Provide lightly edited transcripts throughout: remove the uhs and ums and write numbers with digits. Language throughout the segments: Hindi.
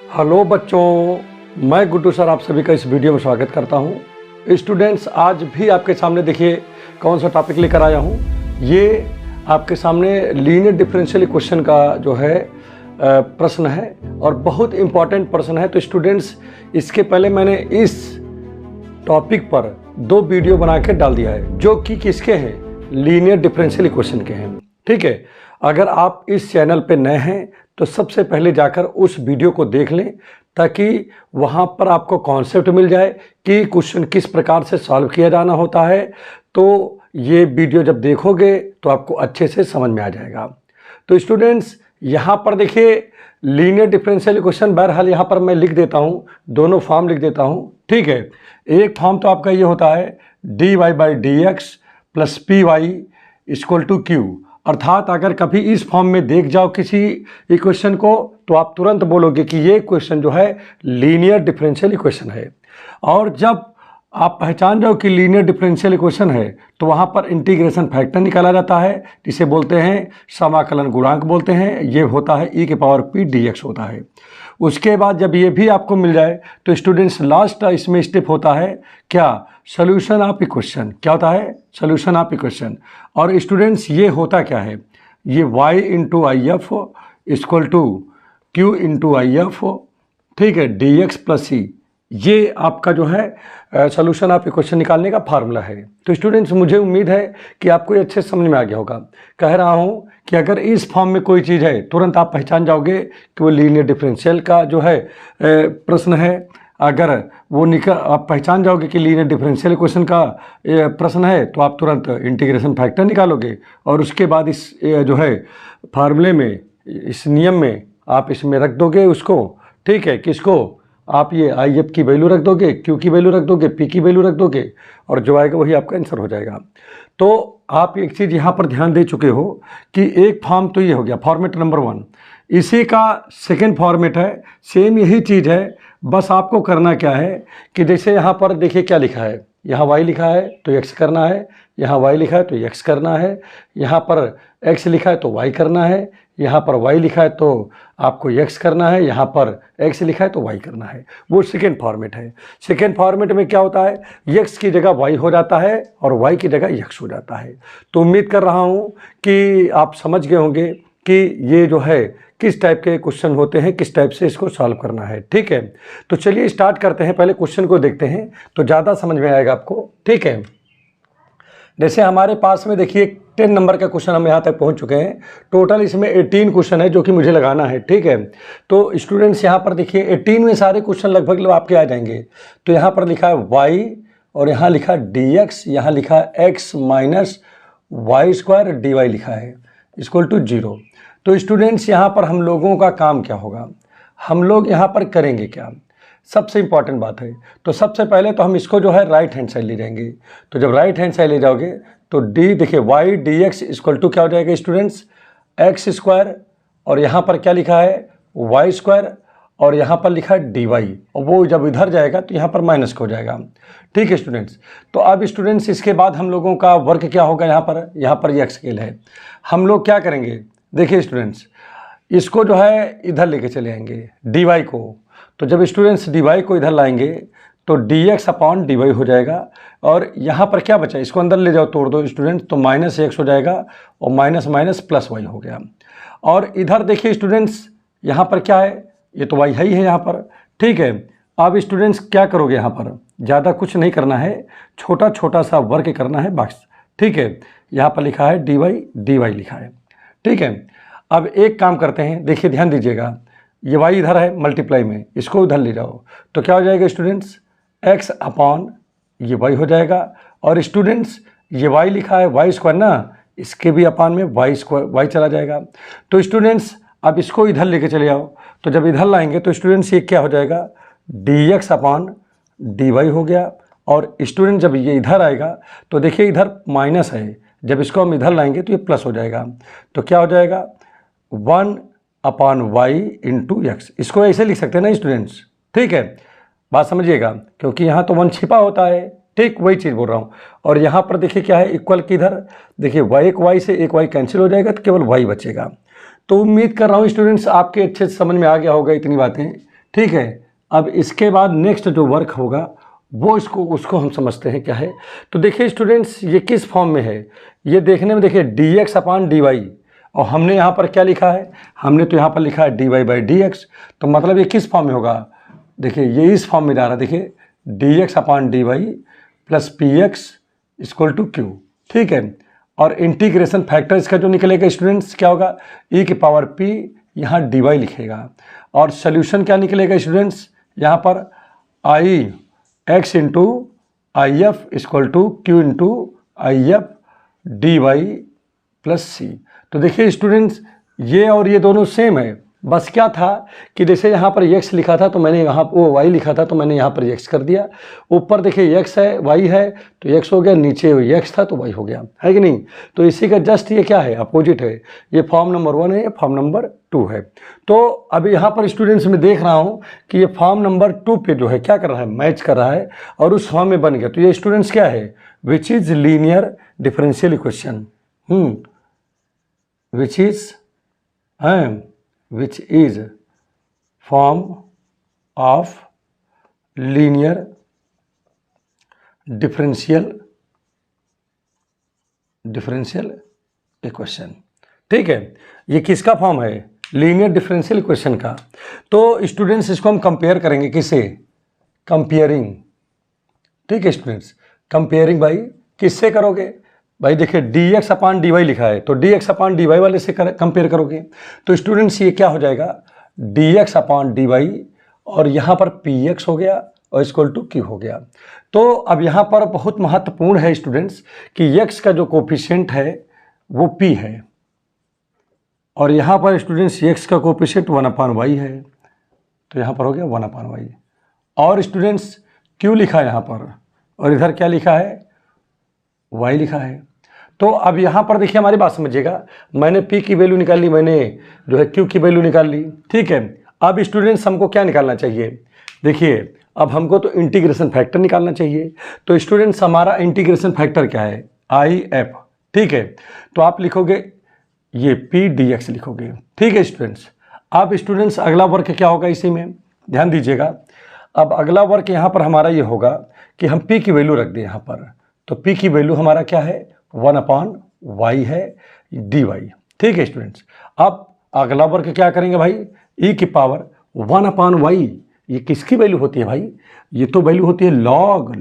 हेलो बच्चों, मैं गुड्डू सर आप सभी का इस वीडियो में स्वागत करता हूं। स्टूडेंट्स, आज भी आपके सामने देखिए कौन सा टॉपिक लेकर आया हूं। ये आपके सामने लीनियर डिफरेंशियल इक्वेशन का जो है प्रश्न है और बहुत इंपॉर्टेंट प्रश्न है। तो स्टूडेंट्स, इसके पहले मैंने इस टॉपिक पर 2 वीडियो बना के डाल दिया है जो कि किसके हैं, लीनियर डिफरेंशियल इक्वेशन के हैं। ठीक है, अगर आप इस चैनल पे नए हैं तो सबसे पहले जाकर उस वीडियो को देख लें ताकि वहाँ पर आपको कॉन्सेप्ट मिल जाए कि क्वेश्चन किस प्रकार से सॉल्व किया जाना होता है। तो ये वीडियो जब देखोगे तो आपको अच्छे से समझ में आ जाएगा। तो स्टूडेंट्स, यहाँ पर देखिए लीनियर डिफरेंशियल इक्वेशन, बहरहाल यहाँ पर मैं लिख देता हूँ, दोनों फॉर्म लिख देता हूँ। ठीक है, एक फॉर्म तो आपका ये होता है dy/dx + py = q। अर्थात अगर कभी इस फॉर्म में देख जाओ किसी इक्वेशन को तो आप तुरंत बोलोगे कि ये इक्वेशन जो है लीनियर डिफरेंशियल इक्वेशन है। और जब आप पहचान जाओ कि लीनियर डिफरेंशियल इक्वेशन है तो वहाँ पर इंटीग्रेशन फैक्टर निकाला जाता है, जिसे बोलते हैं समाकलन गुणांक बोलते हैं। ये होता है e⁻p dx होता है। उसके बाद जब ये भी आपको मिल जाए तो स्टूडेंट्स लास्ट इसमें स्टेप होता है क्या, सोल्यूशन ऑफ इक्वेशन। क्या होता है, सोल्यूशन ऑफ इक्वेशन। और स्टूडेंट्स ये होता क्या है, ये y × IF = q × IF, ठीक है, dx + c, ये आपका जो है सोल्यूशन ऑफ इक्वेशन निकालने का फार्मूला है। तो स्टूडेंट्स, मुझे उम्मीद है कि आपको ये अच्छे समझ में आ गया होगा। कह रहा हूँ कि अगर इस फॉर्म में कोई चीज़ है तुरंत आप पहचान जाओगे कि वो लीनियर डिफरेंशियल का जो है प्रश्न है। अगर वो आप पहचान जाओगे कि लीनियर डिफरेंशियल इक्वेशन का प्रश्न है तो आप तुरंत इंटीग्रेशन फैक्टर निकालोगे और उसके बाद इस जो है फार्मूले में, इस नियम में आप इसमें रख दोगे उसको। ठीक है, किसको, आप ये IF की वैल्यू रख दोगे, Q की वैल्यू रख दोगे, P की वैल्यू रख दोगे और जो आएगा वही आपका आंसर हो जाएगा। तो आप एक चीज़ यहाँ पर ध्यान दे चुके हो कि एक फॉर्म तो ये हो गया फॉर्मेट नंबर 1, इसी का सेकेंड फॉर्मेट है, सेम यही चीज़ है। बस आपको करना क्या है कि जैसे यहाँ पर देखिए क्या लिखा है, यहाँ y लिखा है तो x करना है, यहाँ y लिखा है तो x करना है, यहाँ पर x लिखा है तो y करना है, यहाँ पर y लिखा है तो आपको x करना है, यहाँ पर x लिखा है तो y करना है। वो सेकेंड फॉर्मेट है। सेकेंड फॉर्मेट में क्या होता है, x की जगह y हो जाता है और y की जगह x हो जाता है। तो उम्मीद कर रहा हूँ कि आप समझ गए होंगे कि ये जो है किस टाइप के क्वेश्चन होते हैं, किस टाइप से इसको सॉल्व करना है। ठीक है, तो चलिए स्टार्ट करते हैं। पहले क्वेश्चन को देखते हैं तो ज़्यादा समझ में आएगा आपको। ठीक है, जैसे हमारे पास में देखिए 10 नंबर का क्वेश्चन हम यहाँ तक पहुँच चुके हैं। टोटल इसमें 18 क्वेश्चन है जो कि मुझे लगाना है। ठीक है, तो स्टूडेंट्स यहाँ पर देखिए 18 में सारे क्वेश्चन लगभग आपके आ जाएंगे। तो यहाँ पर लिखा है y और यहाँ लिखा dx, यहाँ लिखा है x - y² dy लिखा है = 0। तो स्टूडेंट्स, यहाँ पर हम लोगों का काम क्या होगा, हम लोग यहाँ पर करेंगे क्या, सबसे इंपॉर्टेंट बात है। तो सबसे पहले तो हम इसको जो है राइट हैंड साइड ले जाएंगे। तो जब राइट हैंड साइड ले जाओगे तो देखिए y dx = क्या हो जाएगा स्टूडेंट्स, x² और यहाँ पर क्या लिखा है y² और यहाँ पर लिखा है dy, और वो जब इधर जाएगा तो यहाँ पर माइनस हो जाएगा। ठीक है स्टूडेंट्स, तो अब स्टूडेंट्स इसके बाद हम लोगों का वर्क क्या होगा, यहाँ पर ये स्केल है। हम लोग क्या करेंगे, देखिए स्टूडेंट्स, इसको जो है इधर लेके चले आएंगे dy को। तो जब स्टूडेंट्स dy को इधर लाएंगे तो dx/dy हो जाएगा और यहाँ पर क्या बचा, इसको अंदर ले जाओ, तोड़ दो स्टूडेंट्स, तो -x हो जाएगा और माइनस +y हो गया। और इधर देखिए स्टूडेंट्स, यहाँ पर क्या है, ये तो y है यहाँ पर। ठीक है, अब स्टूडेंट्स क्या करोगे, यहाँ पर ज़्यादा कुछ नहीं करना है, छोटा छोटा सा वर्क करना है बस। ठीक है, यहाँ पर लिखा है dy लिखा है। ठीक है, अब एक काम करते हैं, देखिए ध्यान दीजिएगा, ये y इधर है मल्टीप्लाई में, इसको उधर ले जाओ तो क्या हो जाएगा स्टूडेंट्स, x/ ये y हो जाएगा। और स्टूडेंट्स ये y लिखा है y² ना, इसके भी अपान में y चला जाएगा। तो स्टूडेंट्स अब इसको इधर लेके चले आओ, तो जब इधर लाएंगे तो स्टूडेंट्स ये क्या हो जाएगा, dx/dy हो गया। और स्टूडेंट जब ये इधर आएगा तो देखिए इधर माइनस है, जब इसको हम इधर लाएंगे तो ये प्लस हो जाएगा। तो क्या हो जाएगा 1/y × x, इसको ऐसे लिख सकते हैं ना स्टूडेंट्स। ठीक है, बात समझिएगा, क्योंकि यहाँ तो 1 छिपा होता है। ठीक, वही चीज़ बोल रहा हूँ। और यहाँ पर देखिए क्या है, इक्वल की इधर देखिए एक y से एक y कैंसिल हो जाएगा तो केवल y बचेगा। तो उम्मीद कर रहा हूँ स्टूडेंट्स आपके अच्छे से समझ में आ गया होगा इतनी बातें। ठीक है। अब इसके बाद नेक्स्ट जो वर्क होगा वो उसको हम समझते हैं क्या है। तो देखिए स्टूडेंट्स, ये किस फॉर्म में है, ये देखने में देखिए dx/dy, और हमने यहाँ पर क्या लिखा है, हमने तो यहाँ पर लिखा है dy/dx, तो मतलब ये किस फॉर्म में होगा, देखिए ये इस फॉर्म में जा रहा है, देखिए dx/dy plus px equal to q, ठीक है। और इंटीग्रेशन फैक्टर इसका जो निकलेगा स्टूडेंट्स क्या होगा, e की पावर p, यहाँ dy लिखेगा, और सोल्यूशन क्या निकलेगा स्टूडेंट्स, यहाँ पर i x into I F equal to Q into I F D Y plus C. तो देखिए स्टूडेंट्स, ये और ये दोनों सेम है, बस क्या था कि जैसे यहाँ पर x लिखा था तो मैंने यहाँ वो y लिखा था तो मैंने यहाँ पर x कर दिया। ऊपर देखिए x है y है तो x हो गया, नीचे x था तो y हो गया, है कि नहीं। तो इसी का जस्ट ये क्या है, अपोजिट है। ये फॉर्म नंबर 1 है, ये फॉर्म नंबर 2 है। तो अभी यहाँ पर स्टूडेंट्स में देख रहा हूँ कि ये फॉर्म नंबर 2 पे जो है क्या कर रहा है, मैच कर रहा है और उस फॉर्म में बन गया। तो ये स्टूडेंट्स क्या है, which is linear differential equation, which is form of linear differential equation, ठीक है। ये किसका फॉर्म है, लीनियर डिफरेंशियल इक्वेशन का। तो स्टूडेंट्स इसको हम कंपेयर करेंगे, किसे, कंपेयरिंग, ठीक है स्टूडेंट्स। कंपेयरिंग भाई किससे करोगे, भाई देखिए dx/dy लिखा है तो dx/dy वाले से कंपेयर करोगे। तो स्टूडेंट्स ये क्या हो जाएगा, dx/dy और यहाँ पर px हो गया और इक्वल टू q हो गया। तो अब यहाँ पर बहुत महत्वपूर्ण है स्टूडेंट्स कि x का जो कोफिशिएंट है वो p है और यहाँ पर स्टूडेंट्स x का कोफिशिएंट 1/y है, तो यहाँ पर हो गया 1/y। और स्टूडेंट्स q लिखा है यहाँ पर और इधर क्या लिखा है, y लिखा है। तो अब यहाँ पर देखिए हमारी बात समझिएगा, मैंने p की वैल्यू निकाल ली, मैंने जो है q की वैल्यू निकाल ली, ठीक है। अब स्टूडेंट्स हमको क्या निकालना चाहिए, देखिए अब हमको तो इंटीग्रेशन फैक्टर निकालना चाहिए। तो स्टूडेंट्स हमारा इंटीग्रेशन फैक्टर क्या है, IF, ठीक है। तो आप लिखोगे ये p dx लिखोगे, ठीक है स्टूडेंट्स। अब स्टूडेंट्स अगला वर्क क्या होगा, इसी में ध्यान दीजिएगा। अब अगला वर्क यहाँ पर हमारा ये होगा कि हम p की वैल्यू रख दें यहाँ पर, तो p की वैल्यू हमारा क्या है, 1/y है dy, ठीक है स्टूडेंट्स। अब अगला वर्क क्या करेंगे भाई, e की पावर 1/y, ये किसकी वैल्यू होती है भाई, ये तो वैल्यू होती है log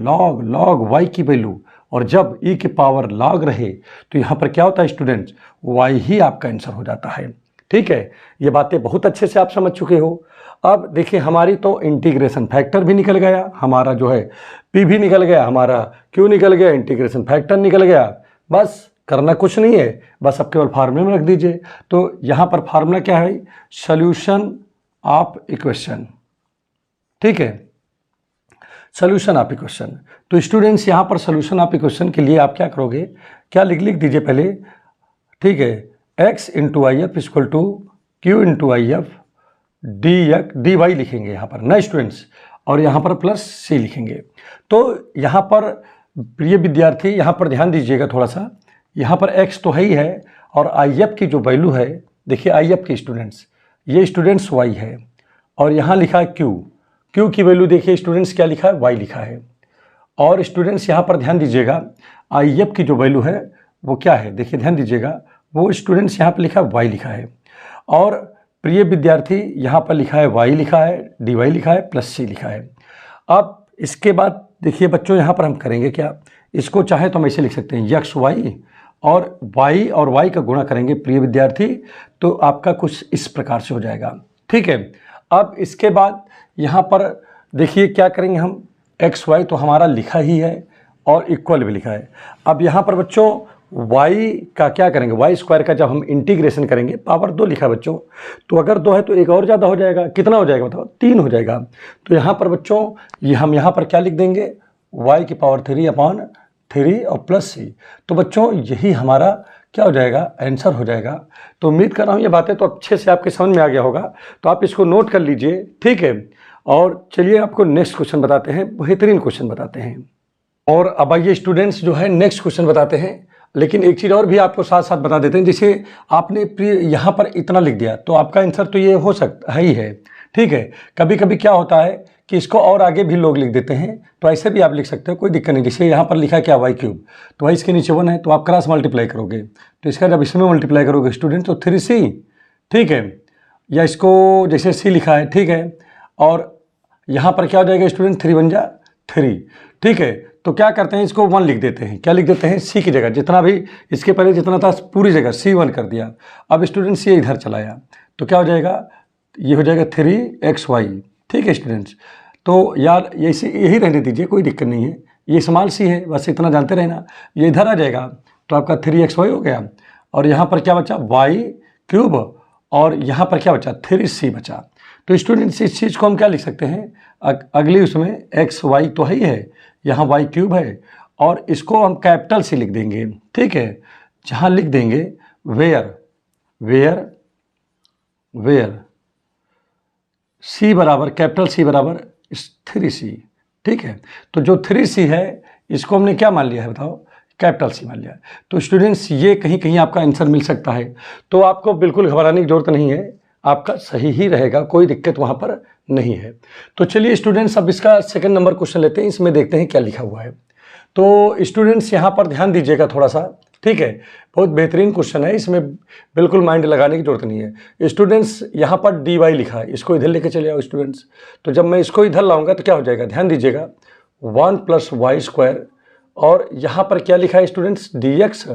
y की वैल्यू, और जब e की पावर log रहे तो यहाँ पर क्या होता है स्टूडेंट्स, y ही आपका आंसर हो जाता है, ठीक है। ये बातें बहुत अच्छे से आप समझ चुके हो। अब देखिए हमारी तो इंटीग्रेशन फैक्टर भी निकल गया, हमारा जो है p भी निकल गया, हमारा q निकल गया, इंटीग्रेशन फैक्टर निकल गया। बस करना कुछ नहीं है, बस आप केवल फार्मूले में रख दीजिए। तो यहाँ पर फार्मूला क्या है, सोल्यूशन ऑफ इक्वेशन, ठीक है, सोल्यूशन ऑफ इक्वेशन। तो स्टूडेंट्स यहाँ पर सोल्यूशन ऑफ इक्वेशन के लिए आप क्या करोगे, क्या लिख दीजिए पहले, ठीक है, x into I F equal to Q into I F D Y लिखेंगे यहाँ पर ना स्टूडेंट्स, और यहाँ पर प्लस सी लिखेंगे। तो यहाँ पर प्रिय विद्यार्थी यहाँ पर ध्यान दीजिएगा थोड़ा सा, यहाँ पर x तो है ही है और आई एफ की जो वैल्यू है, देखिए आई एफ की स्टूडेंट्स, ये स्टूडेंट्स y है और यहाँ लिखा है q की वैल्यू देखिए स्टूडेंट्स क्या लिखा है, y लिखा है। और स्टूडेंट्स यहाँ पर ध्यान दीजिएगा, आई एफ की जो वैल्यू है वो क्या है, देखिए ध्यान दीजिएगा, वो स्टूडेंट्स यहाँ पर लिखा है y लिखा है। और प्रिय विद्यार्थी यहाँ पर लिखा है y लिखा है, dy लिखा है, प्लस c लिखा है। अब इसके बाद देखिए बच्चों यहाँ पर हम करेंगे क्या, इसको चाहे तो हम ऐसे लिख सकते हैं x y और y का गुणा करेंगे प्रिय विद्यार्थी, तो आपका कुछ इस प्रकार से हो जाएगा, ठीक है। अब इसके बाद यहाँ पर देखिए क्या करेंगे हम, x y तो हमारा लिखा ही है और इक्वल भी लिखा है। अब यहाँ पर बच्चों y का क्या करेंगे, y² का जब हम इंटीग्रेशन करेंगे, पावर 2 लिखा है बच्चों, तो अगर 2 है तो एक और ज़्यादा हो जाएगा, कितना हो जाएगा बताओ, 3 हो जाएगा। तो यहाँ पर बच्चों ये हम यहाँ पर क्या लिख देंगे, y की पावर 3/3 और प्लस c। तो बच्चों यही हमारा क्या हो जाएगा, आंसर हो जाएगा। तो उम्मीद कर रहा हूँ ये बातें तो अच्छे से आपके समझ में आ गया होगा, तो आप इसको नोट कर लीजिए, ठीक है। और चलिए आपको नेक्स्ट क्वेश्चन बताते हैं, बेहतरीन क्वेश्चन बताते हैं। और अब आइए स्टूडेंट्स जो है नेक्स्ट क्वेश्चन बताते हैं, लेकिन एक चीज़ और भी आपको साथ साथ बता देते हैं। जैसे आपने यहाँ पर इतना लिख दिया तो आपका आंसर तो ये हो सकता है ही है, ठीक है। कभी कभी क्या होता है कि इसको और आगे भी लोग लिख देते हैं, तो ऐसे भी आप लिख सकते हो, कोई दिक्कत नहीं। जैसे यहाँ पर लिखा क्या y क्यूब, तो y इसके नीचे 1 है, तो आप क्रॉस मल्टीप्लाई करोगे, तो इसका जब इसमें मल्टीप्लाई करोगे स्टूडेंट तो 3c, ठीक है। या इसको जैसे c लिखा है, ठीक है, और यहाँ पर क्या हो जाएगा स्टूडेंट, 3 बन जा 3, ठीक है। तो क्या करते हैं, इसको 1 लिख देते हैं, क्या लिख देते हैं, c की जगह जितना भी इसके पहले जितना था पूरी जगह c1 कर दिया। अब स्टूडेंट c इधर चलाया तो क्या हो जाएगा, ये हो जाएगा 3xy, ठीक है स्टूडेंट्स। तो यार यही रहने दीजिए, कोई दिक्कत नहीं है, ये स्मॉल सी है, बस इतना जानते रहना। ये इधर आ जाएगा तो आपका 3xy हो गया, और यहाँ पर क्या बचा y क्यूब, और यहाँ पर क्या बचा 3c बचा। तो स्टूडेंट्स इस चीज़ को हम क्या लिख सकते हैं, अगली उसमें xy तो ही है, यहाँ y क्यूब है, और इसको हम कैपिटल C लिख देंगे, ठीक है। जहाँ लिख देंगे वेयर C बराबर कैपिटल C बराबर 3c, ठीक है। तो जो 3c है इसको हमने क्या मान लिया है बताओ, कैपिटल C मान लिया है। तो स्टूडेंट्स ये कहीं कहीं आपका आंसर मिल सकता है, तो आपको बिल्कुल घबराने की जरूरत नहीं है, आपका सही ही रहेगा, कोई दिक्कत वहाँ पर नहीं है। तो चलिए स्टूडेंट्स अब इसका सेकंड नंबर क्वेश्चन लेते हैं, इसमें देखते हैं क्या लिखा हुआ है। तो स्टूडेंट्स यहाँ पर ध्यान दीजिएगा थोड़ा सा, ठीक है, बहुत बेहतरीन क्वेश्चन है, इसमें बिल्कुल माइंड लगाने की जरूरत नहीं है। स्टूडेंट्स यहाँ पर dy लिखा है, इसको इधर लेके चले आओ स्टूडेंट्स। तो जब मैं इसको इधर लाऊंगा तो क्या हो जाएगा, ध्यान दीजिएगा 1 + y², और यहाँ पर क्या लिखा है स्टूडेंट्स dx,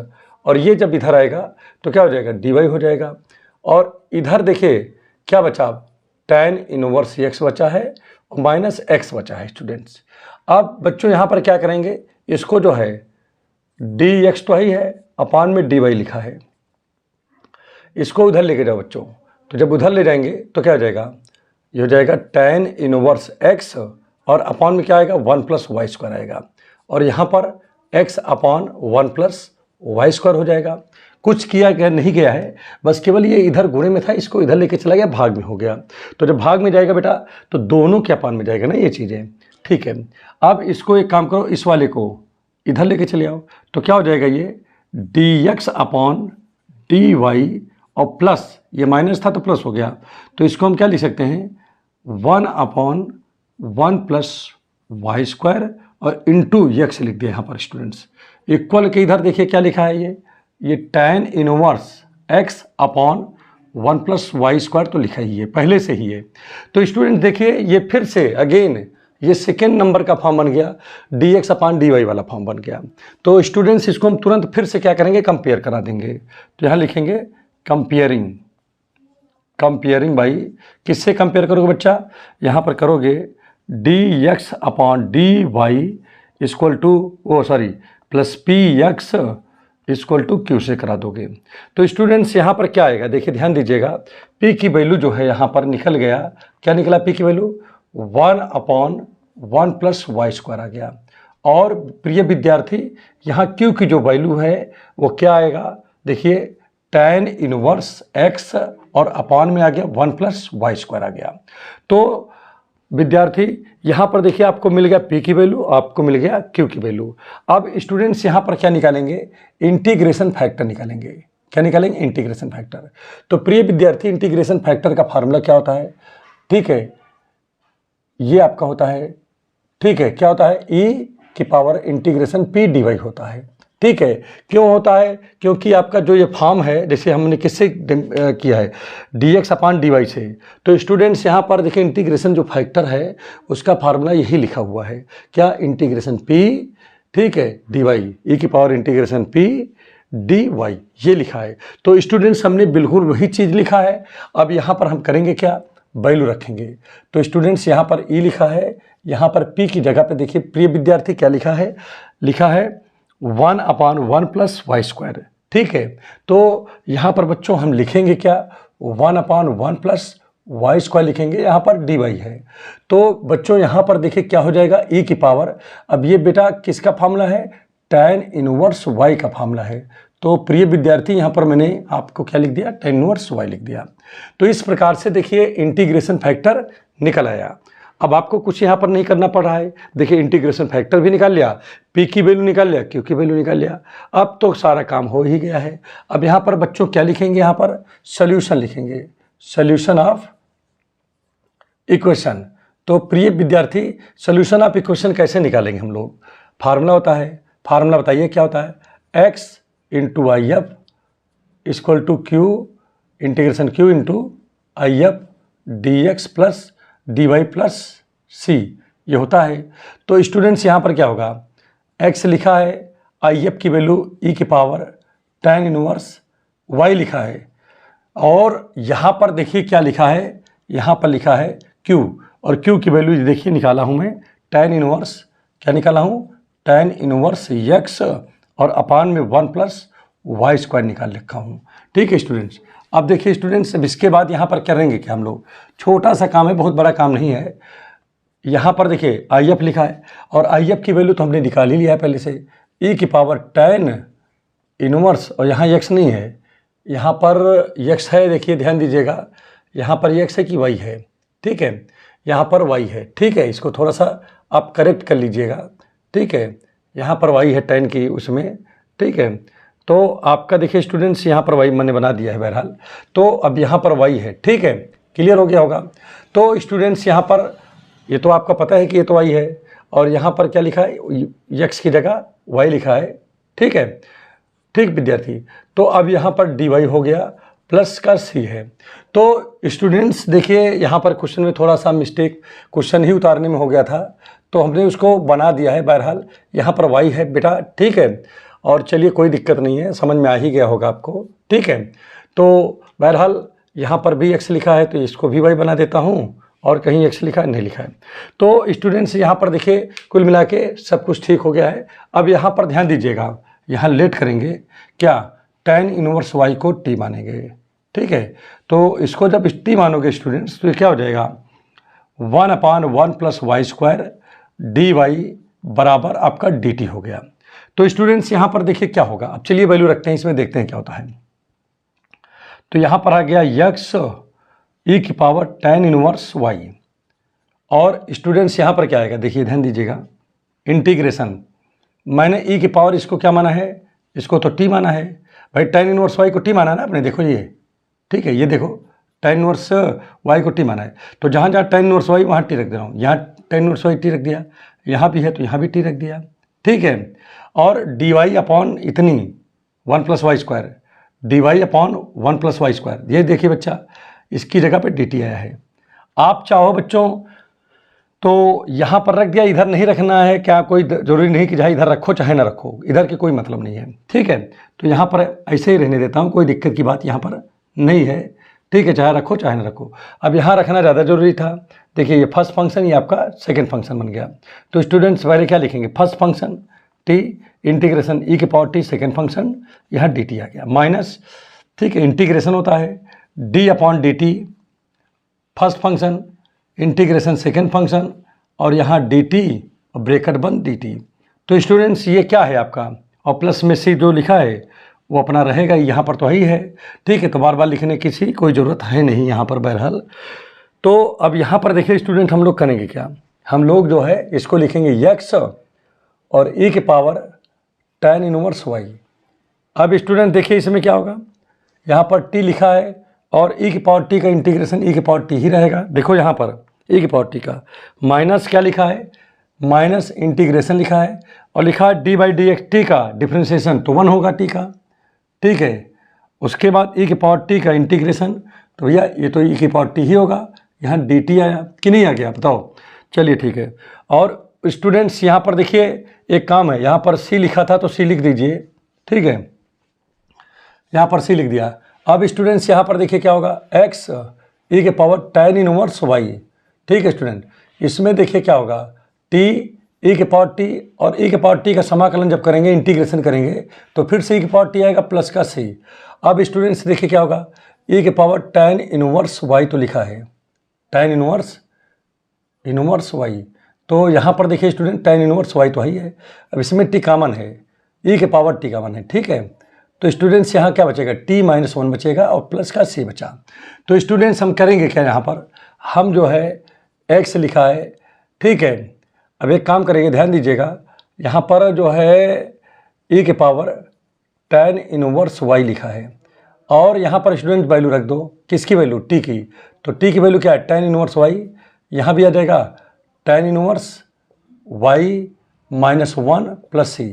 और ये जब इधर आएगा तो क्या हो जाएगा dy हो जाएगा। और इधर देखिए क्या बचा, tan इनवर्स x बचा है और -x बचा है स्टूडेंट्स। अब बच्चों यहाँ पर क्या करेंगे, इसको जो है dx तो ही है, अपान में dy लिखा है, इसको उधर लेके जाओ बच्चों। तो जब उधर ले जाएंगे तो क्या हो जाएगा, ये हो जाएगा tan इनवर्स x, और अपान में क्या आएगा 1 + y² आएगा, और यहाँ पर x अपान 1 + y² हो जाएगा। कुछ किया गया नहीं गया है, बस केवल ये इधर गुणे में था, इसको इधर लेके चला गया, भाग में हो गया। तो जब भाग में जाएगा बेटा तो दोनों के अपान में जाएगा ना ये चीज़ें, ठीक है। अब इसको एक काम करो, इस वाले को इधर लेके चले आओ, तो क्या हो जाएगा ये dx अपान dy, और प्लस ये माइनस था तो प्लस हो गया, तो इसको हम क्या लिख सकते हैं 1 अपान 1 + y² और इंटू x लिख दिया यहाँ पर स्टूडेंट्स। इक्वल के इधर देखिए क्या लिखा है, ये tan इनवर्स x अपान 1 + y² तो लिखा ही है, पहले से ही है। तो स्टूडेंट देखिए ये फिर से अगेन ये सेकेंड नंबर का फॉर्म बन गया, dx अपान dy वाला फॉर्म बन गया। तो स्टूडेंट्स इसको हम तुरंत फिर से क्या करेंगे, कंपेयर करा देंगे। तो यहाँ लिखेंगे कंपेयरिंग भाई, किससे कंपेयर करोगे बच्चा, यहाँ पर करोगे dx upon dy equal to plus px equal to q से करा दोगे। तो स्टूडेंट्स यहाँ पर क्या आएगा, देखिए ध्यान दीजिएगा, p की वैल्यू जो है यहाँ पर निकल गया, क्या निकला p की वैल्यू 1 अपान 1 + y² आ गया। और प्रिय विद्यार्थी यहाँ q की जो वैल्यू है वो क्या आएगा, देखिए tan इनवर्स x और अपान में आ गया 1 + y² आ गया। तो विद्यार्थी यहाँ पर देखिए आपको मिल गया p की वैल्यू, आपको मिल गया q की वैल्यू। अब स्टूडेंट्स यहाँ पर क्या निकालेंगे, इंटीग्रेशन फैक्टर निकालेंगे। क्या निकालेंगे, इंटीग्रेशन फैक्टर। तो प्रिय विद्यार्थी इंटीग्रेशन फैक्टर का फार्मूला क्या होता है, ठीक है, ये आपका होता है, ठीक है, क्या होता है e⁻इंटीग्रेशन p dy होता है, ठीक है। क्यों होता है, क्योंकि आपका जो ये फॉर्म है, जैसे हमने किससे किया है dx अपान dy से, तो स्टूडेंट्स यहाँ पर देखिए इंटीग्रेशन जो फैक्टर है उसका फार्मूला यही लिखा हुआ है, क्या इंटीग्रेशन p, ठीक है, dy e⁻इंटीग्रेशन p dy ये लिखा है। तो स्टूडेंट्स हमने बिल्कुल वही चीज़ लिखा है। अब यहाँ पर हम करेंगे क्या, वैल्यू रखेंगे। तो स्टूडेंट्स यहाँ पर e लिखा है, यहाँ पर p की जगह पे देखिए प्रिय विद्यार्थी क्या लिखा है, 1 अपान 1 + y², ठीक है। तो यहाँ पर बच्चों हम लिखेंगे क्या, 1 अपान 1 + y² लिखेंगे, यहाँ पर dy है। तो बच्चों यहाँ पर देखिए क्या हो जाएगा e⁻, अब ये बेटा किसका फार्मूला है, tan इनवर्स y का फार्मूला है। तो प्रिय विद्यार्थी यहाँ पर मैंने आपको क्या लिख दिया, tan इनवर्स y लिख दिया। तो इस प्रकार से देखिए इंटीग्रेशन फैक्टर निकल आया। अब आपको कुछ यहाँ पर नहीं करना पड़ रहा है, देखिए इंटीग्रेशन फैक्टर भी निकाल लिया, p की वैल्यू निकाल लिया, q की वैल्यू निकाल लिया, अब तो सारा काम हो ही गया है। अब यहाँ पर बच्चों क्या लिखेंगे, यहाँ पर सोल्यूशन लिखेंगे, सोल्यूशन ऑफ इक्वेशन। तो प्रिय विद्यार्थी, सोल्यूशन ऑफ इक्वेशन कैसे निकालेंगे हम लोग? फार्मूला होता है, फार्मूला बताइए क्या होता है? x into I F equal to Q integration Q into I F D X plus D Y plus C, ये होता है। तो स्टूडेंट्स यहाँ पर क्या होगा? x लिखा है, आई एफ की वैल्यू e की पावर tan इनवर्स y लिखा है, और यहाँ पर देखिए क्या लिखा है, यहाँ पर लिखा है q, और q की वैल्यू देखिए निकाला हूँ मैं tan इनवर्स, क्या निकाला हूँ? tan इनवर्स x और अपान में 1 प्लस वाई स्क्वायर निकाल रखा हूँ। ठीक है स्टूडेंट्स, अब देखिए स्टूडेंट्स, अब इसके बाद यहाँ पर करेंगे क्या हम लोग? छोटा सा काम है, बहुत बड़ा काम नहीं है। यहाँ पर देखिए आई एफ लिखा है, और आई एफ की वैल्यू तो हमने निकाल ही लिया है पहले से, e की पावर tan इनवर्स, और यहाँ x नहीं है, यहाँ पर x है, देखिए ध्यान दीजिएगा, यहाँ पर x है कि y है? ठीक है, यहाँ पर y है। ठीक है, इसको थोड़ा सा आप करेक्ट कर लीजिएगा। ठीक है, यहाँ पर y है tan की उसमें। ठीक है, तो आपका देखिए स्टूडेंट्स यहाँ पर y मैंने बना दिया है बहरहाल, तो अब यहाँ पर y है। ठीक है, क्लियर हो गया होगा। तो स्टूडेंट्स यहाँ पर ये तो आपका पता है कि ये तो y है, और यहाँ पर क्या लिखा है? x की जगह y लिखा है। ठीक है, ठीक विद्यार्थी, तो अब यहाँ पर dy हो गया, प्लस का c है। तो स्टूडेंट्स देखिए यहाँ पर क्वेश्चन में थोड़ा सा मिस्टेक, क्वेश्चन ही उतारने में हो गया था, तो हमने उसको बना दिया है। बहरहाल यहाँ पर y है बेटा। ठीक है, और चलिए कोई दिक्कत नहीं है, समझ में आ ही गया होगा आपको। ठीक है, तो बहरहाल यहाँ पर भी x लिखा है, तो इसको भी y बना देता हूँ, और कहीं x लिखा है नहीं लिखा है। तो स्टूडेंट्स यहाँ पर देखिए कुल मिला के सब कुछ ठीक हो गया है। अब यहाँ पर ध्यान दीजिएगा, यहाँ लेट करेंगे क्या? tan इनवर्स y को t मानेंगे। ठीक है, तो इसको जब t मानोगे स्टूडेंट्स, तो ये क्या हो जाएगा? 1/1 plus Y square D Y बराबर आपका dt हो गया। तो स्टूडेंट्स यहाँ पर देखिए क्या होगा, अब चलिए वैल्यू रखते हैं, इसमें देखते हैं क्या होता है। तो यहाँ पर आ गया x e की पावर tan इनवर्स y, और स्टूडेंट्स यहाँ पर क्या आएगा? देखिए ध्यान दीजिएगा, इंटीग्रेशन, मैंने e की पावर इसको क्या माना है? इसको तो t माना है भाई, tan इनवर्स y को t माना ना आपने, देखो ये। ठीक है, ये देखो tan इनवर्स y को t माना है, तो जहाँ जहाँ tan इनवर्स y वहाँ t रख दे रहा हूँ, यहाँ tan इनवर्स y t रख दिया, यहाँ भी है तो यहाँ भी t रख दिया। ठीक है, और dy अपॉन इतनी 1 plus Y square, dy upon 1 plus Y square, ये देखिए बच्चा, इसकी जगह पे dt आया है। आप चाहो बच्चों तो यहाँ पर रख दिया, इधर नहीं रखना है क्या? कोई ज़रूरी नहीं कि चाहे इधर रखो चाहे ना रखो, इधर की कोई मतलब नहीं है। ठीक है, तो यहाँ पर ऐसे ही रहने देता हूँ, कोई दिक्कत की बात यहाँ पर नहीं है। ठीक है, चाहे रखो चाहे ना रखो। अब यहाँ रखना ज़्यादा ज़रूरी था। देखिए ये फर्स्ट फंक्शन, ये आपका सेकेंड फंक्शन बन गया। तो स्टूडेंट्स पहले क्या लिखेंगे? First function t integration e की पावर t, सेकेंड फंक्शन यहाँ dt आ गया, माइनस। ठीक है, इंटीग्रेशन होता है d upon dt first function, integration second function, और यहाँ dt और ब्रैकेट बंद dt। तो स्टूडेंट्स ये क्या है आपका, और प्लस में c जो लिखा है वो अपना रहेगा, यहाँ पर तो ही है। ठीक है, तो बार बार लिखने की कोई ज़रूरत है नहीं यहाँ पर बहरहाल। तो अब यहाँ पर देखिए स्टूडेंट, हम लोग करेंगे क्या? हम लोग जो है इसको लिखेंगे x और e की पावर tan इनवर्स y। अब स्टूडेंट देखिए इसमें क्या होगा, यहाँ पर t लिखा है, और e की पावर t का इंटीग्रेशन e की पावर t ही रहेगा। देखो यहाँ पर e की पावर t का माइनस क्या लिखा है? माइनस इंटीग्रेशन लिखा है, और लिखा है D by D x, T का डिफ्रेंसिएशन तो 1 होगा t का। ठीक है, उसके बाद e की पावर t का इंटीग्रेशन, तो भैया ये तो e की पावर t ही होगा। यहाँ dt आया कि नहीं आ गया बताओ? चलिए ठीक है। और स्टूडेंट्स यहाँ पर देखिए एक काम है, यहाँ पर c लिखा था तो c लिख दीजिए। ठीक है, यहाँ पर c लिख दिया। अब स्टूडेंट्स यहाँ पर देखिए क्या होगा, x e के पावर tan इनवर्स y। ठीक है स्टूडेंट, इसमें देखिए क्या होगा, t e के पावर t, और e के पावर t का समाकलन जब करेंगे, इंटीग्रेशन करेंगे, तो फिर से e के पावर t आएगा प्लस का c। अब स्टूडेंट्स देखिए क्या होगा, e के पावर tan इनवर्स y तो लिखा है, tan इनवर्स y, तो यहाँ पर देखिए स्टूडेंट tan इनवर्स y तो ही है। अब इसमें t कॉमन है, e के पावर t कॉमन है। ठीक है, तो स्टूडेंट्स यहाँ क्या बचेगा, t माइनस 1 बचेगा, और प्लस का c बचा। तो स्टूडेंट्स हम करेंगे क्या, यहाँ पर हम जो है x लिखा है। ठीक है, अब एक काम करेंगे, ध्यान दीजिएगा, यहाँ पर जो है e के पावर tan इनवर्स y लिखा है, और यहाँ पर स्टूडेंट वैल्यू रख दो, किसकी वैल्यू, t की। तो t की वैल्यू क्या है, tan इनवर्स y, यहाँ भी आ जाएगा tan inverse y minus 1 plus C.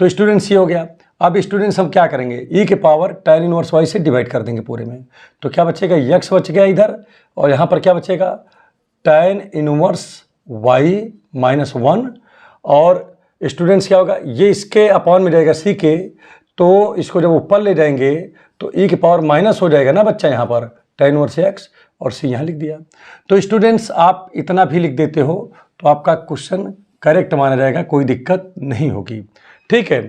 तो स्टूडेंट्स ये हो गया। अब स्टूडेंट्स हम क्या करेंगे, e के पावर tan इनवर्स y से डिवाइड कर देंगे पूरे में। तो क्या बचेगा, x बच गया इधर, और यहाँ पर क्या बचेगा, tan इनवर्स y माइनस 1। और स्टूडेंट्स क्या होगा, ये इसके अपॉन में जाएगा c के, तो इसको जब ऊपर ले जाएंगे तो e के पावर माइनस हो जाएगा ना बच्चा, यहाँ पर tan इनवर्स x, और c यहाँ लिख दिया। तो स्टूडेंट्स आप इतना भी लिख देते हो तो आपका क्वेश्चन करेक्ट माना जाएगा, कोई दिक्कत नहीं होगी। ठीक है,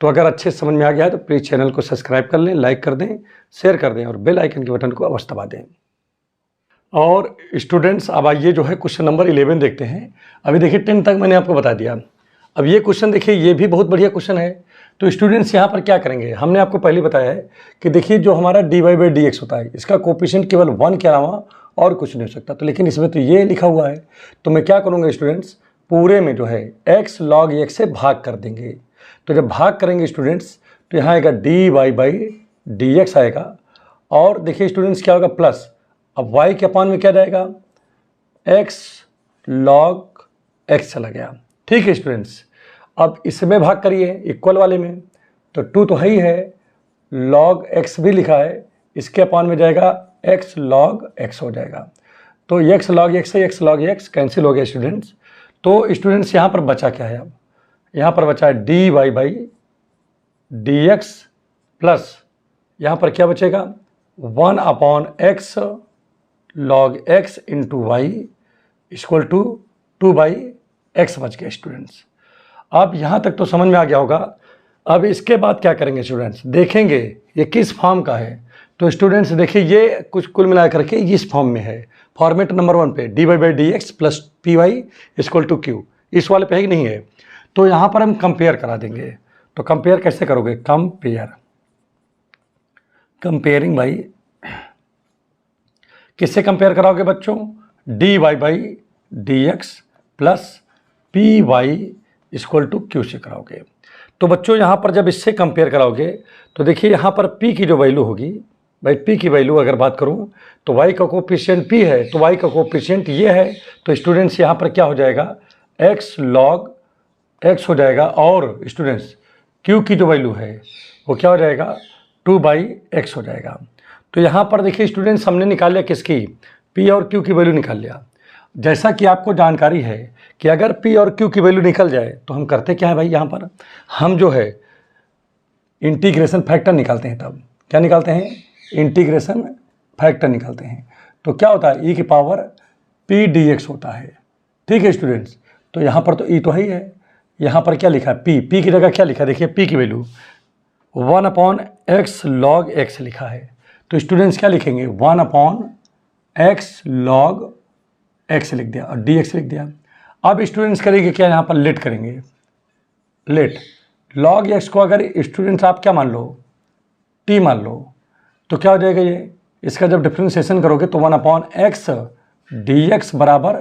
तो अगर अच्छे से समझ में आ गया है तो प्लीज़ चैनल को सब्सक्राइब कर लें, लाइक कर दें, शेयर कर दें और बेल आइकन के बटन को अवश्य दबा दें। और स्टूडेंट्स अब आइए जो है क्वेश्चन नंबर 11 देखते हैं। अभी देखिए 10 तक मैंने आपको बता दिया। अब ये क्वेश्चन देखिए, ये भी बहुत बढ़िया क्वेश्चन है। तो स्टूडेंट्स यहाँ पर क्या करेंगे, हमने आपको पहले बताया है कि देखिए जो हमारा dy/dx होता है, इसका कोफिशिएंट केवल 1 के अलावा और कुछ नहीं हो सकता। तो लेकिन इसमें तो ये लिखा हुआ है, तो मैं क्या करूँगा स्टूडेंट्स, पूरे में जो है x log x से भाग कर देंगे। तो जब भाग करेंगे स्टूडेंट्स तो यहाँ आएगा dy/dx आएगा, और देखिए स्टूडेंट्स क्या होगा प्लस, अब y के अपान में क्या जाएगा, x log x चला गया। ठीक है स्टूडेंट्स, अब इसमें भाग करिए इक्वल वाले में, तो 2 तो है ही है, log x भी लिखा है, इसके अपान में जाएगा x log x हो जाएगा। तो x log x से x log x कैंसिल हो गया स्टूडेंट्स। तो स्टूडेंट्स यहाँ पर बचा क्या है, अब यहाँ पर बचा है dy/dx प्लस यहाँ पर क्या बचेगा, 1/x log x into y equal to 2/x बच गया स्टूडेंट्स। अब यहाँ तक तो समझ में आ गया होगा। अब इसके बाद क्या करेंगे स्टूडेंट्स, देखेंगे ये किस फॉर्म का है। तो स्टूडेंट्स देखिए ये कुछ कुल मिला करके इस फॉर्म में है, फॉर्मेट नंबर 1 पे dy/dx plus py equal to q, इस वाले पे ही नहीं है। तो यहाँ पर हम कंपेयर करा देंगे। तो कंपेयर कैसे करोगे, कंपेयरिंग भाई, किससे कंपेयर कराओगे बच्चों, dy/dx plus py equal to q से कराओगे। तो बच्चों यहाँ पर जब इससे कंपेयर कराओगे तो देखिए यहाँ पर p की जो वैल्यू होगी, भाई p की वैल्यू अगर बात करूँ तो y का कोफिशिएंट p है, तो y का कोफिशिएंट ये है। तो स्टूडेंट्स यहाँ पर क्या हो जाएगा, x log x हो जाएगा, और स्टूडेंट्स q की जो वैल्यू है वो क्या हो जाएगा, 2/x हो जाएगा। तो यहाँ पर देखिए स्टूडेंट्स हमने निकाल लिया किसकी, p और q की वैल्यू निकाल लिया। जैसा कि आपको जानकारी है कि अगर p और q की वैल्यू निकल जाए तो हम करते क्या है भाई, यहाँ पर हम जो है इंटीग्रेशन फैक्टर निकालते हैं। तब क्या निकालते हैं, इंटीग्रेशन फैक्टर निकालते हैं। तो क्या होता है, e की पावर p dx होता है। ठीक है स्टूडेंट्स, तो यहाँ पर तो e तो ही है, यहाँ पर क्या लिखा है, p की जगह क्या लिखा है, देखिए p की वैल्यू 1/x log x लिखा है। तो स्टूडेंट्स क्या लिखेंगे, 1/x log x लिख दिया और dx लिख दिया। अब स्टूडेंट्स करेंगे क्या, यहाँ पर लेट करेंगे, लेट log x को अगर स्टूडेंट्स आप क्या मान लो, t मान लो, तो क्या हो जाएगा ये, इसका जब डिफ्रेंशिएशन करोगे तो 1/x dx बराबर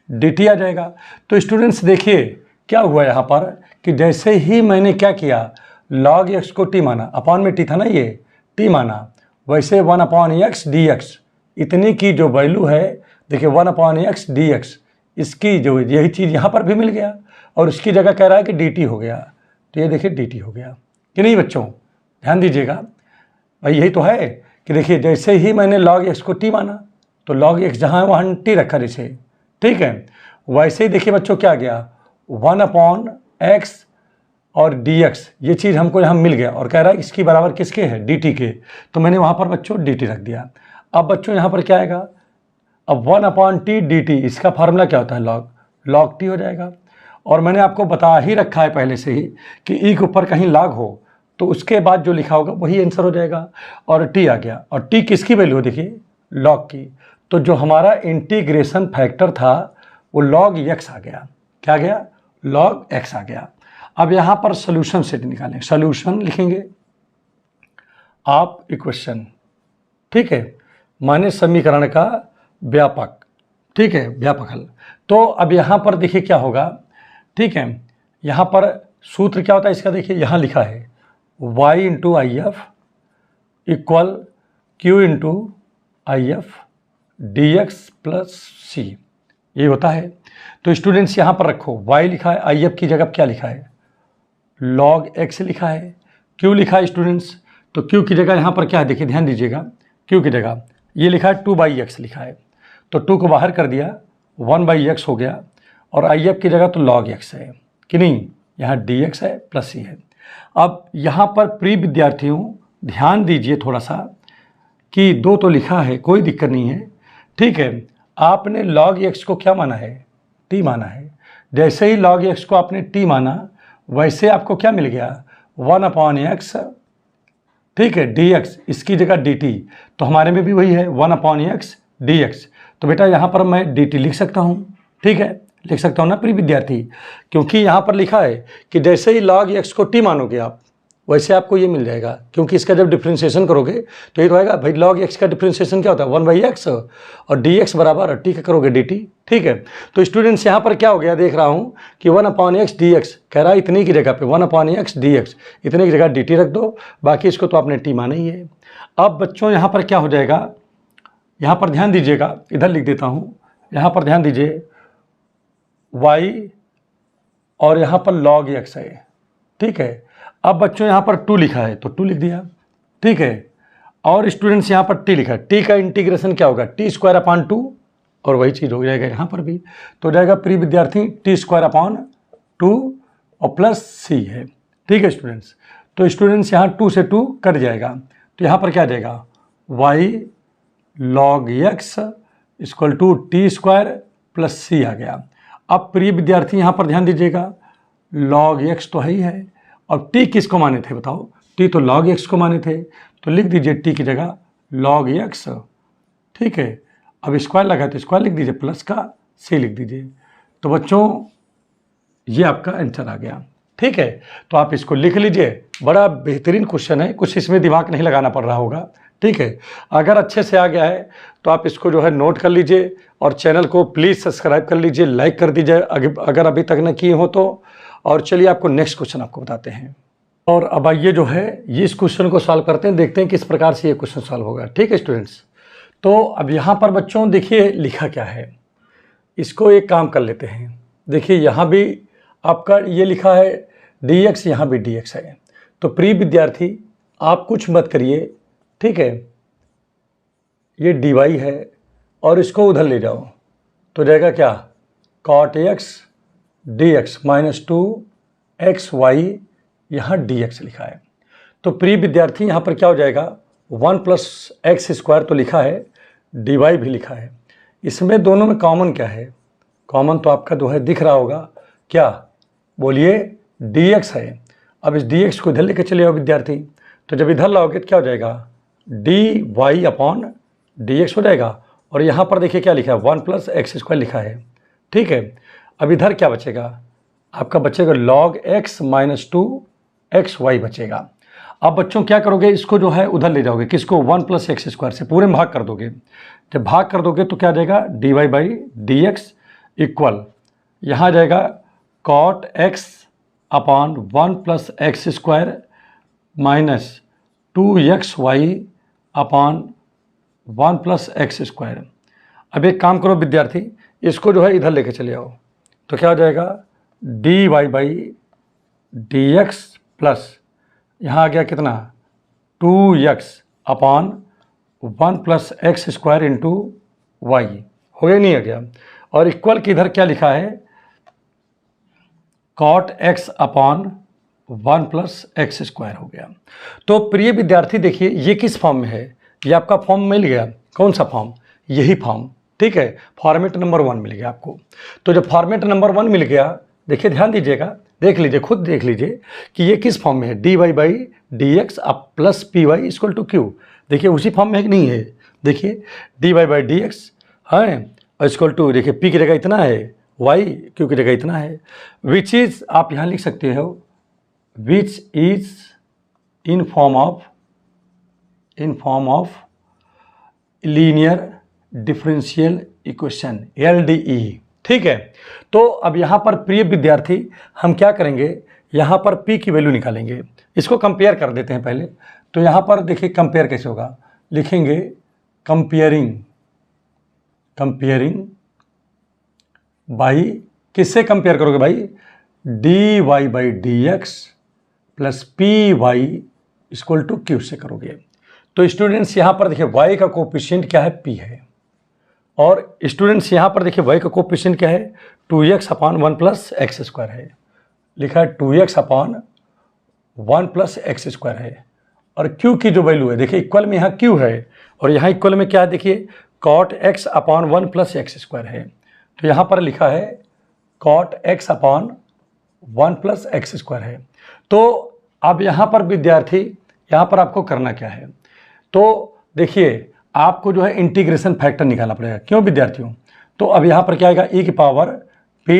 dt आ जाएगा। तो स्टूडेंट्स देखिए क्या हुआ यहाँ पर कि जैसे ही मैंने क्या किया, log x को t माना, अपॉन में t था ना, ये t माना, वैसे 1/x dx इतनी की जो वैल्यू है, देखिए 1/x dx, इसकी जो यही चीज़ यहाँ पर भी मिल गया, और उसकी जगह कह रहा है कि dt हो गया। तो ये देखिए dt हो गया कि नहीं बच्चों, ध्यान दीजिएगा भाई, यही तो है कि देखिए जैसे ही मैंने log x को t माना तो log x जहाँ है वहाँ t रखा जैसे, ठीक है, वैसे ही देखिए बच्चों क्या आ गया, 1/x और dx, ये चीज़ हमको यहाँ मिल गया, और कह रहा है इसकी बराबर किसके है, dt के। तो मैंने वहाँ पर बच्चों dt रख दिया। अब बच्चों यहाँ पर क्या आएगा, अब 1/t dt, इसका फार्मूला क्या होता है, log t हो जाएगा। और मैंने आपको बता ही रखा है पहले से ही कि e के ऊपर कहीं log हो तो उसके बाद जो लिखा होगा वही आंसर हो जाएगा, और t आ गया, और t किसकी वैल्यू हो, देखिए log की। तो जो हमारा इंटीग्रेशन फैक्टर था वो log x आ गया, क्या आ गया, log x आ गया। अब यहाँ पर सोल्यूशन सेट निकालें, सोल्यूशन लिखेंगे आप इक्वेशन, ठीक है, माने समीकरण का व्यापक, ठीक है, व्यापक हल। तो अब यहाँ पर देखिए क्या होगा, ठीक है, यहाँ पर सूत्र क्या होता है इसका, देखिए यहाँ लिखा है y into I F equal q into I F D X plus C. ये होता है। तो स्टूडेंट्स यहाँ पर रखो y लिखा है, आई एफ की जगह क्या लिखा है, log x लिखा है। q लिखा है स्टूडेंट्स, तो q की जगह यहाँ पर क्या है, देखिए ध्यान दीजिएगा, q की जगह ये लिखा है 2/x लिखा है, तो 2 को बाहर कर दिया 1/x हो गया, और आई एफ की जगह तो log x है कि नहीं, यहाँ dx है प्लस c है। अब यहाँ पर प्रिय विद्यार्थियों ध्यान दीजिए थोड़ा सा कि 2 तो लिखा है, कोई दिक्कत नहीं है, ठीक है। आपने log x को क्या माना है, t माना है। जैसे ही log x को आपने t माना, वैसे आपको क्या मिल गया, 1/x, ठीक है, dx, इसकी जगह dt, तो हमारे में भी वही है 1/x dx। तो बेटा यहाँ पर मैं dt लिख सकता हूँ, ठीक है, लिख सकता हूँ ना प्रिय विद्यार्थी, क्योंकि यहाँ पर लिखा है कि जैसे ही log x को t मानोगे आप, वैसे आपको ये मिल जाएगा, क्योंकि इसका जब डिफ्रेंशिएशन करोगे तो ये तो आएगा भाई, log x का डिफ्रेंशिएशन क्या होता है 1/x, और dx बराबर t का करोगे dt, ठीक है। तो स्टूडेंट्स यहाँ पर क्या हो गया, देख रहा हूँ कि 1/x dx कह रहा है, इतनी की जगह पे 1/x dx, इतने की जगह dt रख दो, बाकी इसको तो आपने t माना ही है। अब बच्चों यहाँ पर क्या हो जाएगा, यहाँ पर ध्यान दीजिएगा, इधर लिख देता हूँ, यहाँ पर ध्यान दीजिए, y और यहाँ पर log x है, ठीक है। अब बच्चों यहाँ पर 2 लिखा है तो 2 लिख दिया, ठीक है। और स्टूडेंट्स यहाँ पर t लिखा है, t का इंटीग्रेशन क्या होगा, t²/2, और वही चीज़ हो जाएगा यहाँ पर भी, तो हो जाएगा प्रिय विद्यार्थी t²/2 और प्लस c है, ठीक है स्टूडेंट्स। तो स्टूडेंट्स यहाँ 2 से 2 कट जाएगा, तो यहाँ पर क्या आ जाएगा, y log x = t² plus c आ गया। अब प्रिय विद्यार्थी यहाँ पर ध्यान दीजिएगा, log x तो है ही है, और t किसको माने थे बताओ, t तो log x को माने थे, तो लिख दीजिए t की जगह log x, ठीक है। अब स्क्वायर लगा तो स्क्वायर लिख दीजिए, प्लस का c लिख दीजिए। तो बच्चों ये आपका आंसर आ गया, ठीक है। तो आप इसको लिख लीजिए, बड़ा बेहतरीन क्वेश्चन है, कुछ इसमें दिमाग नहीं लगाना पड़ रहा होगा, ठीक है। अगर अच्छे से आ गया है तो आप इसको जो है नोट कर लीजिए, और चैनल को प्लीज़ सब्सक्राइब कर लीजिए, लाइक कर दीजिए अगर अभी तक न किए हो तो। और चलिए आपको नेक्स्ट क्वेश्चन आपको बताते हैं, और अब आइए जो है ये इस क्वेश्चन को सॉल्व करते हैं, देखते हैं किस प्रकार से ये क्वेश्चन सॉल्व होगा, ठीक है स्टूडेंट्स। तो अब यहाँ पर बच्चों देखिए लिखा क्या है, इसको एक काम कर लेते हैं। देखिए यहाँ भी आपका ये लिखा है dx, यहाँ भी dx है, तो प्रिय विद्यार्थी आप कुछ मत करिए, ठीक है, ये dy है और इसको उधर ले जाओ, तो जाएगा क्या, cot x dx -2xy, यहाँ dx लिखा है। तो प्रिय विद्यार्थी यहाँ पर क्या हो जाएगा, 1 + x² तो लिखा है, dy भी लिखा है, इसमें दोनों में कॉमन क्या है, कॉमन तो आपका जो है दिख रहा होगा, क्या बोलिए, dx है। अब इस dx को इधर लेके चले आओ विद्यार्थी, तो जब इधर लाओगे तो क्या हो जाएगा, dy/dx हो जाएगा, और यहाँ पर देखिए क्या लिखा है, 1 + x² लिखा है, ठीक है। अब इधर क्या बचेगा, आपका बचेगा log x -2xy बचेगा। अब बच्चों क्या करोगे, इसको जो है उधर ले जाओगे, किसको, 1 + x² से पूरे में भाग कर दोगे। जब भाग कर दोगे तो क्या आ जाएगा, dy/dx इक्वल, यहाँ आ जाएगा cot x / 1 + x² -2xy / 1 + x²। अब एक काम करो विद्यार्थी, इसको जो है इधर लेके चले आओ, तो क्या हो जाएगा, dy/dx प्लस यहाँ आ गया कितना, 2x / 1 + x² × y, हो गया नहीं आ गया, और इक्वल की इधर क्या लिखा है, cot x / 1 + x² हो गया। तो प्रिय विद्यार्थी देखिए ये किस फॉर्म में है, ये आपका फॉर्म मिल गया, कौन सा फॉर्म, यही फॉर्म, ठीक है, फॉर्मेट नंबर 1 मिल गया आपको। तो जब फॉर्मेट नंबर 1 मिल गया, देखिए ध्यान दीजिएगा, देख लीजिए, खुद देख लीजिए कि ये किस फॉर्म में है, dy/dx + py = q। देखिए उसी फॉर्म में है कि नहीं है, देखिए dy/dx है = देखिए p की जगह इतना है, y q की जगह इतना है, विच इज़ आप यहाँ लिख सकते हो, which is in form of linear differential equation LDE, ठीक है। तो अब यहाँ पर प्रिय विद्यार्थी हम क्या करेंगे, यहाँ पर p की वैल्यू निकालेंगे, इसको कंपेयर कर देते हैं पहले। तो यहाँ पर देखिए कंपेयर कैसे होगा, लिखेंगे कंपेयरिंग बाई किससे कंपेयर करोगे भाई, D Y by D X plus P Y equal to Q से करोगे। तो स्टूडेंट्स यहाँ पर देखिए y का कोफिशिएंट क्या है, p है, और स्टूडेंट्स यहाँ पर देखिए y का कोफिशिएंट क्या है, 2x upon 1 plus x square है, लिखा है 2x upon 1 plus x square है, और q की जो वैल्यू है देखिए इक्वल में यहाँ q है और यहाँ इक्वल में क्या है देखिए cot x upon 1 plus x square है। तो यहाँ पर लिखा है cot x upon 1 plus x square है। तो अब यहाँ पर विद्यार्थी यहाँ पर आपको करना क्या है, तो देखिए आपको जो है इंटीग्रेशन फैक्टर निकालना पड़ेगा। क्यों विद्यार्थियों, तो अब यहाँ पर क्या आएगा e की पावर p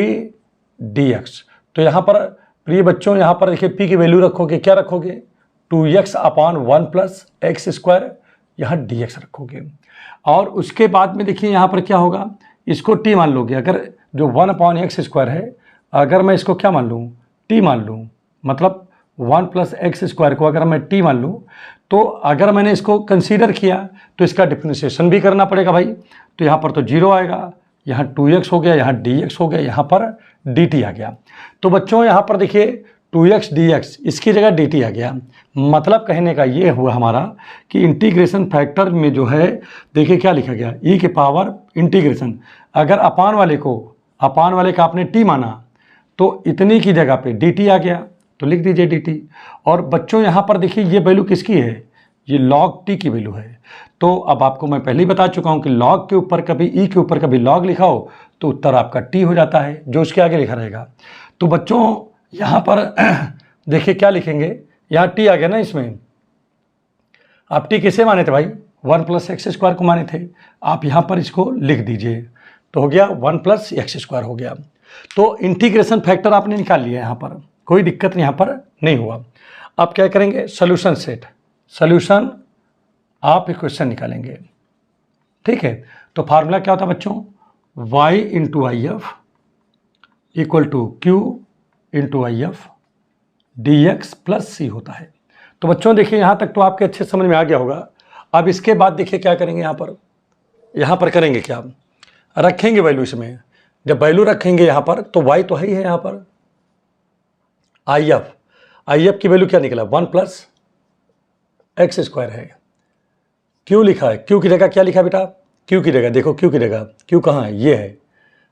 dx। तो यहाँ पर प्रिय बच्चों यहाँ पर देखिए p की वैल्यू रखोगे, क्या रखोगे, 2x upon 1 plus x square, यहाँ dx रखोगे, और उसके बाद में देखिए यहाँ पर क्या होगा, इसको t मान लोगे। अगर जो 1 अपॉन एक्स स्क्वायर है, अगर मैं इसको क्या मान लूँ, t मान लूँ, मतलब 1 प्लस एक्स स्क्वायर को अगर मैं t मान लूँ, तो अगर मैंने इसको कंसीडर किया तो इसका डिफरेंशिएशन भी करना पड़ेगा भाई। तो यहाँ पर तो 0 आएगा, यहाँ 2x हो गया, यहाँ dx हो गया, यहाँ पर dt आ गया। तो बच्चों यहाँ पर देखिए 2x dx, इसकी जगह dt आ गया। मतलब कहने का ये हुआ हमारा कि इंटीग्रेशन फैक्टर में जो है देखिए क्या लिखा गया, e के पावर इंटीग्रेशन, अगर अपान वाले का आपने t माना तो इतनी की जगह पे dt आ गया, तो लिख दीजिए dt। और बच्चों यहाँ पर देखिए ये वैल्यू किसकी है, ये log t की वैल्यू है। तो अब आपको मैं पहले ही बता चुका हूँ कि log के ऊपर कभी e के ऊपर कभी log लिखा हो तो उत्तर आपका t हो जाता है, जो उसके आगे लिखा रहेगा। तो बच्चों यहाँ पर देखिए क्या लिखेंगे, यहाँ t आ गया ना, इसमें आप t किसे माने थे भाई, 1 प्लस एक्स स्क्वायर को माने थे। आप यहाँ पर इसको लिख दीजिए, तो हो गया 1 प्लस एक्स स्क्वायर हो गया। तो इंटीग्रेशन फैक्टर आपने निकाल लिया, यहाँ पर कोई दिक्कत यहाँ पर नहीं हुआ। अब क्या करेंगे, सोल्यूशन सेट, सोल्यूशन आप इक्वेशन निकालेंगे, ठीक है। तो फार्मूला क्या होता है बच्चों, y into I F equal to Q into I F D X plus C होता है। तो बच्चों देखिए यहाँ तक तो आपके अच्छे समझ में आ गया होगा। अब इसके बाद देखिए क्या करेंगे, यहाँ पर करेंगे क्या, रखेंगे वैल्यू इसमें। जब वैल्यू रखेंगे यहाँ पर तो y तो है ही है, यहाँ पर आई एफ की वैल्यू क्या निकला, 1 प्लस एक्स स्क्वायर है। क्यू लिखा है, क्यू की जगह क्या लिखा बेटा, क्यू की जगह देखो, क्यू की जगह क्यू कहाँ है, ये है,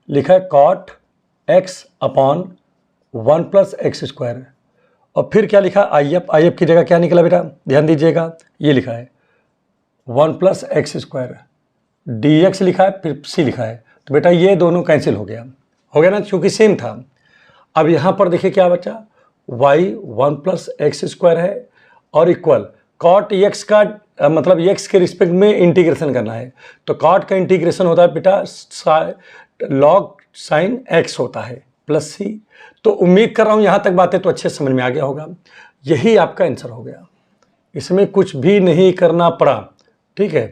लिखा है cot X upon 1 plus x square. और फिर क्या लिखा, आई एफ की जगह क्या निकला बेटा, ध्यान दीजिएगा, ये लिखा है 1 plus x square, D x लिखा है, फिर सी लिखा है। तो बेटा ये दोनों कैंसिल हो गया ना, क्योंकि सेम था। अब यहाँ पर देखिए क्या बचा, y 1 प्लस एक्स स्क्वायर है और इक्वल कॉट एक्स का मतलब x के रिस्पेक्ट में इंटीग्रेशन करना है। तो कॉट का इंटीग्रेशन होता है बेटा लॉग साइन x होता है प्लस c। तो उम्मीद कर रहा हूँ यहाँ तक बातें तो अच्छे समझ में आ गया होगा। यही आपका आंसर हो गया, इसमें कुछ भी नहीं करना पड़ा, ठीक है।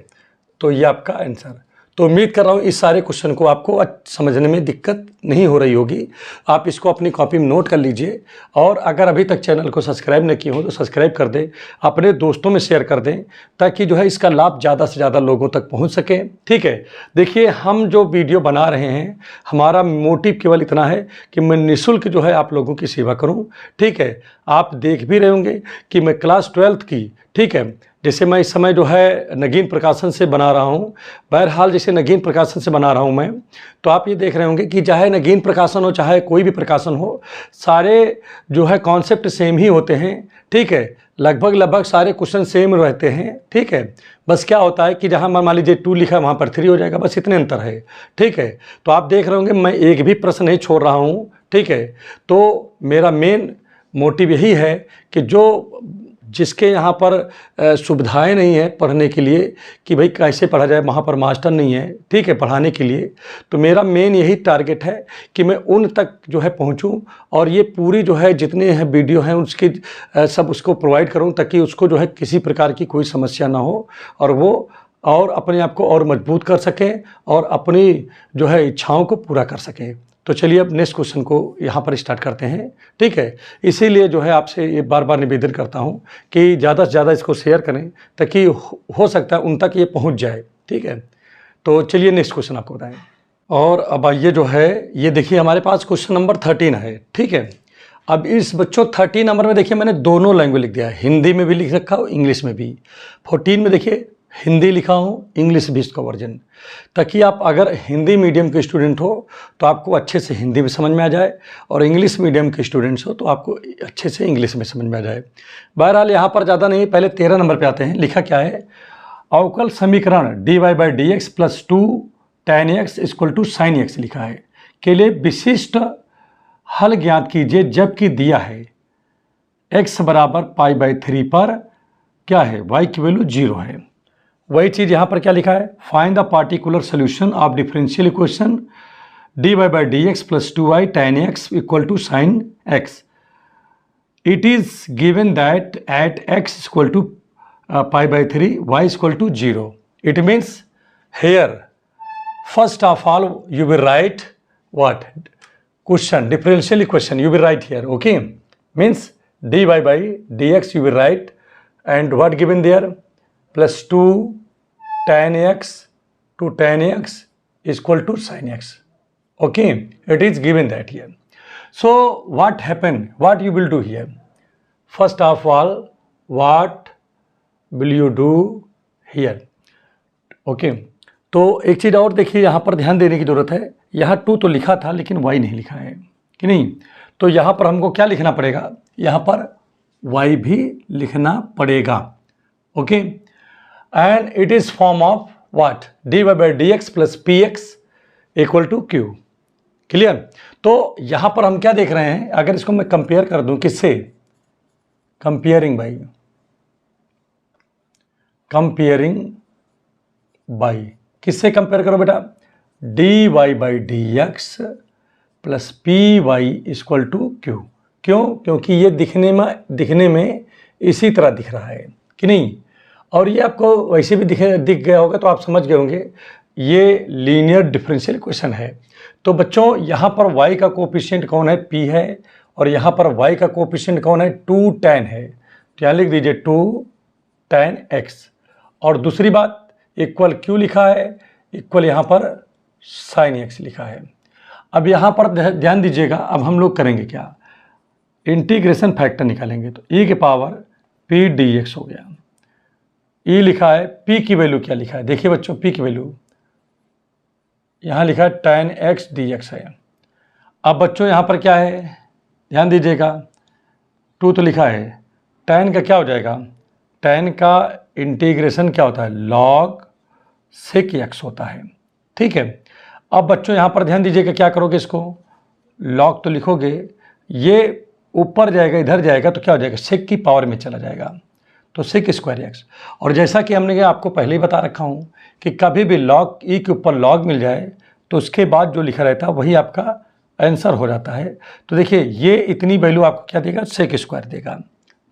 तो ये आपका आंसर। तो उम्मीद कर रहा हूँ इस सारे क्वेश्चन को आपको समझने में दिक्कत नहीं हो रही होगी। आप इसको अपनी कॉपी में नोट कर लीजिए, और अगर अभी तक चैनल को सब्सक्राइब नहीं किए हो तो सब्सक्राइब कर दें, अपने दोस्तों में शेयर कर दें, ताकि जो है इसका लाभ ज़्यादा से ज़्यादा लोगों तक पहुँच सके, ठीक है। देखिए हम जो वीडियो बना रहे हैं, हमारा मोटिव केवल इतना है कि मैं निःशुल्क जो है आप लोगों की सेवा करूँ, ठीक है। आप देख भी रहे होंगे कि मैं क्लास 12th की, ठीक है, जैसे मैं इस समय जो है नगीन प्रकाशन से बना रहा हूँ। बहरहाल जैसे नगीन प्रकाशन से बना रहा हूँ मैं, तो आप ये देख रहे होंगे कि चाहे नगीन प्रकाशन हो चाहे कोई भी प्रकाशन हो, सारे जो है कॉन्सेप्ट सेम ही होते हैं, ठीक है। लगभग सारे क्वेश्चन सेम रहते हैं, ठीक है। बस क्या होता है कि जहाँ मान लीजिए 2 लिखा है वहाँ पर 3 हो जाएगा, बस इतने अंतर है, ठीक है। तो आप देख रहे होंगे मैं एक भी प्रश्न नहीं छोड़ रहा हूँ, ठीक है। तो मेरा मेन मोटिव यही है कि जो जिसके यहाँ पर सुविधाएं नहीं है पढ़ने के लिए कि भाई कैसे पढ़ा जाए, वहाँ पर मास्टर नहीं है, ठीक है, पढ़ाने के लिए, तो मेरा मेन यही टारगेट है कि मैं उन तक जो है पहुँचूँ, और ये पूरी जो है जितने हैं वीडियो हैं उसकी सब उसको प्रोवाइड करूँ, ताकि उसको जो है किसी प्रकार की कोई समस्या ना हो, और वो और अपने आप को और मजबूत कर सकें और अपनी जो है इच्छाओं को पूरा कर सकें। तो चलिए अब नेक्स्ट क्वेश्चन को यहाँ पर स्टार्ट करते हैं, ठीक है। इसीलिए जो है आपसे ये बार बार निवेदन करता हूँ कि ज़्यादा से ज़्यादा इसको शेयर करें, ताकि हो सकता है उन तक ये पहुँच जाए, ठीक है। तो चलिए नेक्स्ट क्वेश्चन आपको बताएं। और अब ये जो है ये देखिए हमारे पास क्वेश्चन नंबर 13 है, ठीक है। अब इस बच्चों 13 नंबर में देखिए मैंने दोनों लैंग्वेज लिख दिया है, हिंदी में भी लिख रखा हूँ, इंग्लिश में भी। 14 में देखिए हिंदी लिखा हूँ, इंग्लिश भी इसका वर्जन, ताकि आप अगर हिंदी मीडियम के स्टूडेंट हो तो आपको अच्छे से हिंदी में समझ में आ जाए, और इंग्लिश मीडियम के स्टूडेंट्स हो तो आपको अच्छे से इंग्लिश में समझ में आ जाए। बहरहाल यहाँ पर ज़्यादा नहीं, पहले 13 नंबर पे आते हैं। लिखा क्या है, अवकल समीकरण dy/dx + 2 tan x = sin x लिखा है, के लिए विशिष्ट हल ज्ञात कीजिए जबकि दिया है x बराबर π/3 पर क्या है, y की वैल्यू 0 है। वही चीज़ यहाँ पर क्या लिखा है, find the particular solution of differential equation dy/dx + 2y tan x = sin x. It is given that at x = π/3 y = 0. It means here first of all you will write what, question, differential equation you will write here, okay, means dy/dx you will write, and what given there, +2 tan x to tan x = sin x, okay, it is given that here. So what happened, what you will do here, first of all what will you do here, okay. तो एक चीज़ और देखिए यहाँ पर ध्यान देने की ज़रूरत है, यहाँ 2 तो लिखा था लेकिन y नहीं लिखा है कि नहीं, तो यहाँ पर हमको क्या लिखना पड़ेगा, यहाँ पर y भी लिखना पड़ेगा, okay. And it is form of what, dy/dx + px = q, clear. तो यहाँ पर हम क्या देख रहे हैं, अगर इसको मैं कंपेयर कर दूँ किससे, कंपेयरिंग बाई किससे कंपेयर करो बेटा, dy/dx + py = q, क्यों, क्योंकि ये दिखने में इसी तरह दिख रहा है कि नहीं, और ये आपको वैसे भी दिख गया होगा, तो आप समझ गए होंगे ये लीनियर डिफरेंशियल इक्वेशन है। तो बच्चों यहाँ पर y का कोएफिशिएंट कौन है, p है, और यहाँ पर y का कोएफिशिएंट कौन है, 2 tan है, तो यहाँ लिख दीजिए 2 tan x, और दूसरी बात इक्वल q लिखा है, इक्वल यहाँ पर sin x लिखा है। अब यहाँ पर ध्यान दीजिएगा, अब हम लोग करेंगे क्या, इंटीग्रेशन फैक्टर निकालेंगे, तो e की पावर p dx हो गया, e लिखा है, p की वैल्यू क्या लिखा है, देखिए बच्चों p की वैल्यू यहाँ लिखा है tan x dx है। अब बच्चों यहाँ पर क्या है, ध्यान दीजिएगा, 2 तो लिखा है, tan का क्या हो जाएगा, tan का इंटीग्रेशन क्या होता है, log sec x होता है, ठीक है। अब बच्चों यहाँ पर ध्यान दीजिएगा, क्या करोगे, इसको log तो लिखोगे, ये ऊपर जाएगा, इधर जाएगा तो क्या हो जाएगा, sec की पावर में चला जाएगा, तो sec स्क्वायर x। और जैसा कि हमने आपको पहले ही बता रखा हूँ कि कभी भी log e के ऊपर log मिल जाए तो उसके बाद जो लिखा रहता है वही आपका आंसर हो जाता है। तो देखिए ये इतनी वैल्यू आपको क्या देगा, sec स्क्वायर देगा,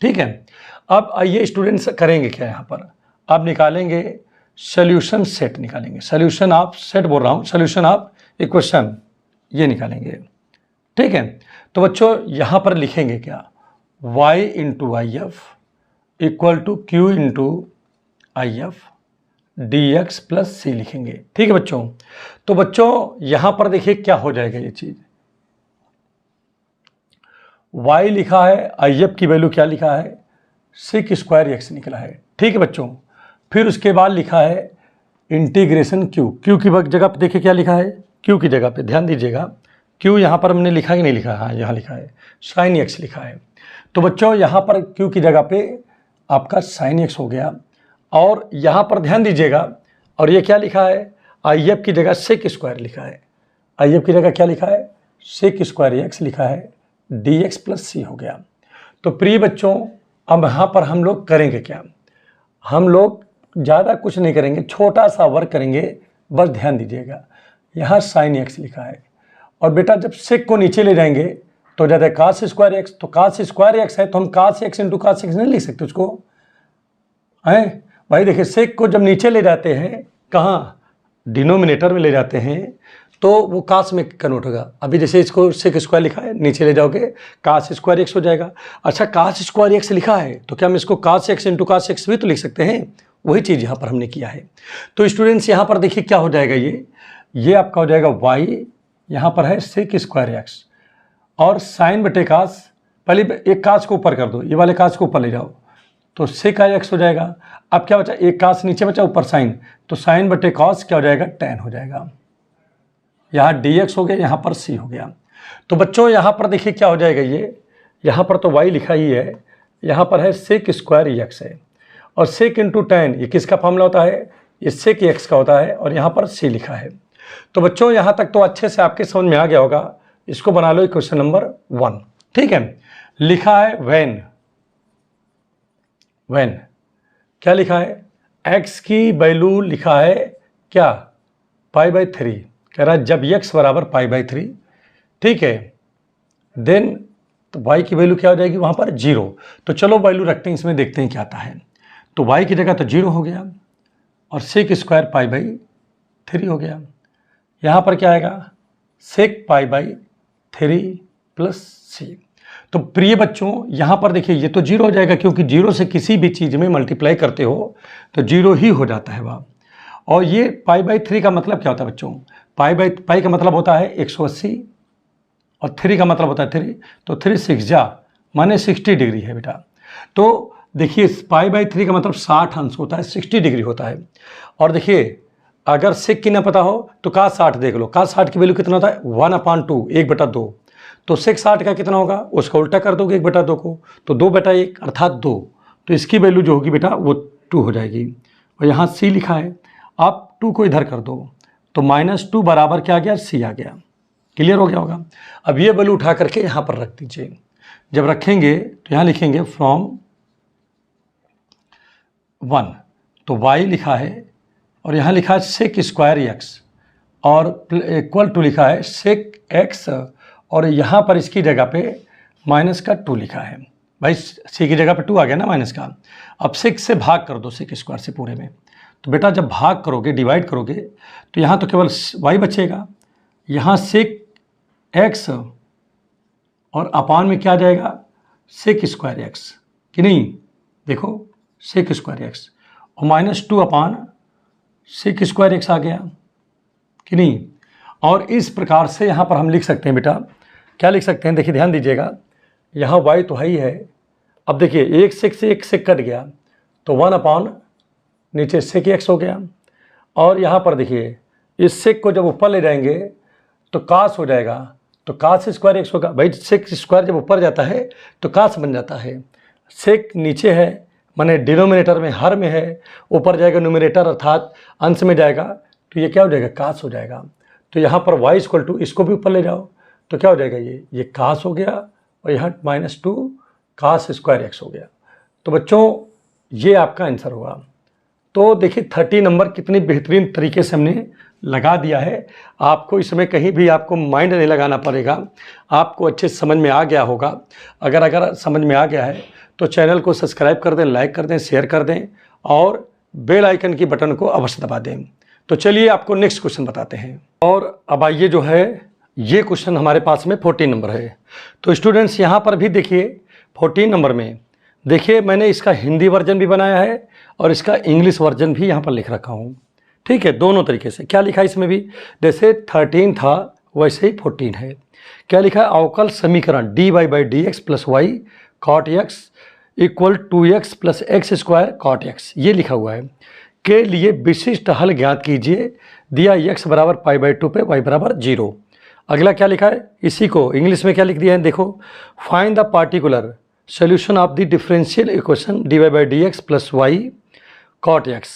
ठीक है। अब आइए स्टूडेंट्स करेंगे क्या, यहाँ पर आप निकालेंगे सोल्यूशन सेट, निकालेंगे सोल्यूशन ऑफ सेट, बोल रहा हूँ सोल्यूशन ऑफ इक्वेशन, ये निकालेंगे, ठीक है। तो बच्चों यहाँ पर लिखेंगे क्या, y × if = q × if dx + c लिखेंगे, ठीक है बच्चों। तो बच्चों यहाँ पर देखिए क्या हो जाएगा, ये चीज़ y लिखा है, if की वैल्यू क्या लिखा है, sec स्क्वायर x निकला है, ठीक है बच्चों। फिर उसके बाद लिखा है इंटीग्रेशन q की जगह पे देखिए क्या लिखा है, q की जगह पे ध्यान दीजिएगा, q यहाँ पर हमने लिखा कि नहीं लिखा, हाँ यहाँ लिखा है sin x लिखा है। तो बच्चों यहाँ पर q की जगह पे आपका sin x हो गया, और यहाँ पर ध्यान दीजिएगा, और ये क्या लिखा है, if की जगह sec स्क्वायर लिखा है, if की जगह क्या लिखा है, sec स्क्वायर x लिखा है, dx + c हो गया। तो प्रिय बच्चों अब यहाँ पर हम लोग करेंगे क्या, हम लोग ज़्यादा कुछ नहीं करेंगे, छोटा सा वर्क करेंगे, बस ध्यान दीजिएगा, यहाँ sin x लिखा है, और बेटा जब sec को नीचे ले जाएंगे तो जाता है cos स्क्वायर x, तो cos स्क्वायर x है तो हम cos x × cos x नहीं लिख सकते उसको, हैं भाई। देखिए sec को जब नीचे ले जाते हैं, कहाँ डिनोमिनेटर में ले जाते हैं, तो वो cos में कन्वर्ट होगा। अभी जैसे इसको sec स्क्वायर लिखा है, नीचे ले जाओगे cos स्क्वायर x हो जाएगा। अच्छा cos स्क्वायर x लिखा है तो क्या हम इसको cos x × cos x भी तो लिख सकते हैं, वही चीज़ यहाँ पर हमने किया है। तो स्टूडेंट्स यहाँ पर देखिए क्या हो जाएगा, ये ये आपका हो जाएगा y, यहाँ पर है सेक स्क्वायर एक्स, और साइन बटे कास, पहले एक कास को ऊपर कर दो, ये वाले कास को ऊपर ले जाओ, तो सेक आई एक्स हो जाएगा। अब क्या बचा, एक कास नीचे बचा, ऊपर साइन, तो साइन बटे कॉस क्या हो जाएगा, टैन हो जाएगा। यहाँ dx हो गया, यहाँ पर c हो गया। तो बच्चों यहाँ पर देखिए क्या हो जाएगा, ये यहाँ पर तो y लिखा ही है, यहाँ पर है सेक स्क्वायर एक्स है, और सेक इंटू टैन ये किसका फॉर्मूला होता है, ये सेक एक्स का होता है, और यहाँ पर c लिखा है। तो बच्चों यहाँ तक तो अच्छे से आपके समझ में आ गया होगा। इसको बना लो क्वेश्चन नंबर 1। ठीक है, लिखा है व्हेन क्या लिखा है, x की वैल्यू लिखा है क्या, π/3, कह रहा है जब x बराबर π/3, ठीक है, देन तो y की वैल्यू क्या हो जाएगी वहाँ पर 0। तो चलो वैल्यू रखते हैं, इसमें देखते हैं क्या आता है। तो y की जगह तो 0 हो गया, और सेक स्क्वायर π/3 हो गया। यहाँ पर क्या आएगा, सेक π/3 प्लस c। तो प्रिय बच्चों यहाँ पर देखिए ये तो 0 हो जाएगा, क्योंकि 0 से किसी भी चीज़ में मल्टीप्लाई करते हो तो 0 ही हो जाता है वह। और ये π/3 का मतलब क्या होता है बच्चों, पाई का मतलब होता है 180, और 3 का मतलब होता है 3, तो 3 6 जा माने 60 डिग्री है बेटा। तो देखिए π/3 का मतलब 60 अंश होता है, 60 डिग्री होता है। और देखिए अगर सेक की ना पता हो तो cos 60 देख लो, cos 60 की वैल्यू कितना होता है 1/2, 1/2। तो सेक 60 का कितना होगा, उसका उल्टा कर दोगे 1/2 को, तो 2/1 अर्थात 2। तो इसकी वैल्यू जो होगी बेटा वो 2 हो जाएगी। और यहाँ c लिखा है, आप 2 को इधर कर दो तो -2 बराबर क्या आ गया, c आ गया। क्लियर हो गया होगा। अब ये वैल्यू उठा करके यहाँ पर रख दीजिए। जब रखेंगे तो यहाँ लिखेंगे फ्रॉम 1, तो y लिखा है, और यहाँ लिखा है सेक स्क्वायर एक्स, और इक्वल टू लिखा है सेक एक्स, और यहाँ पर इसकी जगह पे -2 लिखा है। भाई सी की जगह पे 2 आ गया ना माइनस का। अब 6 से भाग कर दो सेक स्क्वायर से पूरे में, तो बेटा जब भाग करोगे, डिवाइड करोगे, तो यहाँ तो केवल y बचेगा, यहाँ सेक एक्स, और अपान में क्या आ जाएगा, सेक स्क्वायर एक्स, कि नहीं, देखो सेक स्क्वायर एक्स, और -2 अपान सेक स्क्वायर एक्स आ गया, कि नहीं। और इस प्रकार से यहाँ पर हम लिख सकते हैं बेटा, क्या लिख सकते हैं, देखिए ध्यान दीजिएगा, यहाँ y तो है ही है। अब देखिए एक सेक से एक सेक कट गया, तो 1 अपान नीचे सेक एक्स हो गया। और यहाँ पर देखिए इस सेक को जब ऊपर ले जाएंगे तो कास हो जाएगा, तो कास स्क्वायर एक्स होगा। भाई सेक स्क्वायर जब ऊपर जाता है तो कास बन जाता है। सेक नीचे है माने डिनोमिनेटर में, हर में है, ऊपर जाएगा न्यूमरेटर अर्थात अंश में जाएगा, तो ये क्या हो जाएगा, कास हो जाएगा। तो यहाँ पर y इक्वल टू, इसको भी ऊपर ले जाओ तो क्या हो जाएगा, ये कास हो गया, और यहाँ -2 कास स्क्वायर एक्स हो गया। तो बच्चों ये आपका आंसर होगा। तो देखिए 30 नंबर कितनी बेहतरीन तरीके से हमने लगा दिया है। आपको इसमें कहीं भी आपको माइंड नहीं लगाना पड़ेगा, आपको अच्छे समझ में आ गया होगा। अगर समझ में आ गया है तो चैनल को सब्सक्राइब कर दें, लाइक कर दें, शेयर कर दें, और बेल आइकन की बटन को अवश्य दबा दें। तो चलिए आपको नेक्स्ट क्वेश्चन बताते हैं। और अब आइए जो है ये क्वेश्चन हमारे पास में 14 नंबर है। तो स्टूडेंट्स यहाँ पर भी देखिए 14 नंबर में देखिए मैंने इसका हिंदी वर्जन भी बनाया है और इसका इंग्लिश वर्जन भी यहाँ पर लिख रखा हूँ। ठीक है, दोनों तरीके से। क्या लिखा है इसमें भी, जैसे 13 था वैसे ही 14 है। क्या लिखा है, अवकल समीकरण dy/dx plus y cot x equal 2x plus x square cot x, ये लिखा हुआ है, के लिए विशिष्ट हल ज्ञात कीजिए। दिया x बराबर π/2 पे y बराबर 0। अगला क्या लिखा है, इसी को इंग्लिश में क्या लिख दिया है, देखो, find the particular solution of the differential equation dy/dx plus y cot x,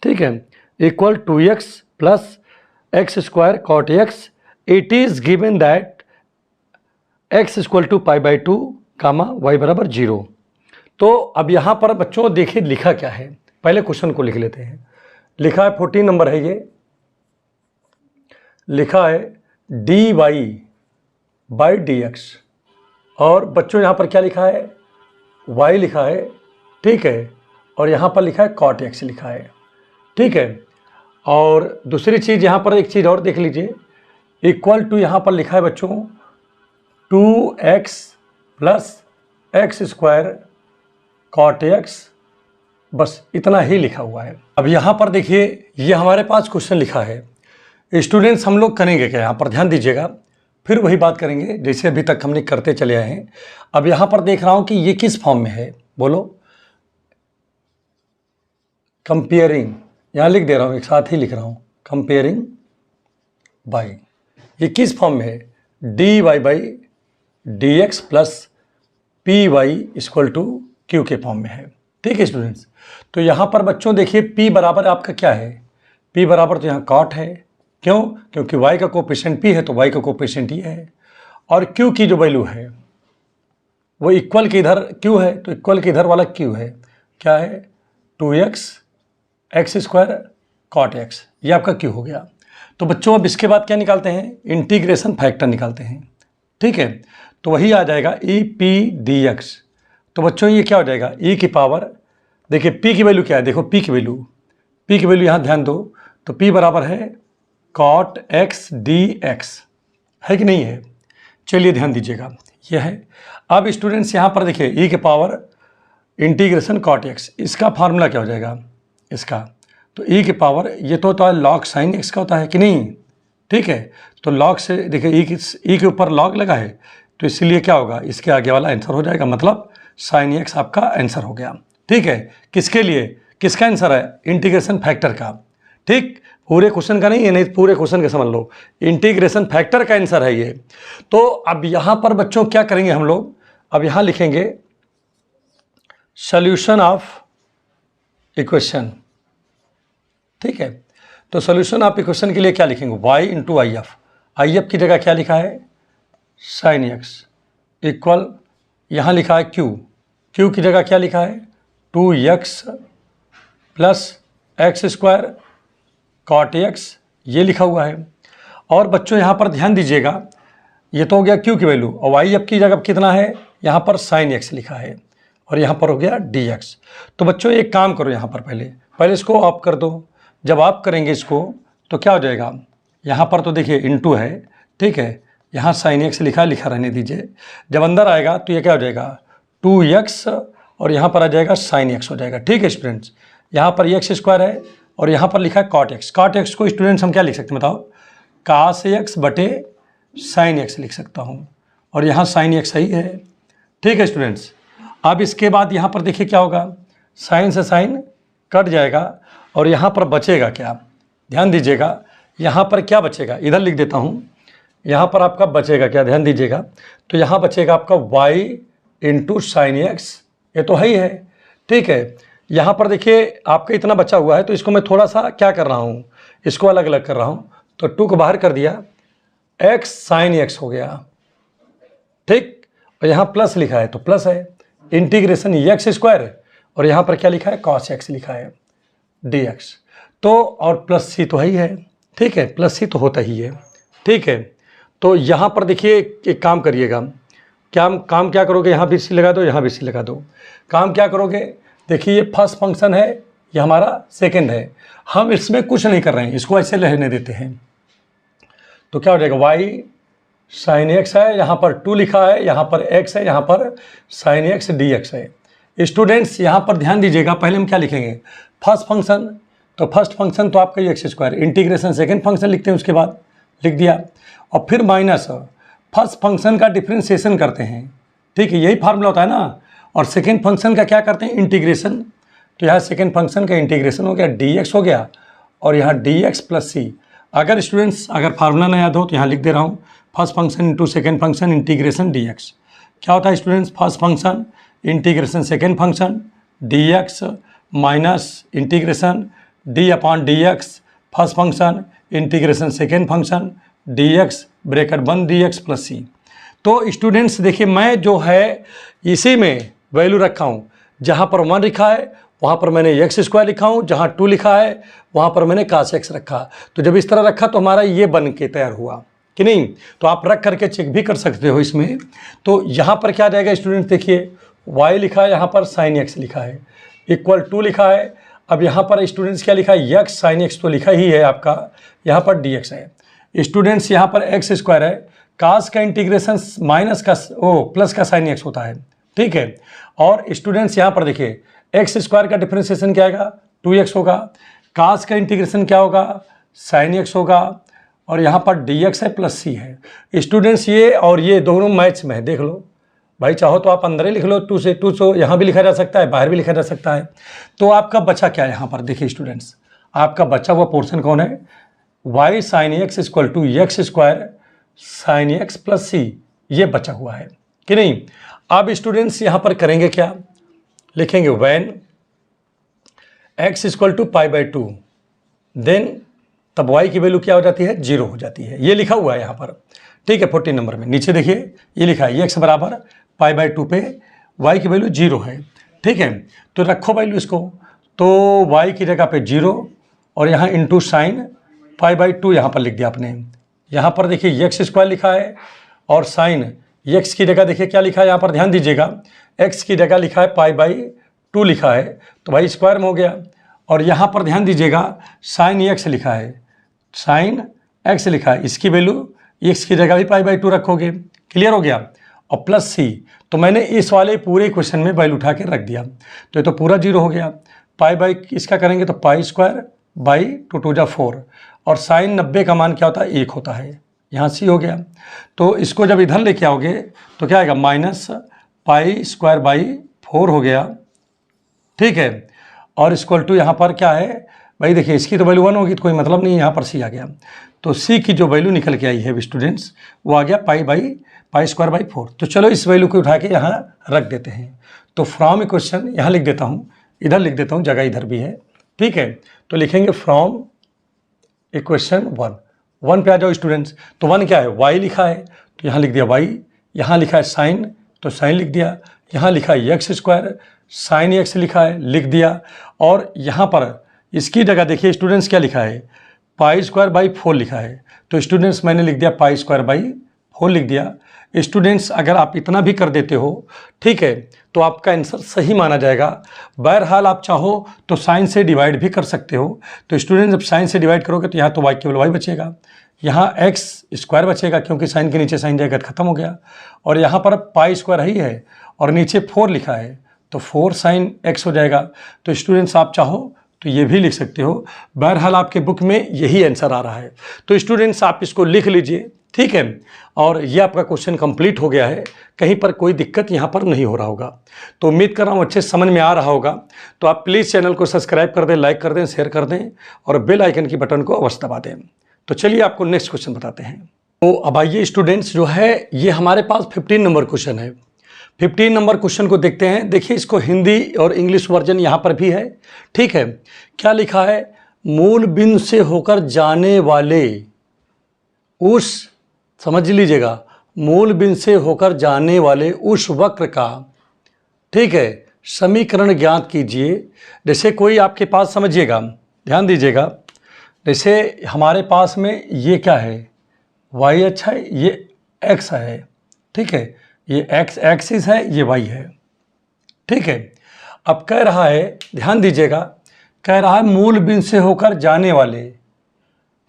ठीक है, equal 2x plus x square cot x। It is given that x equal to π/2 comma y बराबर 0। तो अब यहाँ पर बच्चों देखिए लिखा क्या है, पहले क्वेश्चन को लिख लेते हैं। लिखा है 14 नंबर है, ये लिखा है dy/dx, और बच्चों यहाँ पर क्या लिखा है, y लिखा है, ठीक है, और यहाँ पर लिखा है cot x लिखा है, ठीक है। और दूसरी चीज़ यहाँ पर एक चीज़ और देख लीजिए, इक्वल टू यहाँ पर लिखा है बच्चों 2x plus x square cot x, बस इतना ही लिखा हुआ है। अब यहाँ पर देखिए ये हमारे पास क्वेश्चन लिखा है, स्टूडेंट्स हम लोग करेंगे क्या, यहाँ पर ध्यान दीजिएगा, फिर वही बात करेंगे जैसे अभी तक हमने करते चले आए हैं। अब यहाँ पर देख रहा हूँ कि ये किस फॉर्म में है, बोलो, कंपेयरिंग, यहाँ लिख दे रहा हूँ, एक साथ ही लिख रहा हूँ, कंपेयरिंग बाई, ये किस फॉर्म में है, dy by dx plus P Y equal to Q के फॉर्म में है। ठीक है स्टूडेंट्स, तो यहाँ पर बच्चों देखिए p बराबर आपका क्या है, p बराबर तो यहाँ कॉट है, क्यों, क्योंकि y का कोफिशिएंट p है तो y का कोफिशिएंट ये है, और q की जो वैल्यू है वो इक्वल के इधर q है, तो इक्वल के इधर वाला q है, क्या है, 2x x square cot x, ये आपका q हो गया। तो बच्चों अब इसके बाद क्या निकालते हैं, इंटीग्रेशन फैक्टर निकालते हैं। ठीक है, तो वही आ जाएगा ई पी डी एक्स। तो बच्चों ये क्या हो जाएगा, ई की पावर, देखिए p की वैल्यू क्या है, देखो p की वैल्यू यहाँ ध्यान दो, तो p बराबर है कॉट x डी एक्स, है कि नहीं है, चलिए ध्यान दीजिएगा, यह है। अब स्टूडेंट्स यहाँ पर देखिए e के पावर इंटीग्रेशन कॉट x, इसका फार्मूला क्या हो जाएगा इसका, तो e के पावर ये तो होता है लॉग साइन x का होता है कि नहीं। ठीक है, तो लॉग से देखिए e के ऊपर लॉग लगा है, तो इसलिए क्या होगा, इसके आगे वाला आंसर हो जाएगा, मतलब साइन x आपका आंसर हो गया। ठीक है, किसके लिए, किसका आंसर है, इंटीग्रेशन फैक्टर का। ठीक, पूरे क्वेश्चन का नहीं है, नहीं पूरे क्वेश्चन का समझ लो, इंटीग्रेशन फैक्टर का आंसर है ये। तो अब यहाँ पर बच्चों क्या करेंगे हम लोग, अब यहाँ लिखेंगे सॉल्यूशन ऑफ इक्वेशन। ठीक है, तो सॉल्यूशन ऑफ इक्वेशन के लिए क्या लिखेंगे, y इंटू आई एफ की जगह क्या लिखा है, साइन एक्स इक्वल, यहाँ लिखा है q की जगह क्या लिखा है, 2x plus x square cot x, ये लिखा हुआ है। और बच्चों यहाँ पर ध्यान दीजिएगा, ये तो हो गया q की वैल्यू, और वाई एफ की जगह कितना है, यहाँ पर साइन x लिखा है, और यहाँ पर हो गया dx। तो बच्चों एक काम करो, यहाँ पर पहले इसको ऑफ कर दो, जब आप करेंगे इसको तो क्या हो जाएगा, यहाँ पर तो देखिए इनटू है, ठीक है, यहाँ साइन x लिखा रहने दीजिए, जब अंदर आएगा तो ये क्या हो जाएगा 2x, और यहाँ पर आ जाएगा साइन x हो जाएगा। ठीक है स्टूडेंट्स, यहाँ पर x स्क्वायर है और यहाँ पर लिखा है कॉट x को स्टूडेंट्स हम क्या लिख सकते हैं बताओ, कास x बटे साइन x लिख सकता हूँ, और यहाँ साइन x सही है। ठीक है स्टूडेंट्स, अब इसके बाद यहाँ पर देखिए क्या होगा, साइन से साइन कट जाएगा, और यहाँ पर बचेगा क्या, ध्यान दीजिएगा, यहाँ पर क्या बचेगा, इधर लिख देता हूँ, यहाँ पर आपका बचेगा क्या, ध्यान दीजिएगा, तो यहाँ बचेगा आपका y इंटू साइन एक्स, ये तो है ही है। ठीक है, यहाँ पर देखिए आपका इतना बचा हुआ है, तो इसको मैं थोड़ा सा क्या कर रहा हूँ, इसको अलग अलग कर रहा हूँ, तो 2 को बाहर कर दिया, x साइन एक्स हो गया। ठीक, और यहाँ प्लस लिखा है तो प्लस है, इंटीग्रेशन एक्स स्क्वायर, और यहाँ पर क्या लिखा है, कॉस एक्स लिखा है dx, तो और प्लस सी तो है ही है। ठीक है, प्लस सी तो होता ही है। ठीक है, तो यहाँ पर देखिए एक काम करिएगा, काम क्या करोगे, यहाँ भी सी लगा दो, यहाँ भी सी लगा दो, काम क्या करोगे, देखिए ये फर्स्ट फंक्शन है, ये हमारा सेकंड है, हम इसमें कुछ नहीं कर रहे हैं, इसको ऐसे रहने देते हैं, तो क्या हो जाएगा, y साइन एक्स है, यहाँ पर 2 लिखा है, यहाँ पर x है, यहाँ पर साइन एक्स dx है। स्टूडेंट्स यहाँ पर ध्यान दीजिएगा, पहले हम क्या लिखेंगे, फर्स्ट फंक्शन, तो फर्स्ट फंक्शन तो आपका x square, integration second function लिखते हैं, उसके बाद लिख दिया, और फिर माइनस फर्स्ट फंक्शन का डिफ्रेंशिएशन करते हैं। ठीक है, यही फार्मूला होता है ना, और सेकंड फंक्शन का क्या करते हैं, इंटीग्रेशन, तो यहाँ सेकंड फंक्शन का इंटीग्रेशन हो गया, dx हो गया, और यहाँ dx प्लस सी। अगर स्टूडेंट्स अगर फार्मूला ना याद हो तो यहाँ लिख दे रहा हूँ, first function into second function integration dx, क्या होता है students, first function integration second function dx minus integration d upon dx first function integration second function dx bracket बंद dx प्लस सी। तो स्टूडेंट्स देखिए मैं जो है इसी में वैल्यू रखा हूँ, जहाँ पर 1 लिखा है वहाँ पर मैंने एक्स स्क्वायर लिखा हूँ, जहाँ 2 लिखा है वहाँ पर मैंने कास एक्स रखा। तो जब इस तरह रखा तो हमारा ये बन के तैयार हुआ कि नहीं, तो आप रख करके चेक भी कर सकते हो इसमें। तो यहाँ पर क्या जाएगा स्टूडेंट्स, देखिए y लिखा है, यहाँ पर साइन एक्स लिखा है, इक्वल 2 लिखा है, अब यहाँ पर स्टूडेंट्स क्या लिखा है, एक्स साइन एक्स तो लिखा ही है आपका, यहाँ पर dx है। स्टूडेंट्स यहाँ पर एक्स स्क्वायर है, कास का इंटीग्रेशन माइनस का प्लस का साइन एक्स होता है। ठीक है, और स्टूडेंट्स यहाँ पर देखिए एक्स स्क्वायर का डिफरेंशिएशन क्या आएगा, 2x होगा, कास का इंटीग्रेशन क्या होगा, साइन एक्स होगा, और यहाँ पर dx है प्लस c है। स्टूडेंट्स ये और ये दोनों मैच में है, देख लो भाई, चाहो तो आप अंदर ही लिख लो 2 से 2 सो यहाँ भी लिखा जा सकता है, बाहर भी लिखा जा सकता है। तो आपका बचा क्या है यहाँ पर, देखिए स्टूडेंट्स, आपका बचा हुआ पोर्शन कौन है, y sine x equal to x square sine x plus C, ये बचा हुआ है कि नहीं। अब स्टूडेंट्स यहाँ पर करेंगे क्या, लिखेंगे when x equal to pi by 2, then तब y की वैल्यू क्या हो जाती है, 0 हो जाती है। ये लिखा हुआ है यहाँ पर, ठीक है। 14 नंबर में नीचे देखिए ये लिखा है x बराबर पाई बाई 2 पे y की वैल्यू 0 है, ठीक है। तो रखो वैल्यू इसको, तो y की जगह पे 0 और यहाँ इंटू साइन पाई बाई 2 यहाँ पर लिख दिया आपने। यहाँ पर देखिए एक्स स्क्वायर लिखा है और साइन एक्स की जगह देखिए क्या लिखा है, यहाँ पर ध्यान दीजिएगा, एक्स की जगह लिखा है पाई बाई 2 लिखा है, तो भाई स्क्वायर में हो गया। और यहाँ पर ध्यान दीजिएगा साइन एक्स लिखा है, साइन एक्स लिखा है, इसकी वैल्यू एक्स की जगह भी पाई बाई 2 रखोगे, क्लियर हो गया। और प्लस सी, तो मैंने इस वाले पूरे क्वेश्चन में वैल्यू उठा के रख दिया, तो ये तो पूरा 0 हो गया। पाई बाई इसका करेंगे तो पाई स्क्वायर बाई 2 2 जा 4, और साइन 90 का मान क्या होता है, 1 होता है, यहाँ सी हो गया। तो इसको जब इधर लेके आओगे तो क्या आएगा, माइनस पाई स्क्वायर बाई 4 हो गया, ठीक है। और इक्वल टू यहाँ पर क्या है भाई, देखिए इसकी तो वैल्यू 1 होगी तो कोई मतलब नहीं, यहाँ पर सी आ गया। तो सी की जो वैल्यू निकल के आई है स्टूडेंट्स, वो आ गया पाई स्क्वायर बाई 4। तो चलो इस वैल्यू को उठा के यहाँ रख देते हैं। तो फ्रॉम इक्वेशन यहाँ लिख देता हूँ, इधर लिख देता हूँ, जगह इधर भी है, ठीक है। तो लिखेंगे फ्रॉम इक्वेशन 1 पे आ जाओ स्टूडेंट्स। तो 1 क्या है, y लिखा है तो यहाँ लिख दिया y, यहाँ लिखा है साइन तो साइन लिख दिया, यहाँ लिखा है एक्स स्क्वायर साइन एक्स लिखा है, लिख दिया। और यहाँ पर इसकी जगह देखिए स्टूडेंट्स क्या लिखा है, पाई स्क्वायर बाई 4 लिखा है, तो स्टूडेंट्स मैंने लिख दिया पाई स्क्वायर बाई 4 लिख दिया। स्टूडेंट्स अगर आप इतना भी कर देते हो, ठीक है, तो आपका आंसर सही माना जाएगा। बहरहाल आप चाहो तो साइन से डिवाइड भी कर सकते हो। तो स्टूडेंट्स जब साइन से डिवाइड करोगे तो यहाँ तो y केवल y बचेगा, यहाँ एक्स स्क्वायर बचेगा क्योंकि साइन के नीचे साइन जाएगा, खत्म हो गया। और यहाँ पर पाई स्क्वायर ही है और नीचे 4 लिखा है तो 4 साइन एक्स हो जाएगा। तो स्टूडेंट्स आप चाहो तो ये भी लिख सकते हो। बहरहाल आपके बुक में यही आंसर आ रहा है, तो स्टूडेंट्स आप इसको लिख लीजिए, ठीक है। और ये आपका क्वेश्चन कंप्लीट हो गया है, कहीं पर कोई दिक्कत यहाँ पर नहीं हो रहा होगा। तो उम्मीद कर रहा हूँ अच्छे समझ में आ रहा होगा। तो आप प्लीज़ चैनल को सब्सक्राइब कर दें, लाइक कर दें, शेयर कर दें और बेल आइकन की बटन को अवश्य दबा दें। तो चलिए आपको नेक्स्ट क्वेश्चन बताते हैं। तो अब आइए स्टूडेंट्स, जो है ये हमारे पास 15 नंबर क्वेश्चन है। 15 नंबर क्वेश्चन को देखते हैं। देखिए इसको हिंदी और इंग्लिश वर्जन यहाँ पर भी है, ठीक है। क्या लिखा है, मूल बिंदु से होकर जाने वाले उस, समझ लीजिएगा, मूल बिंदु से होकर जाने वाले उस वक्र का, ठीक है, समीकरण ज्ञात कीजिए। जैसे कोई आपके पास, समझिएगा, ध्यान दीजिएगा, जैसे हमारे पास में ये क्या है, y अच्छा है, ये x है, ठीक है, ये x एक्सिस है, ये y है, ठीक है। अब कह रहा है, ध्यान दीजिएगा, कह रहा है मूल बिंदु से होकर जाने वाले,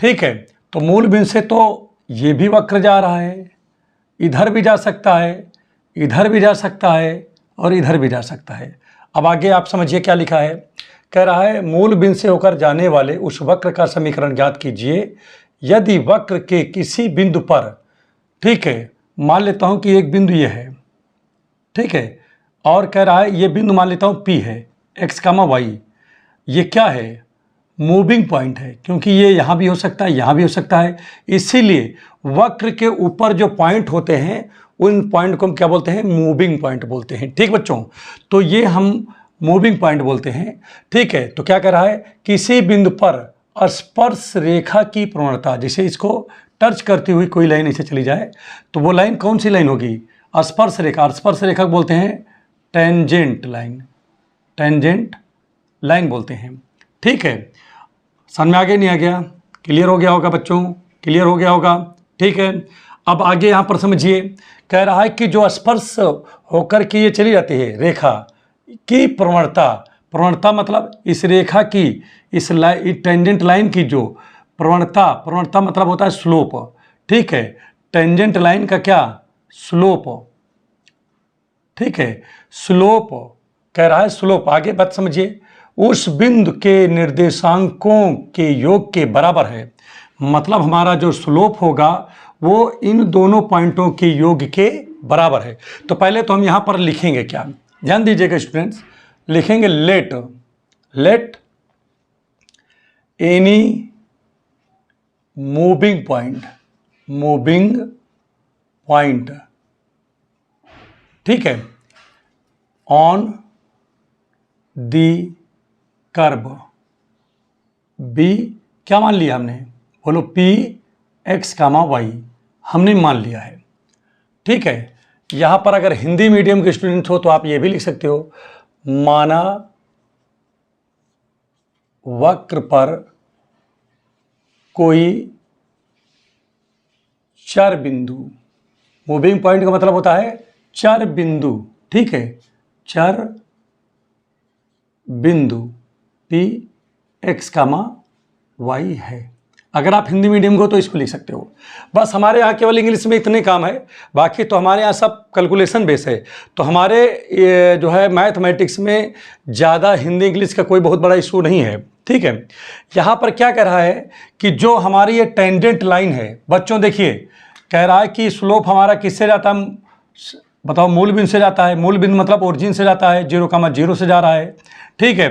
ठीक है। तो मूल बिंदु से तो ये भी वक्र जा रहा है, इधर भी जा सकता है, इधर भी जा सकता है और इधर भी जा सकता है। अब आगे आप समझिए क्या लिखा है, कह रहा है मूल बिंदु से होकर जाने वाले उस वक्र का समीकरण ज्ञात कीजिए यदि वक्र के किसी बिंदु पर, ठीक है, मान लेता हूं कि एक बिंदु ये है, ठीक है, और कह रहा है ये बिंदु मान लेता हूं P है, x, y, ये क्या है, मूविंग पॉइंट है, क्योंकि ये यहाँ भी हो सकता है, यहाँ भी हो सकता है। इसीलिए वक्र के ऊपर जो पॉइंट होते हैं उन पॉइंट को हम क्या बोलते हैं, मूविंग पॉइंट बोलते हैं, ठीक बच्चों। तो ये हम मूविंग पॉइंट बोलते हैं, ठीक है। तो क्या कर रहा है, किसी बिंदु पर स्पर्श रेखा की प्रवणता, जैसे इसको टच करती हुई कोई लाइन ऐसे चली जाए तो वो लाइन कौन सी लाइन होगी, स्पर्श रेखा। स्पर्श रेखा को बोलते हैं टेंजेंट लाइन, टेंजेंट लाइन बोलते हैं, ठीक है। समझ में आ गया, नहीं आ गया, क्लियर हो गया होगा बच्चों, क्लियर हो गया होगा, ठीक है। अब आगे यहाँ पर समझिए, कह रहा है कि जो स्पर्श होकर के ये चली जाती है रेखा की प्रवणता, प्रवणता मतलब इस रेखा की, इस टेंजेंट लाइन की जो प्रवणता, प्रवणता मतलब होता है स्लोप, ठीक है। टेंजेंट लाइन का क्या, स्लोप, ठीक है, स्लोप कह रहा है, स्लोप। आगे बात समझिए, उस बिंदु के निर्देशांकों के योग के बराबर है। मतलब हमारा जो स्लोप होगा वो इन दोनों पॉइंटों के योग के बराबर है। तो पहले तो हम यहाँ पर लिखेंगे क्या, ध्यान दीजिएगा स्टूडेंट्स, लिखेंगे लेट एनी मूविंग पॉइंट, ठीक है, ऑन दी कर्व बी, क्या मान लिया हमने, बोलो पी एक्स कामा वाई, हमने मान लिया है, ठीक है। यहाँ पर अगर हिंदी मीडियम के स्टूडेंट हो तो आप ये भी लिख सकते हो, माना वक्र पर कोई चर बिंदु, मूविंग पॉइंट का मतलब होता है चर बिंदु, ठीक है, चर बिंदु पी एक्स कामा वाई है। अगर आप हिंदी मीडियम को तो इसको लिख सकते हो। बस हमारे यहाँ केवल इंग्लिश में इतने काम है, बाकी तो हमारे यहाँ सब कैलकुलेशन बेस है। तो हमारे ये जो है मैथमेटिक्स में ज़्यादा हिंदी इंग्लिश का कोई बहुत बड़ा इशू नहीं है, ठीक है। यहाँ पर क्या कह रहा है कि जो हमारी ये टेंजेंट लाइन है, बच्चों देखिए, कह रहा है कि स्लोप हमारा किससे जाता है, बताओ, मूल बिंदु से जाता है। मूल बिंदु मतलब ओरिजिन से जाता है, 0,0 से जा रहा है, ठीक है।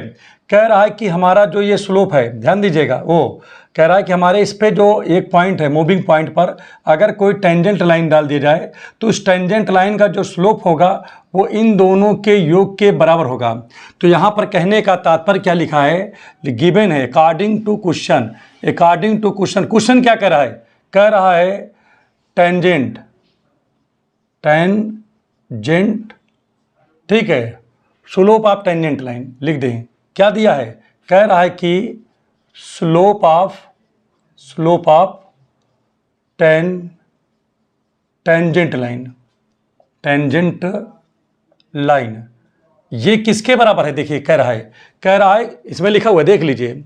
कह रहा है कि हमारा जो ये स्लोप है, ध्यान दीजिएगा, वो कह रहा है कि हमारे इस पे जो एक पॉइंट है मूविंग पॉइंट पर अगर कोई टेंजेंट लाइन डाल दी जाए तो उस टेंजेंट लाइन का जो स्लोप होगा वो इन दोनों के योग के बराबर होगा। तो यहाँ पर कहने का तात्पर्य क्या लिखा है, गिवन है अकॉर्डिंग टू क्वेश्चन, क्वेश्चन क्या कह रहा है, कह रहा है टेंजेंट, ठीक है, स्लोप ऑफ टेंजेंट लाइन लिख दें। क्या दिया है, कह रहा है कि स्लोप ऑफ टेंजेंट लाइन ये किसके बराबर है, देखिए कह रहा है इसमें लिखा हुआ है, देख लीजिए,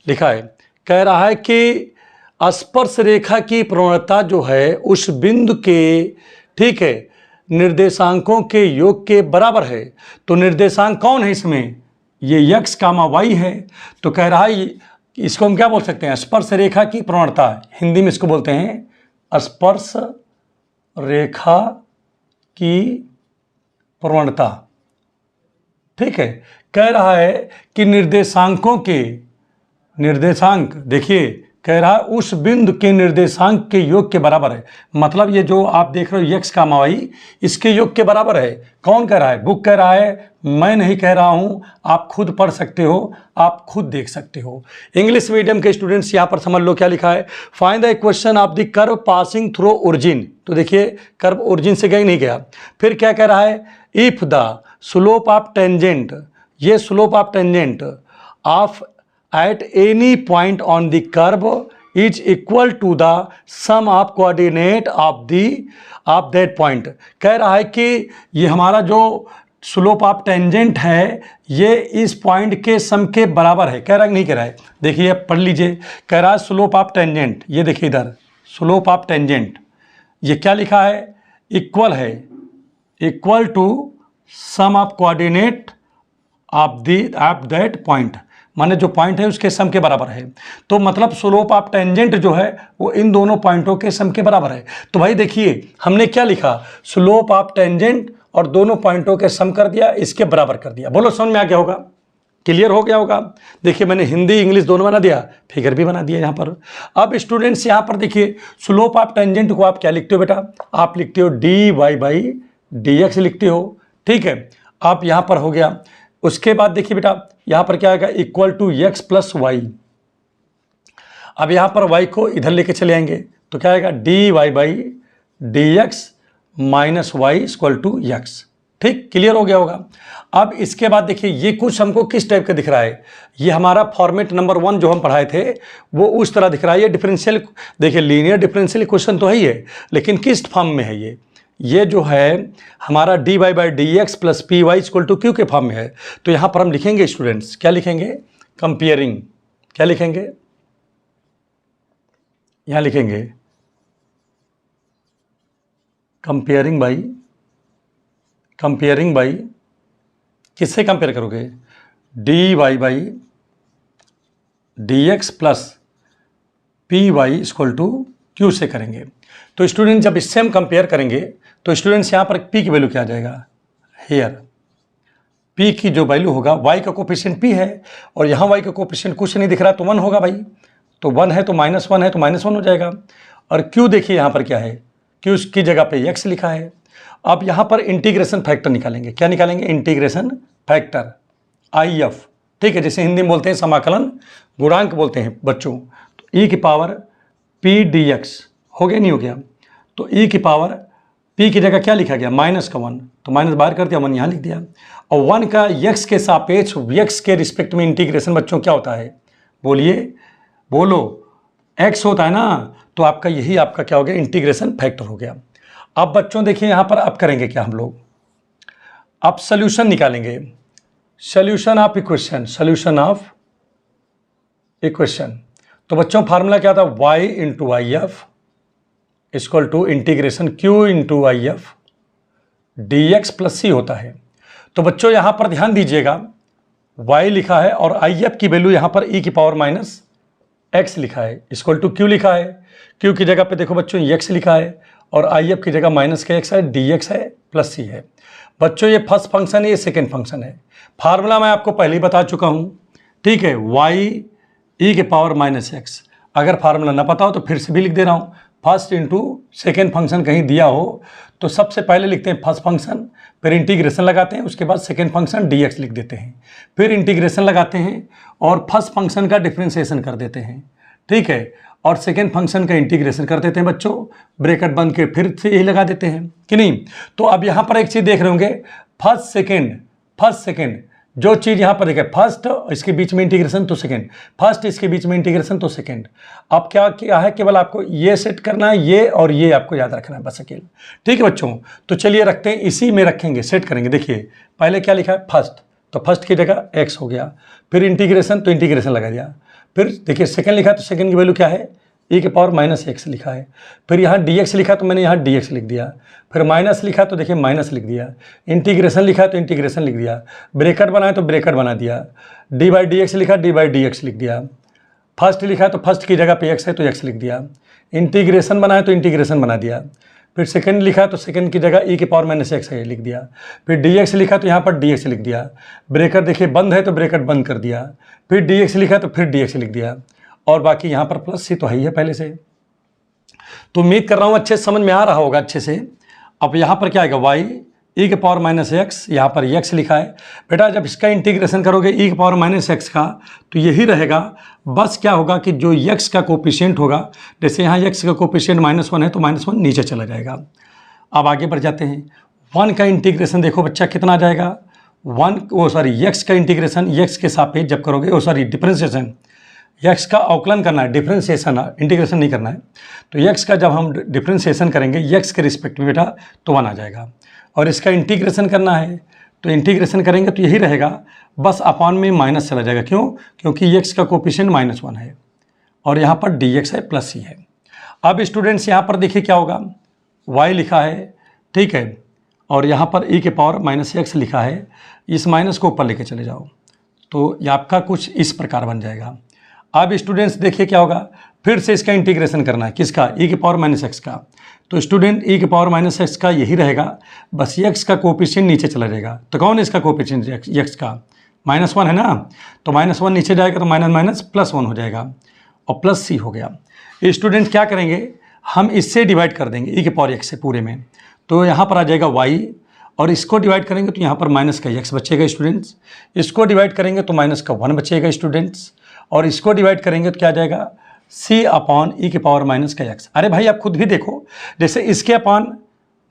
लिखा है, कह रहा है कि स्पर्श रेखा की प्रवणता जो है उस बिंदु के, ठीक है, निर्देशांकों के योग के बराबर है। तो निर्देशांक कौन है इसमें, ये x कामा y है। तो कह रहा है इसको हम क्या बोल सकते हैं, स्पर्श रेखा की प्रवणता, हिंदी में इसको बोलते हैं स्पर्श रेखा की प्रवणता, ठीक है। कह रहा है कि निर्देशांक देखिए, कह रहा है उस बिंदु के निर्देशांक के योग के बराबर है। मतलब ये जो आप देख रहे हो x कामा y, इसके योग के बराबर है। कौन कह रहा है, बुक कह रहा है, मैं नहीं कह रहा हूं, आप खुद पढ़ सकते हो, आप खुद देख सकते हो। इंग्लिश मीडियम के स्टूडेंट्स यहां पर समझ लो क्या लिखा है, find the equation of the curve passing through origin. तो देखिए कर्व ओरिजिन से गया नहीं गया। फिर क्या कह रहा है, if the slope of tangent, ये slope of tangent of at any point on the curve is equal to the sum of coordinate of that point। कह रहा है कि ये हमारा जो स्लोप ऑफ टेंजेंट है ये इस पॉइंट के सम के बराबर है। कह रहा है नहीं कह रहा है, देखिए पढ़ लीजिए, कह रहा है स्लोप ऑफ टेंजेंट, ये देखिए इधर स्लोप ऑफ टेंजेंट, ये क्या लिखा है, equal to sum of coordinate of that point, माने जो पॉइंट है उसके सम के बराबर है। तो मतलब स्लोप ऑफ टेंजेंट जो है वो इन दोनों पॉइंटों के सम के बराबर है। तो भाई देखिए हमने क्या लिखा, स्लोप ऑफ टेंजेंट और दोनों पॉइंटों के सम कर दिया, इसके बराबर कर दिया। बोलो समझ में आ गया होगा, क्लियर हो गया होगा। देखिए मैंने हिंदी इंग्लिश दोनों बना दिया, फिगर भी बना दिया यहाँ पर। अब स्टूडेंट्स यहाँ पर देखिए स्लोप ऑफ टेंजेंट को आप क्या लिखते हो बेटा, आप लिखते हो dy/dx लिखते हो, ठीक है। आप यहाँ पर हो गया, उसके बाद देखिए बेटा यहाँ पर क्या आएगा, equal to x plus Y. अब यहाँ पर y को इधर लेके चले आएंगे तो क्या आएगा, dy/dx minus Y equal to x। ठीक, क्लियर हो गया होगा। अब इसके बाद देखिए ये कुछ हमको किस टाइप का दिख रहा है, ये हमारा फॉर्मेट नंबर 1 जो हम पढ़ाए थे वो उस तरह दिख रहा है। ये डिफरेंशियल, देखिए लीनियर डिफरेंशियल इक्वेशन तो है ही है, लेकिन किस फॉर्म में है ये जो है हमारा dy/dx plus P Y equal to Q के फॉर्म में है। तो यहाँ पर हम लिखेंगे स्टूडेंट्स, क्या लिखेंगे, कंपेयरिंग, क्या लिखेंगे, यहाँ लिखेंगे कंपेयरिंग बाई किससे कंपेयर करोगे, dy/dx plus P Y equal to Q से करेंगे। तो स्टूडेंट जब इससे हम कंपेयर करेंगे तो स्टूडेंट्स यहाँ पर पी की वैल्यू क्या आ जाएगा, हेयर पी की जो वैल्यू होगा, वाई का कोफिशिएंट पी है और यहाँ वाई का कोफिशिएंट कुछ नहीं दिख रहा तो 1 होगा भाई, तो 1 है तो -1 है तो -1 हो जाएगा। और क्यू देखिए यहाँ पर क्या है, क्यू की जगह पे x लिखा है। अब यहाँ पर इंटीग्रेशन फैक्टर निकालेंगे, क्या निकालेंगे, इंटीग्रेशन फैक्टर IF, ठीक है, जैसे हिंदी में बोलते हैं समाकलन गुणांक बोलते हैं बच्चों। तो e की पावर p dx हो गया, नहीं हो गया, तो e की पावर p की जगह क्या लिखा गया, -1, तो माइनस बाहर कर दिया, 1 यहाँ लिख दिया। और 1 का x के सापेक्ष x के रिस्पेक्ट में इंटीग्रेशन बच्चों क्या होता है, बोलिए, बोलो, x होता है ना, तो आपका यही आपका क्या हो गया, इंटीग्रेशन फैक्टर हो गया। अब बच्चों देखिए यहाँ पर अब करेंगे क्या हम लोग, अब सोल्यूशन निकालेंगे, solution of equation, solution of equation. तो बच्चों फार्मूला क्या था, y into I F equal to integration q into I F D X plus C होता है। तो बच्चों यहाँ पर ध्यान दीजिएगा, y लिखा है और आई एफ की वैल्यू यहाँ पर e की पावर माइनस x लिखा है, इक्वल टू q लिखा है, q की जगह पे देखो बच्चों x लिखा है और आई एफ की जगह माइनस का x है, डी एक्स है प्लस सी है। बच्चों ये फर्स्ट फंक्शन है, ये सेकेंड फंक्शन है। फार्मूला मैं आपको पहले ही बता चुका हूँ, ठीक है, y e के पावर -x। अगर फार्मूला ना पता हो तो फिर से भी लिख दे रहा हूँ, फर्स्ट इंटू सेकेंड फंक्शन कहीं दिया हो तो सबसे पहले लिखते हैं फर्स्ट फंक्शन, फिर इंटीग्रेशन लगाते हैं, उसके बाद सेकेंड फंक्शन dx लिख देते हैं, फिर इंटीग्रेशन लगाते हैं और फर्स्ट फंक्शन का डिफ्रेंसिएशन कर देते हैं, ठीक है, और सेकेंड फंक्शन का इंटीग्रेशन कर देते हैं बच्चों, ब्रैकेट बंद के फिर से यही लगा देते हैं कि नहीं। तो अब यहाँ पर एक चीज़ देख रहे होंगे, फर्स्ट सेकेंड जो चीज़ यहाँ पर देखे, फर्स्ट इसके बीच में इंटीग्रेशन तो सेकेंड, फर्स्ट इसके बीच में इंटीग्रेशन तो सेकेंड। अब क्या है, केवल आपको ये सेट करना है, ये और ये आपको याद रखना है बस अकेले, ठीक है बच्चों। तो चलिए रखते हैं, इसी में रखेंगे, सेट करेंगे। देखिए पहले क्या लिखा है, फर्स्ट, तो फर्स्ट की जगह x हो गया, फिर इंटीग्रेशन तो इंटीग्रेशन लगा दिया, फिर देखिए सेकेंड लिखा है तो सेकेंड की वैल्यू क्या है, e के पावर -x लिखा है, फिर यहाँ dx लिखा तो मैंने यहाँ dx लिख दिया, फिर माइनस लिखा तो देखिए माइनस लिख दिया, इंटीग्रेशन लिखा तो इंटीग्रेशन लिख दिया, ब्रैकेट बनाया तो ब्रैकेट बना दिया, d/dx लिखा d/dx लिख दिया, फर्स्ट लिखा तो फर्स्ट की जगह पे x है तो x लिख दिया, इंटीग्रेशन बनाया तो इंटीग्रेशन बना दिया, फिर सेकेंड लिखा तो सेकेंड की जगह e के पावर -x है लिख दिया, फिर dx लिखा तो यहाँ पर dx लिख दिया, ब्रैकेट देखिए बंद है तो ब्रैकेट बंद कर दिया, फिर dx लिखा तो फिर dx लिख दिया, और बाकी यहाँ पर प्लस सी तो है ही है पहले से। तो उम्मीद कर रहा हूँ अच्छे से समझ में आ रहा होगा अच्छे से। अब यहाँ पर क्या आएगा, y e के पावर -x, यहाँ पर x लिखा है बेटा, जब इसका इंटीग्रेशन करोगे e के पावर -x का तो यही रहेगा, बस क्या होगा कि जो x का कोफिशिएंट होगा, जैसे यहाँ x का कोफिशिएंट -1 है तो -1 नीचे चला जाएगा। अब आगे बढ़ जाते हैं, 1 का इंटीग्रेशन देखो बच्चा कितना आ जाएगा, x का इंटीग्रेशन x के सापेक्ष जब करोगे, डिफरेंशिएशन, x का अवकलन करना है, डिफरेंशिएशन, इंटीग्रेशन नहीं करना है। तो x का जब हम डिफरेंशिएशन करेंगे x के रिस्पेक्ट में बेटा तो 1 आ जाएगा, और इसका इंटीग्रेशन करना है तो इंटीग्रेशन करेंगे तो यही रहेगा, बस अपॉन में माइनस चला जाएगा, क्यों, क्योंकि x का कोफिशिएंट -1 है और यहाँ पर dx है प्लस c है। अब स्टूडेंट्स यहाँ पर देखिए क्या होगा, y लिखा है, ठीक है, और यहाँ पर e के पावर -x लिखा है, इस माइनस को ऊपर लेके चले जाओ तो ये आपका कुछ इस प्रकार बन जाएगा। अब स्टूडेंट्स देखिए क्या होगा, फिर से इसका इंटीग्रेशन करना है, किसका, e के पावर -x का, तो स्टूडेंट e के पावर -x का यही रहेगा, बस x का कोफिशिएंट नीचे चला जाएगा। तो कौन है इसका कोफिशिएंट, x का -1 है ना, तो -1 नीचे जाएगा तो माइनस +1 हो जाएगा और प्लस c हो गया। स्टूडेंट क्या करेंगे, हम इससे डिवाइड कर देंगे e के पावर x से पूरे में, तो यहाँ पर आ जाएगा y, और इसको डिवाइड करेंगे तो यहाँ पर माइनस का x बचेगा स्टूडेंट्स, इसको डिवाइड करेंगे तो -1 बचेगा स्टूडेंट्स, और इसको डिवाइड करेंगे तो क्या आ जाएगा, c अपॉन e के पावर -x। अरे भाई आप खुद भी देखो, जैसे इसके अपॉन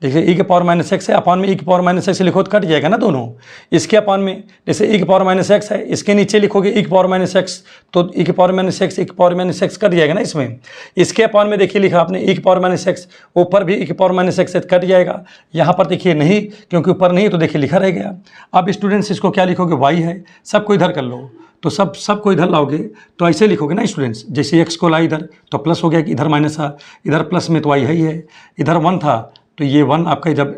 देखिए e के पावर -x है, अपॉन में e के पावर -x लिखो तो कट जाएगा ना दोनों, इसके अपॉन में जैसे e के पावर -x है, इसके नीचे लिखोगे e के पावर -x तो e के पावर -x, e के पावर -x कट जाएगा ना इसमें, इसके अपॉन में देखिए लिखा आपने e के पावर -x, ऊपर भी e के पावर -x से कट जाएगा, यहाँ पर देखिए नहीं, क्योंकि ऊपर नहीं तो देखिए लिखा रह गया। अब स्टूडेंट्स इसको क्या लिखोगे, y है, सबको इधर कर लो, तो सबको इधर लाओगे तो ऐसे लिखोगे ना स्टूडेंट्स, जैसे x को ला इधर तो प्लस हो गया कि इधर माइनस था, इधर प्लस में तो y है ही है, इधर 1 था तो ये 1 आपका जब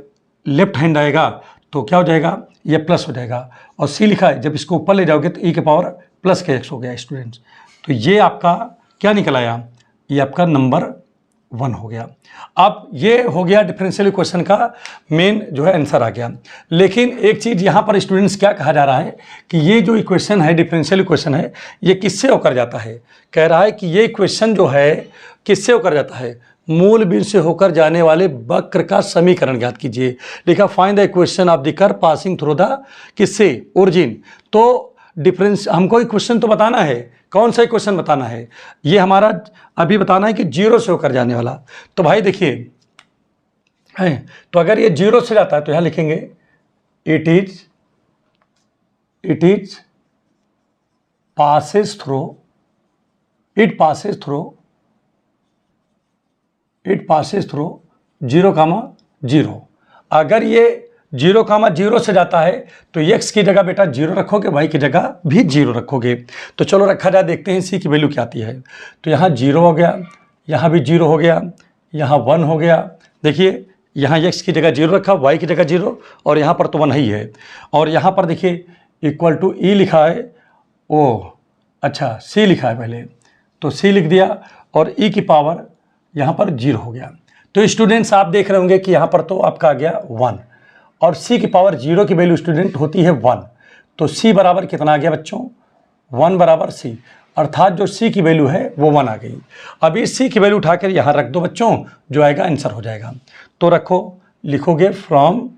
लेफ्ट हैंड आएगा तो क्या हो जाएगा, ये प्लस हो जाएगा, और c लिखा है, जब इसको ऊपर ले जाओगे तो e के पावर +x हो गया स्टूडेंट्स। तो ये आपका क्या निकल आया, ये आपका नंबर 1 हो गया। अब ये हो गया डिफरेंशियल इक्वेशन का मेन जो है आंसर आ गया। लेकिन एक चीज़ यहाँ पर स्टूडेंट्स क्या कहा जा रहा है कि ये जो इक्वेशन है, डिफरेंशियल इक्वेशन है, ये किससे होकर जाता है? कह रहा है कि ये इक्वेशन जो है किससे होकर जाता है? मूल बिंदु से होकर जाने वाले वक्र का समीकरण ज्ञात कीजिए। लिखा find the equation of the curve passing through the किससे? ओरिजिन। तो डिफरेंस हमको इक्वेशन तो बताना है, कौन सा इक्वेशन बताना है? ये हमारा अभी बताना है कि 0 से होकर जाने वाला। तो भाई देखिए है, तो अगर ये 0 से जाता है तो यहां लिखेंगे it is passes through, it passes through 0,0। अगर ये 0,0 से जाता है तो x की जगह बेटा 0 रखोगे, y की जगह भी 0 रखोगे। तो चलो रखा जाए, देखते हैं c की वैल्यू क्या आती है। तो यहाँ 0 हो गया, यहाँ भी 0 हो गया, यहाँ 1 हो गया। देखिए यहाँ x की जगह 0 रखा, y की जगह 0, और यहाँ पर तो 1 ही है। और यहाँ पर देखिए इक्वल टू e लिखा है, ओ अच्छा c लिखा है पहले, तो c लिख दिया, और e की पावर यहाँ पर 0 हो गया। तो स्टूडेंट्स आप देख रहे होंगे कि यहाँ पर तो आपका आ गया 1, और c की पावर 0 की वैल्यू स्टूडेंट होती है 1। तो c बराबर कितना आ गया बच्चों? 1 बराबर c, अर्थात जो c की वैल्यू है वो 1 आ गई। अब इस c की वैल्यू उठाकर यहाँ रख दो बच्चों, जो आएगा आंसर हो जाएगा। तो रखो, लिखोगे फ्रॉम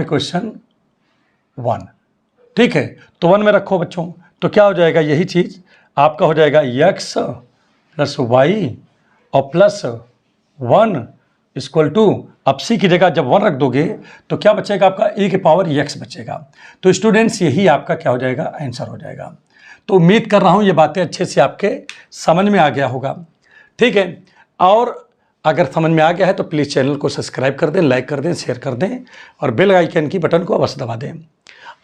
इक्वेशन 1, ठीक है। तो 1 में रखो बच्चों, तो क्या हो जाएगा? यही चीज़ आपका हो जाएगा x प्लस y और प्लस 1 इक्वल टू, अब c की जगह जब 1 रख दोगे तो क्या बचेगा आपका? e की पावर x बचेगा। तो स्टूडेंट्स यही आपका क्या हो जाएगा? आंसर हो जाएगा। तो उम्मीद कर रहा हूँ ये बातें अच्छे से आपके समझ में आ गया होगा, ठीक है। और अगर समझ में आ गया है तो प्लीज़ चैनल को सब्सक्राइब कर दें, लाइक कर दें, शेयर कर दें, और बेल आइकन की बटन को अवश्य दबा दें।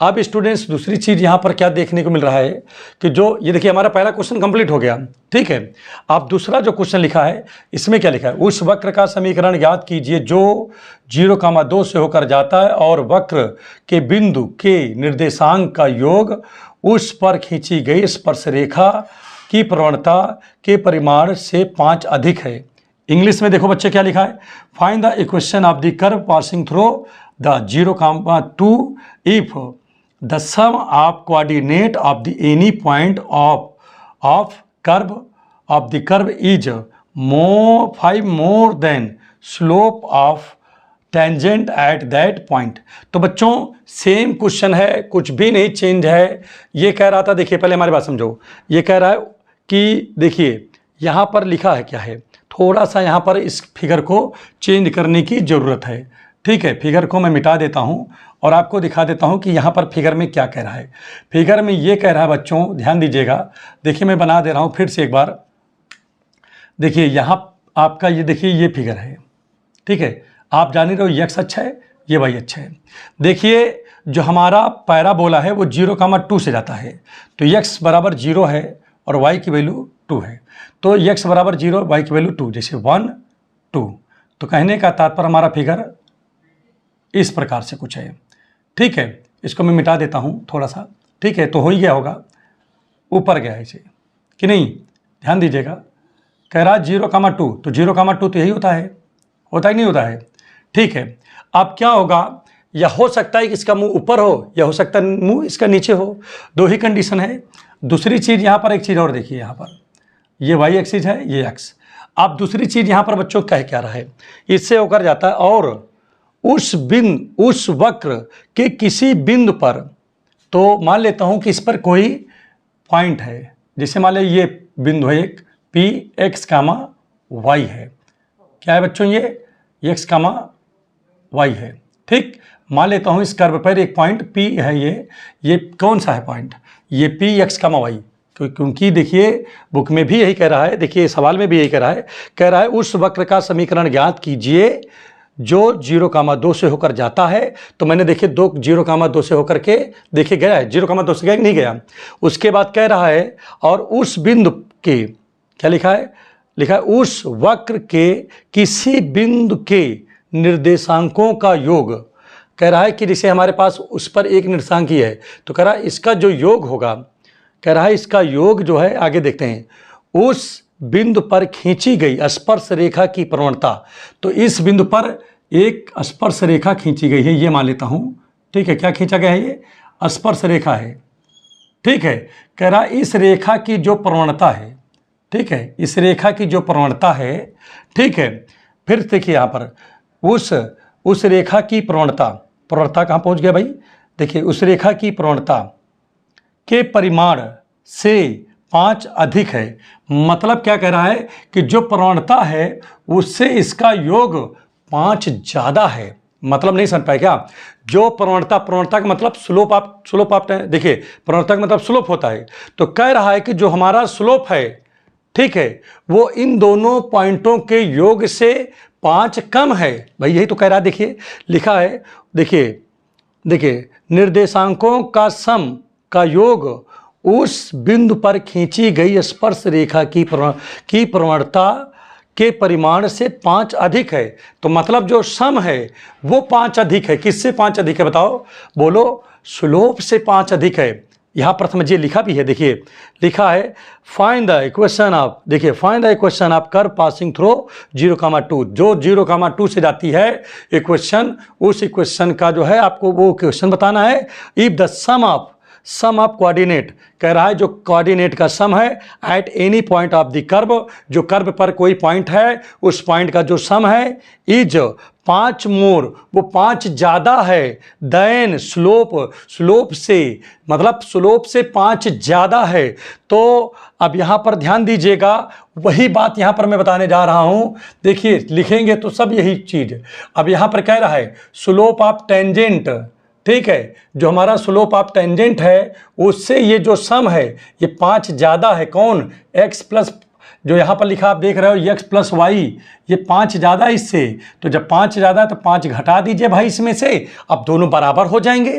अब स्टूडेंट्स दूसरी चीज़ यहाँ पर क्या देखने को मिल रहा है कि जो ये देखिए हमारा पहला क्वेश्चन कंप्लीट हो गया, ठीक है। अब दूसरा जो क्वेश्चन लिखा है, इसमें क्या लिखा है? उस वक्र का समीकरण ज्ञात कीजिए जो 0,2 से होकर जाता है और वक्र के बिंदु के निर्देशांक का योग उस पर खींची गई स्पर्शरेखा की प्रवणता के परिमाण से 5 अधिक है। इंग्लिश में देखो बच्चे क्या लिखा है? Find the equation of the curve passing through the 0,2 if the sum of coordinate of the any point of the curve is more than slope of tangent at that point। तो बच्चों सेम क्वेश्चन है, कुछ भी नहीं चेंज है। ये कह रहा था, देखिए पहले हमारी बात समझो, ये कह रहा है कि देखिए यहाँ पर लिखा है क्या है, थोड़ा सा यहाँ पर इस फिगर को चेंज करने की ज़रूरत है, ठीक है। फिगर को मैं मिटा देता हूँ और आपको दिखा देता हूँ कि यहाँ पर फिगर में क्या कह रहा है। फिगर में ये कह रहा है बच्चों, ध्यान दीजिएगा, देखिए मैं बना दे रहा हूँ फिर से एक बार। देखिए यहाँ आपका ये देखिए ये फिगर है, ठीक है। आप जान ही रहे हो, x अच्छा है, ये y अच्छा है। देखिए जो हमारा पैराबोला है वो 0,2 से जाता है, तो x बराबर 0 है और y की वैल्यू 2 है। तो x बराबर 0, y की वैल्यू 2, जैसे 1 2। तो कहने का तात्पर्य हमारा फिगर इस प्रकार से कुछ है, ठीक है। इसको मैं मिटा देता हूँ थोड़ा सा, ठीक है। तो हो ही गया होगा, ऊपर गया है इसे कि नहीं? ध्यान दीजिएगा, कह रहा 0,2, तो 0,2 तो यही होता है ही नहीं होता है, ठीक है। अब क्या होगा, या हो सकता है कि इसका मुंह ऊपर हो, या हो सकता है मुंह इसका नीचे हो, दो ही कंडीशन है। दूसरी चीज़ यहाँ पर एक चीज़ और देखिए, यहाँ पर ये y एक्सिस है, ये x। अब दूसरी चीज़ यहाँ पर बच्चों कह क्या रहा है, इससे होकर जाता है और उस वक्र के किसी बिंदु पर, तो मान लेता हूं कि इस पर कोई पॉइंट है, जैसे मान ले ये बिंदु है एक पी एक्स कामा वाई है। क्या है बच्चों? ये x कामा वाई है, ठीक। मान लेता हूं इस कर्व पर एक पॉइंट P है, ये कौन सा है पॉइंट? ये पी एक्स कामा वाई, क्योंकि देखिए बुक में भी यही कह रहा है, देखिए सवाल में भी यही कह रहा है उस वक्र का समीकरण ज्ञात कीजिए जो 0,2 से होकर जाता है। तो मैंने देखिए 0,2 से होकर के देखिए गया है, 0,2 से गया नहीं गया। उसके बाद कह रहा है और उस बिंदु के, क्या लिखा है उस वक्र के किसी बिंदु के निर्देशांकों का योग। कह रहा है कि जैसे हमारे पास उस पर एक निर्देशांक ही है, तो कह रहा है इसका जो योग होगा, कह रहा है इसका योग जो है, आगे देखते हैं, उस बिंदु पर खींची गई स्पर्श रेखा की प्रवणता, तो इस बिंदु पर एक स्पर्श रेखा खींची गई है, ये मान लेता हूं, ठीक है। क्या खींचा गया है? ये स्पर्श रेखा है, ठीक है। कह रहा इस रेखा की जो प्रवणता है, ठीक है, इस रेखा की जो प्रवणता है, ठीक है। फिर देखिए यहाँ पर उस रेखा की प्रवणता कहाँ पहुंच गया भाई? देखिए उस रेखा की प्रवणता के परिमाण से 5 अधिक है। मतलब क्या कह रहा है कि जो प्रवणता है उससे इसका योग 5 ज़्यादा है। मतलब नहीं समझ पाए क्या? जो प्रवणता का मतलब स्लोप आप देखिए, प्रवणता का मतलब स्लोप होता है। तो कह रहा है कि जो हमारा स्लोप है, ठीक है, वो इन दोनों पॉइंटों के योग से 5 कम है। भाई यही तो कह रहा है, देखिए लिखा है, देखिए निर्देशांकों का सम का योग उस बिंदु पर खींची गई स्पर्श रेखा की प्रवणता के परिमाण से 5 अधिक है। तो मतलब जो सम है वो 5 अधिक है। किससे 5 अधिक है बताओ? बोलो, स्लोप से 5 अधिक है। यहाँ प्रथम ये लिखा भी है, देखिए लिखा है find the equation of curve passing through 0,2। जो 0,2 से जाती है इक्वेशन, उस इक्वेशन का जो है आपको वो इक्वेशन बताना है। If the sum of coordinate, कह रहा है जो कोऑर्डिनेट का सम है at any point of the curve, जो कर्व पर कोई पॉइंट है उस पॉइंट का जो सम है इज 5 मोर, वो 5 ज़्यादा है देन स्लोप से, मतलब स्लोप से 5 ज़्यादा है। तो अब यहाँ पर ध्यान दीजिएगा, वही बात यहाँ पर मैं बताने जा रहा हूँ। देखिए लिखेंगे तो सब यही चीज़। अब यहाँ पर कह रहा है स्लोप ऑफ टेंजेंट, ठीक है, जो हमारा स्लोप ऑफ टेंजेंट है उससे ये जो सम है ये 5 ज़्यादा है। कौन? x प्लस, जो यहाँ पर लिखा आप देख रहे हो x प्लस वाई, ये 5 ज़्यादा है इससे। तो जब 5 ज़्यादा है तो 5 घटा दीजिए भाई इसमें से, अब दोनों बराबर हो जाएंगे।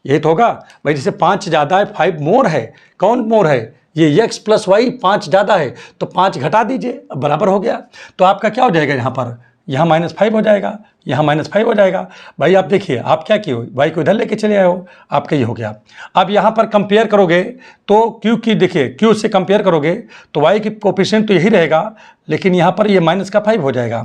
यही तो होगा भाई, जैसे 5 ज़्यादा है 5 मोर है। कौन मोर है? ये x प्लस वाई 5 ज़्यादा है तो 5 घटा दीजिए, अब बराबर हो गया। तो आपका क्या हो जाएगा? यहाँ पर यहाँ -5 हो जाएगा, यहाँ -5 हो जाएगा। भाई आप देखिए, आप क्या किए हो, वाई को इधर लेके चले आए हो, आपका ये हो गया। अब यहाँ पर कंपेयर करोगे तो क्यू की, देखिए क्यू से कंपेयर करोगे तो वाई की कोफिशिएंट तो यही रहेगा, लेकिन यहाँ पर ये -5 हो जाएगा।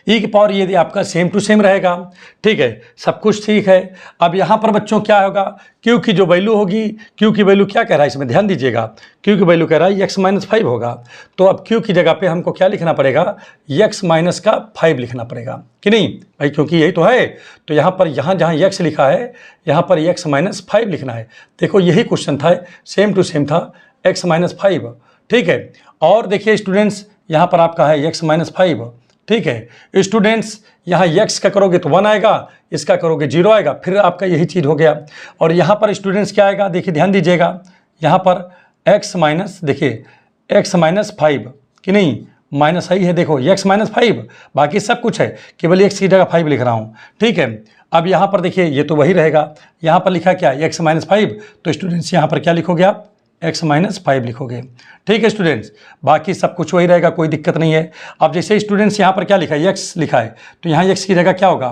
ई की पावर ये आपका सेम टू सेम रहेगा, ठीक है, सब कुछ ठीक है। अब यहाँ पर बच्चों क्या होगा? क्यू की जो वैल्यू होगी, क्यू की वैल्यू क्या कह रहा है इसमें ध्यान दीजिएगा, क्यू की वैल्यू कह रहा है x-5 होगा। तो अब क्यू की जगह पे हमको क्या लिखना पड़ेगा? x-5 लिखना पड़ेगा कि नहीं भाई, क्योंकि यही तो है। तो यहाँ पर जहाँ x लिखा है यहाँ पर x-5 लिखना है। देखो यही क्वेश्चन था, सेम टू सेम था, x-5, ठीक है। और देखिए स्टूडेंट्स, यहाँ पर आपका है x-5, ठीक है। स्टूडेंट्स यहाँ x का करोगे तो 1 आएगा, इसका करोगे 0 आएगा, फिर आपका यही चीज़ हो गया। और यहाँ पर स्टूडेंट्स क्या आएगा? देखिए ध्यान दीजिएगा, यहाँ पर देखिए x-5 कि नहीं, माइनस ही है, देखो x-5, बाकी सब कुछ है, केवल x की जगह 5 लिख रहा हूँ, ठीक है। अब यहाँ पर देखिए ये तो वही रहेगा, यहाँ पर लिखा क्या? x-5, तो स्टूडेंट्स यहाँ पर क्या लिखोगे आप? x-5 लिखोगे, ठीक है स्टूडेंट्स। बाकी सब कुछ वही रहेगा, कोई दिक्कत नहीं है। अब जैसे स्टूडेंट्स यहाँ पर क्या लिखा है? x लिखा है, तो यहाँ x की जगह क्या होगा?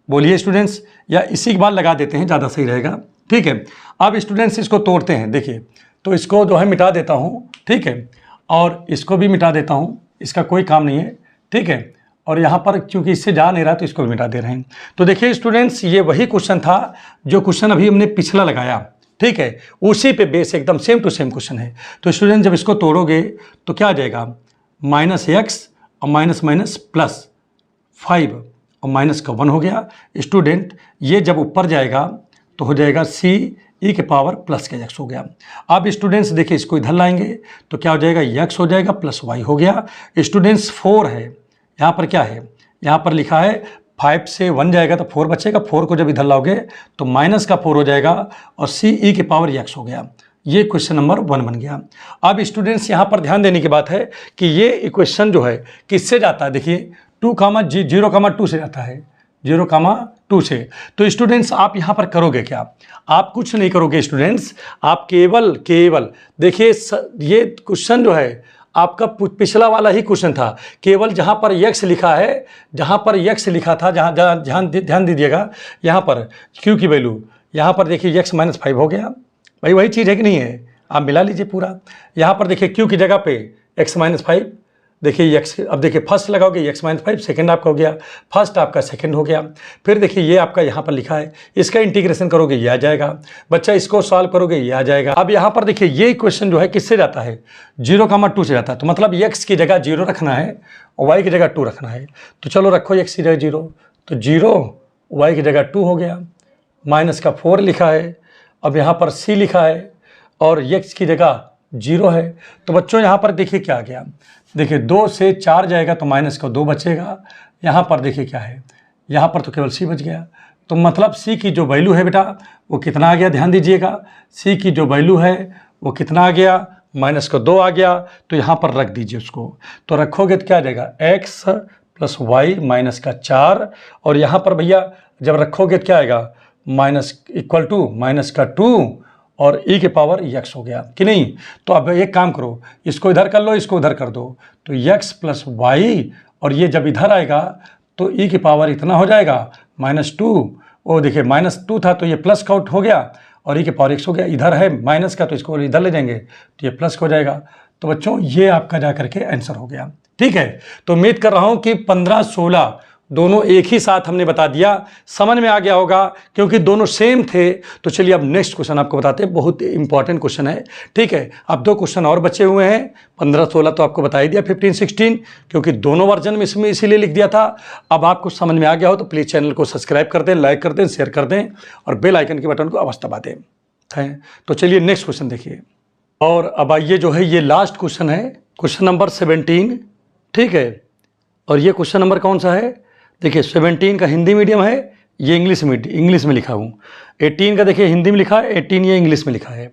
बोलिए स्टूडेंट्स, या इसी के बाद लगा देते हैं, ज़्यादा सही रहेगा, ठीक है। अब स्टूडेंट्स इसको तोड़ते हैं, देखिए तो इसको जो है मिटा देता हूँ, ठीक है, और इसको भी मिटा देता हूँ, इसका कोई काम नहीं है, ठीक है। और यहाँ पर क्योंकि इससे जा नहीं रहा तो इसको भी मिटा दे रहे हैं। तो देखिए स्टूडेंट्स, ये वही क्वेश्चन था जो क्वेश्चन अभी हमने पिछला लगाया, ठीक है, उसी पे बेस एकदम सेम टू सेम क्वेश्चन है। तो स्टूडेंट जब इसको तोड़ोगे तो क्या आ जाएगा? -x और माइनस +5 और माइनस का 1 हो गया। स्टूडेंट ये जब ऊपर जाएगा तो हो जाएगा c e के पावर प्लस के x हो गया। अब स्टूडेंट्स देखिए इसको इधर लाएंगे तो क्या हो जाएगा? x हो जाएगा प्लस y हो गया। स्टूडेंट्स 4 है, यहाँ पर क्या है? यहाँ पर लिखा है 5 से 1 जाएगा तो 4 बचेगा, 4 को जब इधर लाओगे तो माइनस का 4 हो जाएगा और c e के पावर x हो गया। ये क्वेश्चन नंबर 1 बन गया। अब स्टूडेंट्स यहाँ पर ध्यान देने की बात है कि ये इक्वेशन जो है किससे जाता है? देखिए 0,2 से जाता है, 0,2 से। तो स्टूडेंट्स आप यहाँ पर करोगे क्या? आप कुछ नहीं करोगे स्टूडेंट्स, आप केवल देखिए ये क्वेश्चन जो है आपका पिछला वाला ही क्वेश्चन था, केवल जहाँ पर x लिखा है, जहाँ पर x लिखा था, जहाँ ध्यान दीजिएगा, यहाँ पर q की वैल्यू, यहाँ पर देखिए x-5 हो गया। भाई वही चीज़ है कि नहीं है? आप मिला लीजिए पूरा। यहाँ पर देखिए q की जगह पे x माइनस 5, देखिए x, अब देखिए फर्स्ट लगाओगे x माइनस 5, सेकेंड आपका हो गया, फर्स्ट आपका सेकेंड हो गया। फिर देखिए ये आपका यहाँ पर लिखा है, इसका इंटीग्रेशन करोगे ये आ जाएगा, बच्चा इसको सॉल्व करोगे ये आ जाएगा। अब यहाँ पर देखिए ये इक्वेशन जो है किससे जाता है, 0,2 से जाता है, तो मतलब x की जगह 0 रखना है और y की जगह 2 रखना है। तो चलो रखो x की जगह 0, तो 0 y की जगह 2 हो गया, माइनस का 4 लिखा है, अब यहाँ पर c लिखा है और x की जगह 0 है। तो बच्चों यहाँ पर देखिए क्या आ गया, देखिए 2 से 4 जाएगा तो माइनस का 2 बचेगा, यहाँ पर देखिए क्या है, यहाँ पर तो केवल c बच गया। तो मतलब c की जो वैल्यू है बेटा वो कितना आ गया, ध्यान दीजिएगा, c की जो वैल्यू है वो कितना आ गया, माइनस का 2 आ गया। तो यहाँ पर रख दीजिए उसको, तो रखोगे तो क्या आ जाएगा, x प्लस वाई माइनस का 4, और यहाँ पर भैया जब रखोगे तो क्या आएगा, माइनस इक्वल टू माइनस का 2 और e के पावर x हो गया कि नहीं। तो अब एक काम करो, इसको इधर कर लो, इसको उधर कर दो, तो x प्लस वाई, और ये जब इधर आएगा तो e की पावर इतना हो जाएगा -2, वो देखिए -2 था तो ये प्लस काउंट हो गया और e के पावर x हो गया, इधर है माइनस का तो इसको इधर ले जाएंगे तो ये प्लस हो जाएगा। तो बच्चों ये आपका जा करके आंसर हो गया, ठीक है। तो उम्मीद कर रहा हूँ कि 15-16 दोनों एक ही साथ हमने बता दिया, समझ में आ गया होगा क्योंकि दोनों सेम थे। तो चलिए अब नेक्स्ट क्वेश्चन आपको बताते हैं, बहुत इंपॉर्टेंट क्वेश्चन है, ठीक है। अब 2 क्वेश्चन और बचे हुए हैं, 15-16 तो आपको बता ही दिया, 15-16 क्योंकि दोनों वर्जन में इसमें इसीलिए लिख दिया था। अब आपको समझ में आ गया हो तो प्लीज़ चैनल को सब्सक्राइब कर दें, लाइक कर दें, शेयर कर दें और बेल आइकन के बटन को अवश्य दबा दें। तो चलिए नेक्स्ट क्वेश्चन देखिए, और अब आइए जो है ये लास्ट क्वेश्चन है, क्वेश्चन नंबर 17, ठीक है। और ये क्वेश्चन नंबर कौन सा है, देखिए 17 का हिंदी मीडियम है, ये इंग्लिश में लिखा हूँ। 18 का देखिए हिंदी में लिखा है, 18 ये इंग्लिश में लिखा है।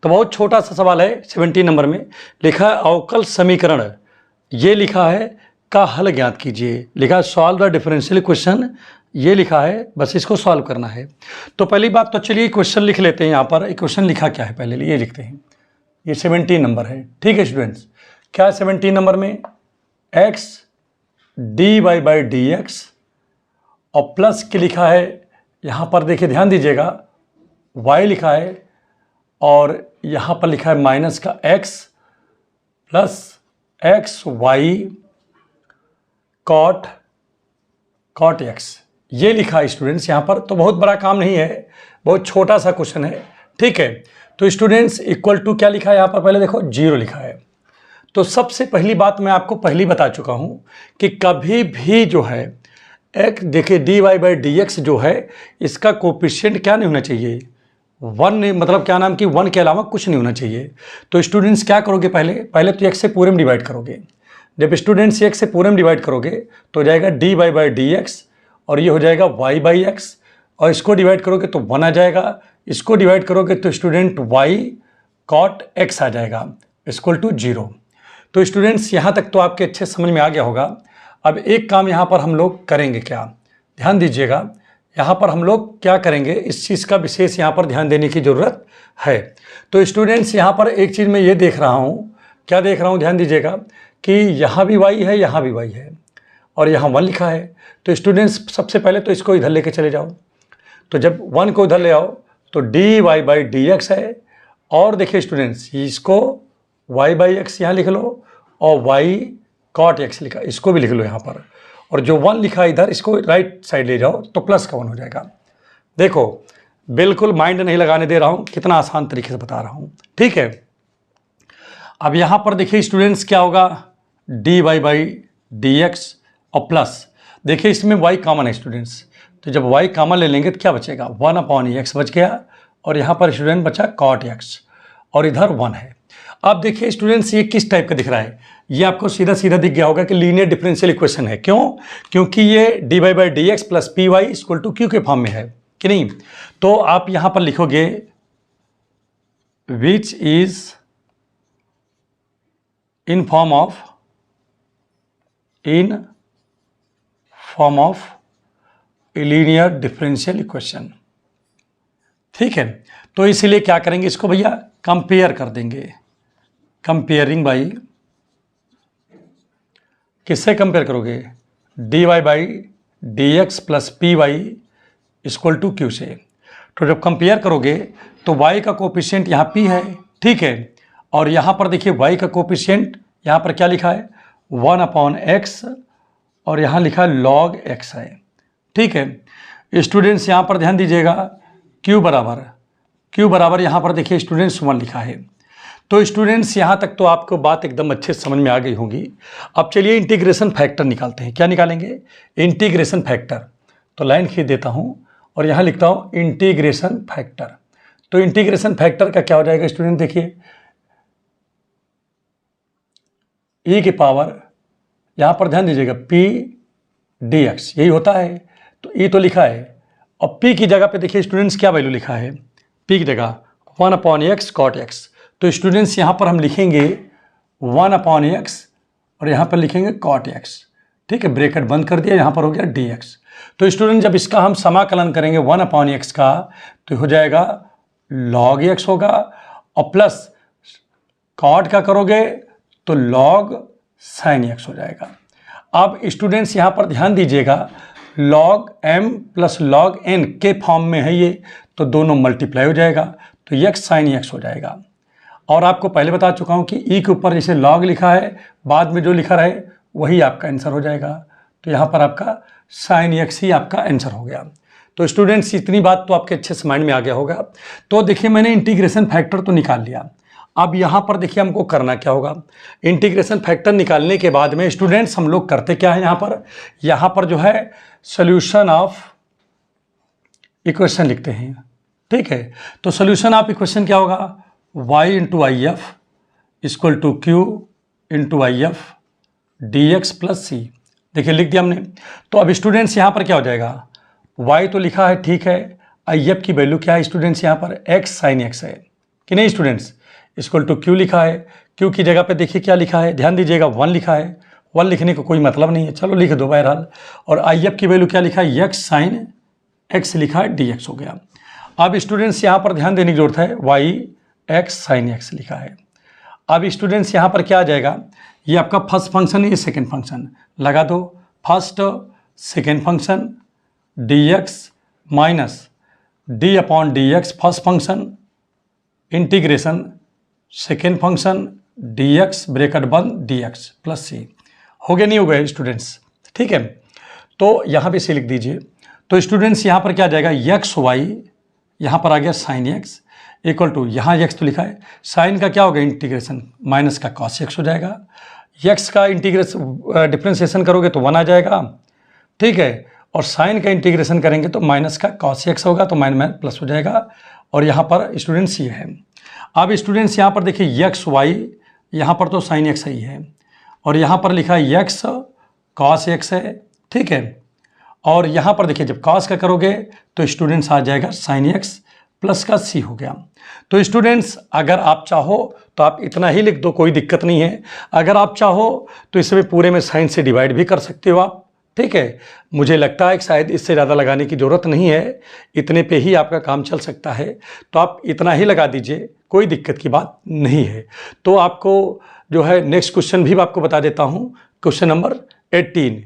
तो बहुत छोटा सा सवाल है, 17 नंबर में लिखा है अवकल समीकरण, ये लिखा है का हल ज्ञात कीजिए, लिखा है सॉल्व द डिफरेंशियल इक्वेशन, ये लिखा है, बस इसको सॉल्व करना है। तो पहली बात तो चलिए क्वेश्चन लिख लेते हैं, यहाँ पर क्वेश्चन लिखा क्या है पहले ये लिखते हैं। ये 17 नंबर है, ठीक है स्टूडेंट्स। क्या है 17 नंबर में, x dy/dx और प्लस के लिखा है, यहाँ पर देखिए ध्यान दीजिएगा, y लिखा है और यहाँ पर लिखा है माइनस का x plus X Y cot x, ये लिखा है स्टूडेंट्स यहाँ पर। तो बहुत बड़ा काम नहीं है, बहुत छोटा सा क्वेश्चन है, ठीक है। तो स्टूडेंट्स इक्वल टू क्या लिखा है यहाँ पर, पहले देखो 0 लिखा है। तो सबसे पहली बात मैं आपको पहले बता चुका हूँ कि कभी भी जो है एक देखिए dy/dx जो है इसका कोफिशिएंट क्या नहीं होना चाहिए, 1, मतलब क्या नाम कि 1 के अलावा कुछ नहीं होना चाहिए। तो स्टूडेंट्स क्या करोगे, पहले तो x से पूरे में डिवाइड करोगे। जब स्टूडेंट्स x से पूरे में डिवाइड करोगे तो हो जाएगा dy/dx और ये हो जाएगा y/x, और इसको डिवाइड करोगे तो 1 आ जाएगा, इसको डिवाइड करोगे तो स्टूडेंट y cot x आ जाएगा इक्वल टू 0। तो स्टूडेंट्स यहाँ तक तो आपके अच्छे समझ में आ गया होगा। अब एक काम यहाँ पर हम लोग करेंगे, क्या ध्यान दीजिएगा, यहाँ पर हम लोग क्या करेंगे, इस चीज़ का विशेष यहाँ पर ध्यान देने की ज़रूरत है। तो स्टूडेंट्स यहाँ पर एक चीज़ मैं ये देख रहा हूँ, क्या देख रहा हूँ, ध्यान दीजिएगा कि यहाँ भी y है, यहाँ भी y है और यहाँ 1 लिखा है। तो स्टूडेंट्स सबसे पहले तो इसको इधर लेके चले जाओ, तो जब 1 को इधर ले आओ तो dy/dx है, और देखिए स्टूडेंट्स इसको y/x यहाँ लिख लो और y cot x लिखा, इसको भी लिख लो यहाँ पर, और जो 1 लिखा है इधर इसको राइट साइड ले जाओ तो प्लस का 1 हो जाएगा। देखो बिल्कुल माइंड नहीं लगाने दे रहा हूँ, कितना आसान तरीके से बता रहा हूँ, ठीक है। अब यहाँ पर देखिए स्टूडेंट्स क्या होगा, dy/dx और प्लस, देखिए इसमें y कॉमन है स्टूडेंट्स, तो जब y कॉमन ले लेंगे तो क्या बचेगा, 1/x बच गया, और यहाँ पर स्टूडेंट बचा cot x और इधर 1 है। अब देखिए स्टूडेंट्स ये किस टाइप का दिख रहा है, ये आपको सीधा सीधा दिख गया होगा कि लीनियर डिफरेंशियल इक्वेशन है। क्यों, क्योंकि ये dy/dx plus py equal to q के फॉर्म में है कि नहीं। तो आप यहाँ पर लिखोगे which is in form of linear differential equation, ठीक है। तो इसीलिए क्या करेंगे, इसको भैया कंपेयर कर देंगे, कंपेयरिंग बाई, किससे कंपेयर करोगे, dy/dx plus py equal to q से। तो जब कंपेयर करोगे तो y का कोफिशिएंट यहाँ p है, ठीक है, और यहाँ पर देखिए y का कोफिशिएंट यहाँ पर क्या लिखा है 1/x और यहाँ लिखा है log x है। ठीक है स्टूडेंट्स, यहाँ पर ध्यान दीजिएगा q बराबर यहाँ पर देखिए स्टूडेंट्स 1 लिखा है। तो स्टूडेंट्स यहाँ तक तो आपको बात एकदम अच्छे से समझ में आ गई होगी। अब चलिए इंटीग्रेशन फैक्टर निकालते हैं। क्या निकालेंगे? Integration factor. तो लाइन खींच देता हूँ और यहाँ लिखता हूँ इंटीग्रेशन फैक्टर। तो इंटीग्रेशन फैक्टर का क्या हो जाएगा स्टूडेंट? देखिए e की पावर, यहाँ पर ध्यान दीजिएगा p dx यही होता है। तो e तो लिखा है और p की जगह पे देखिए स्टूडेंट्स क्या वैल्यू लिखा है, p की जगह 1/x cot x। तो स्टूडेंट्स यहाँ पर हम लिखेंगे 1/x और यहाँ पर लिखेंगे cot x। ठीक है, ब्रैकेट बंद कर दिया, यहाँ पर हो गया dx। तो स्टूडेंट जब इसका हम समाकलन करेंगे 1/x का तो हो जाएगा log x होगा और प्लस cot का करोगे तो log sin x हो जाएगा। अब स्टूडेंट्स यहाँ पर ध्यान दीजिएगा log m plus log n के फॉर्म में है ये, तो दोनों मल्टीप्लाई हो जाएगा तो x sin x हो जाएगा। और आपको पहले बता चुका हूँ कि e के ऊपर जैसे log लिखा है बाद में जो लिखा रहे वही आपका आंसर हो जाएगा। तो यहाँ पर आपका sin x ही आपका आंसर हो गया। तो स्टूडेंट्स इतनी बात तो आपके अच्छे से माइंड में आ गया होगा। तो देखिए मैंने इंटीग्रेशन फैक्टर तो निकाल लिया। अब यहाँ पर देखिए हमको करना क्या होगा, इंटीग्रेशन फैक्टर निकालने के बाद में स्टूडेंट्स हम लोग करते क्या है, यहाँ पर जो है सॉल्यूशन ऑफ इक्वेशन लिखते हैं। ठीक है, तो सॉल्यूशन ऑफ इक्वेशन क्या होगा, y into I F equal to Q into I F D X plus C. देखिए लिख दिया हमने। तो अब स्टूडेंट्स यहाँ पर क्या हो जाएगा, y तो लिखा है ठीक है, आई एफ की वैल्यू क्या है स्टूडेंट्स, यहाँ पर x sin x है कि नहीं स्टूडेंट्स, इक्वल टू क्यू लिखा है। क्यू की जगह पे देखिए क्या लिखा है, ध्यान दीजिएगा 1 लिखा है। 1 लिखने का कोई मतलब नहीं है, चलो लिख दो बहरहाल। और आई एफ की वैल्यू क्या लिखा है, x sin x लिखा है, dx हो गया। अब स्टूडेंट्स यहाँ पर ध्यान देने की जरूरत है, y x sin x लिखा है। अब स्टूडेंट्स यहाँ पर क्या आ जाएगा, ये आपका फर्स्ट फंक्शन है, ये सेकेंड फंक्शन लगा दो। First second function dx minus d upon dx first function integration second function dx bracket बंद dx प्लस सी। हो गया नहीं हो गया स्टूडेंट्स? ठीक है, तो यहाँ पे से लिख दीजिए। तो स्टूडेंट्स यहाँ पर क्या आ जाएगा, एक्स वाई यहाँ पर आ गया साइन एक्स इक्वल टू, यहाँ एक्स तो लिखा है, साइन का क्या होगा इंटीग्रेशन माइनस का कॉस एक्स हो जाएगा। एक्स का इंटीग्रेशन डिफ्रेंशिएशन करोगे तो 1 आ जाएगा। ठीक है, और साइन का इंटीग्रेशन करेंगे तो माइनस का कॉस एक्स होगा तो माइनस प्लस हो जाएगा। और यहाँ पर स्टूडेंट्स ये है। अब स्टूडेंट्स यहाँ पर देखिए एक्स वाई, यहाँ पर तो साइन एक्स ही है और यहाँ पर लिखा है एक्स कॉस एक्स है। ठीक है, और यहाँ पर देखिए जब कॉस का करोगे तो स्टूडेंट्स आ जाएगा साइन एक्स प्लस का सी हो गया। तो स्टूडेंट्स अगर आप चाहो तो आप इतना ही लिख दो, कोई दिक्कत नहीं है। अगर आप चाहो तो इसमें पूरे में साइन से डिवाइड भी कर सकते हो आप। ठीक है, मुझे लगता है कि शायद इससे ज़्यादा लगाने की ज़रूरत नहीं है, इतने पे ही आपका काम चल सकता है। तो आप इतना ही लगा दीजिए, कोई दिक्कत की बात नहीं है। तो आपको जो है नेक्स्ट क्वेश्चन भी आपको बता देता हूँ, क्वेश्चन नंबर 18।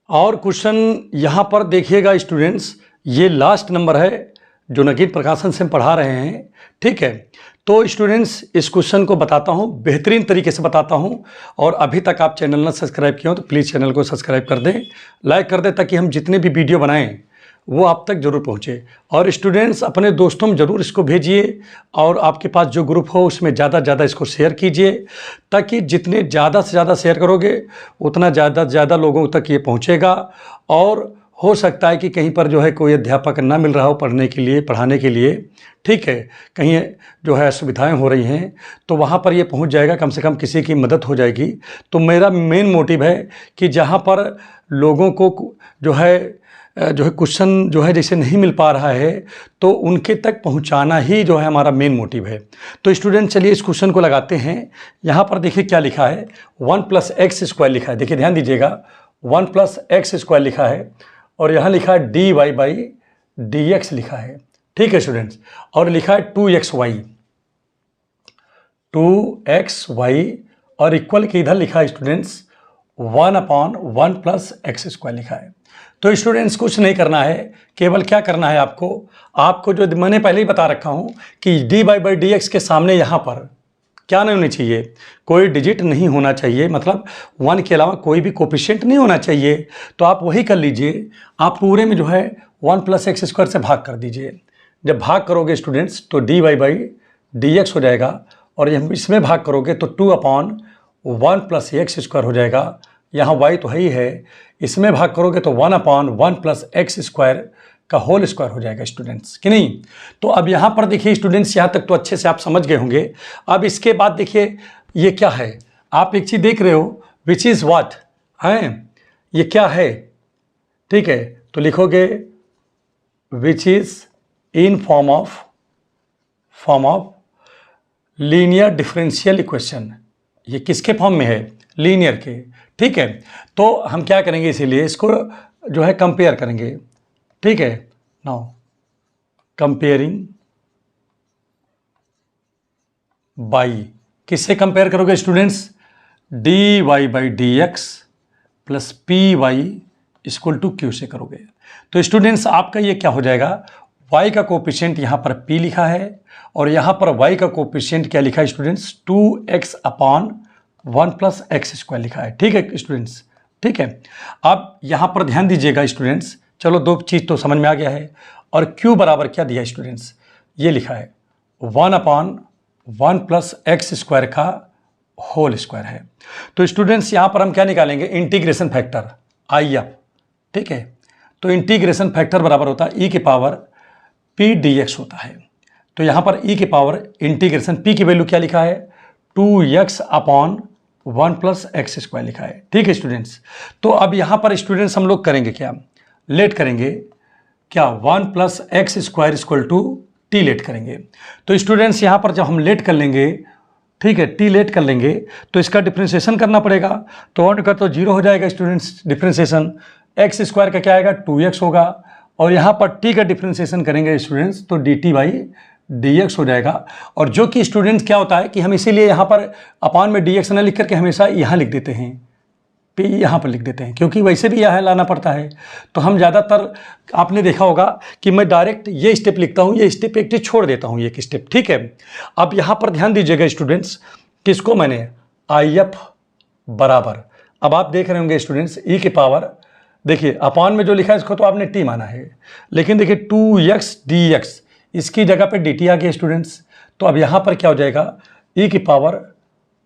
और क्वेश्चन यहाँ पर देखिएगा स्टूडेंट्स, ये लास्ट नंबर है जो नगीन प्रकाशन से हम पढ़ा रहे हैं। ठीक है, तो स्टूडेंट्स इस क्वेश्चन को बताता हूँ, बेहतरीन तरीके से बताता हूँ। और अभी तक आप चैनल ना सब्सक्राइब किया हो तो प्लीज़ चैनल को सब्सक्राइब कर दें, लाइक कर दें, ताकि हम जितने भी वीडियो बनाएं वो आप तक ज़रूर पहुँचे। और स्टूडेंट्स अपने दोस्तों में ज़रूर इसको भेजिए और आपके पास जो ग्रुप हो उसमें ज़्यादा से ज़्यादा इसको शेयर कीजिए, ताकि जितने ज़्यादा से ज़्यादा शेयर करोगे उतना ज़्यादा से ज़्यादा लोगों तक ये पहुँचेगा। और हो सकता है कि कहीं पर जो है कोई अध्यापक ना मिल रहा हो पढ़ने के लिए, पढ़ाने के लिए। ठीक है, कहीं जो है असुविधाएं हो रही हैं तो वहाँ पर ये पहुँच जाएगा, कम से कम किसी की मदद हो जाएगी। तो मेरा मेन मोटिव है कि जहाँ पर लोगों को जो है क्वेश्चन जो है जैसे नहीं मिल पा रहा है तो उनके तक पहुंचाना ही जो है हमारा मेन मोटिव है। तो स्टूडेंट चलिए इस क्वेश्चन को लगाते हैं। यहाँ पर देखिए क्या लिखा है, 1 + x² लिखा है। देखिए ध्यान दीजिएगा, 1 + x² लिखा है और यहाँ लिखा है dy/dx लिखा है। ठीक है स्टूडेंट्स, और लिखा है 2xy और इक्वल के इधर लिखा है स्टूडेंट्स 1/1 + x² लिखा है। तो स्टूडेंट्स कुछ नहीं करना है, केवल क्या करना है आपको जो मैंने पहले ही बता रखा हूँ कि dy/dx के सामने यहाँ पर क्या नहीं होनी चाहिए, कोई डिजिट नहीं होना चाहिए, मतलब 1 के अलावा कोई भी कोफिशिएंट नहीं होना चाहिए। तो आप वही कर लीजिए, आप पूरे में जो है 1 + x² से भाग कर दीजिए। जब भाग करोगे स्टूडेंट्स तो dy/dx हो जाएगा, और जब इसमें भाग करोगे तो 2/1 + x² हो जाएगा। यहाँ y तो है ही है, इसमें भाग करोगे तो 1/1 + x² का होल स्क्वायर हो जाएगा स्टूडेंट्स, कि नहीं। तो अब यहाँ पर देखिए स्टूडेंट्स, यहाँ तक तो अच्छे से आप समझ गए होंगे। अब इसके बाद देखिए ये क्या है, आप एक चीज़ देख रहे हो, विच इज़ व्हाट है, ये क्या है, ठीक है। तो लिखोगे which is in form of linear differential equation. ये किसके फॉर्म में है, लीनियर के, ठीक है। तो हम क्या करेंगे, इसीलिए इसको जो है कंपेयर करेंगे, ठीक है। नाउ कंपेयरिंग बाई, किससे कंपेयर करोगे स्टूडेंट्स, dy/dx + py = q से करोगे। तो स्टूडेंट्स आपका ये क्या हो जाएगा, y का कोफिशिएंट यहाँ पर p लिखा है, और यहाँ पर y का कोफिशिएंट क्या लिखा है स्टूडेंट्स, 2x/1 + x² लिखा है, ठीक है स्टूडेंट्स, ठीक है। अब यहाँ पर ध्यान दीजिएगा स्टूडेंट्स, चलो दो चीज़ तो समझ में आ गया है। और q बराबर क्या दिया स्टूडेंट्स, ये लिखा है 1/1 + x² का होल स्क्वायर है। तो स्टूडेंट्स यहाँ पर हम क्या निकालेंगे, इंटीग्रेशन फैक्टर IF, ठीक है। तो इंटीग्रेशन फैक्टर बराबर होता है e⁻p⁴ होता है। तो यहाँ पर e⁻, इंटीग्रेशन p की वैल्यू क्या लिखा है, 2x/1 + x² लिखा है, ठीक है स्टूडेंट्स। तो अब यहाँ पर स्टूडेंट्स हम लोग करेंगे क्या, लेट करेंगे क्या, 1 + x² = t लेट करेंगे। तो स्टूडेंट्स यहाँ पर जब हम लेट कर लेंगे, ठीक है, t लेट कर लेंगे, तो इसका डिफ्रेंशिएशन करना पड़ेगा। तो 1 का तो 0 हो जाएगा स्टूडेंट्स डिफ्रेंशिएशन, x² का क्या आएगा, 2x होगा, और यहाँ पर t का डिफ्रेंशिएशन करेंगे स्टूडेंट्स तो dt/dx हो जाएगा। और जो कि स्टूडेंट्स क्या होता है कि हम इसीलिए यहाँ पर अपान में dx न लिख करके हमेशा यहाँ लिख देते हैं, p यहाँ पर लिख देते हैं, क्योंकि वैसे भी यहाँ लाना पड़ता है। तो हम ज़्यादातर आपने देखा होगा कि मैं डायरेक्ट ये स्टेप लिखता हूँ, ये स्टेप एक छोड़ देता हूँ, एक स्टेप, ठीक है। अब यहाँ पर ध्यान दीजिएगा स्टूडेंट्स, किसको मैंने, IF बराबर, अब आप देख रहे होंगे स्टूडेंट्स e⁻, देखिए अपान में जो लिखा है इसको तो आपने t माना है, लेकिन देखिए 2x dx, इसकी जगह पे dt आ गया स्टूडेंट्स। तो अब यहाँ पर क्या हो जाएगा, e⁻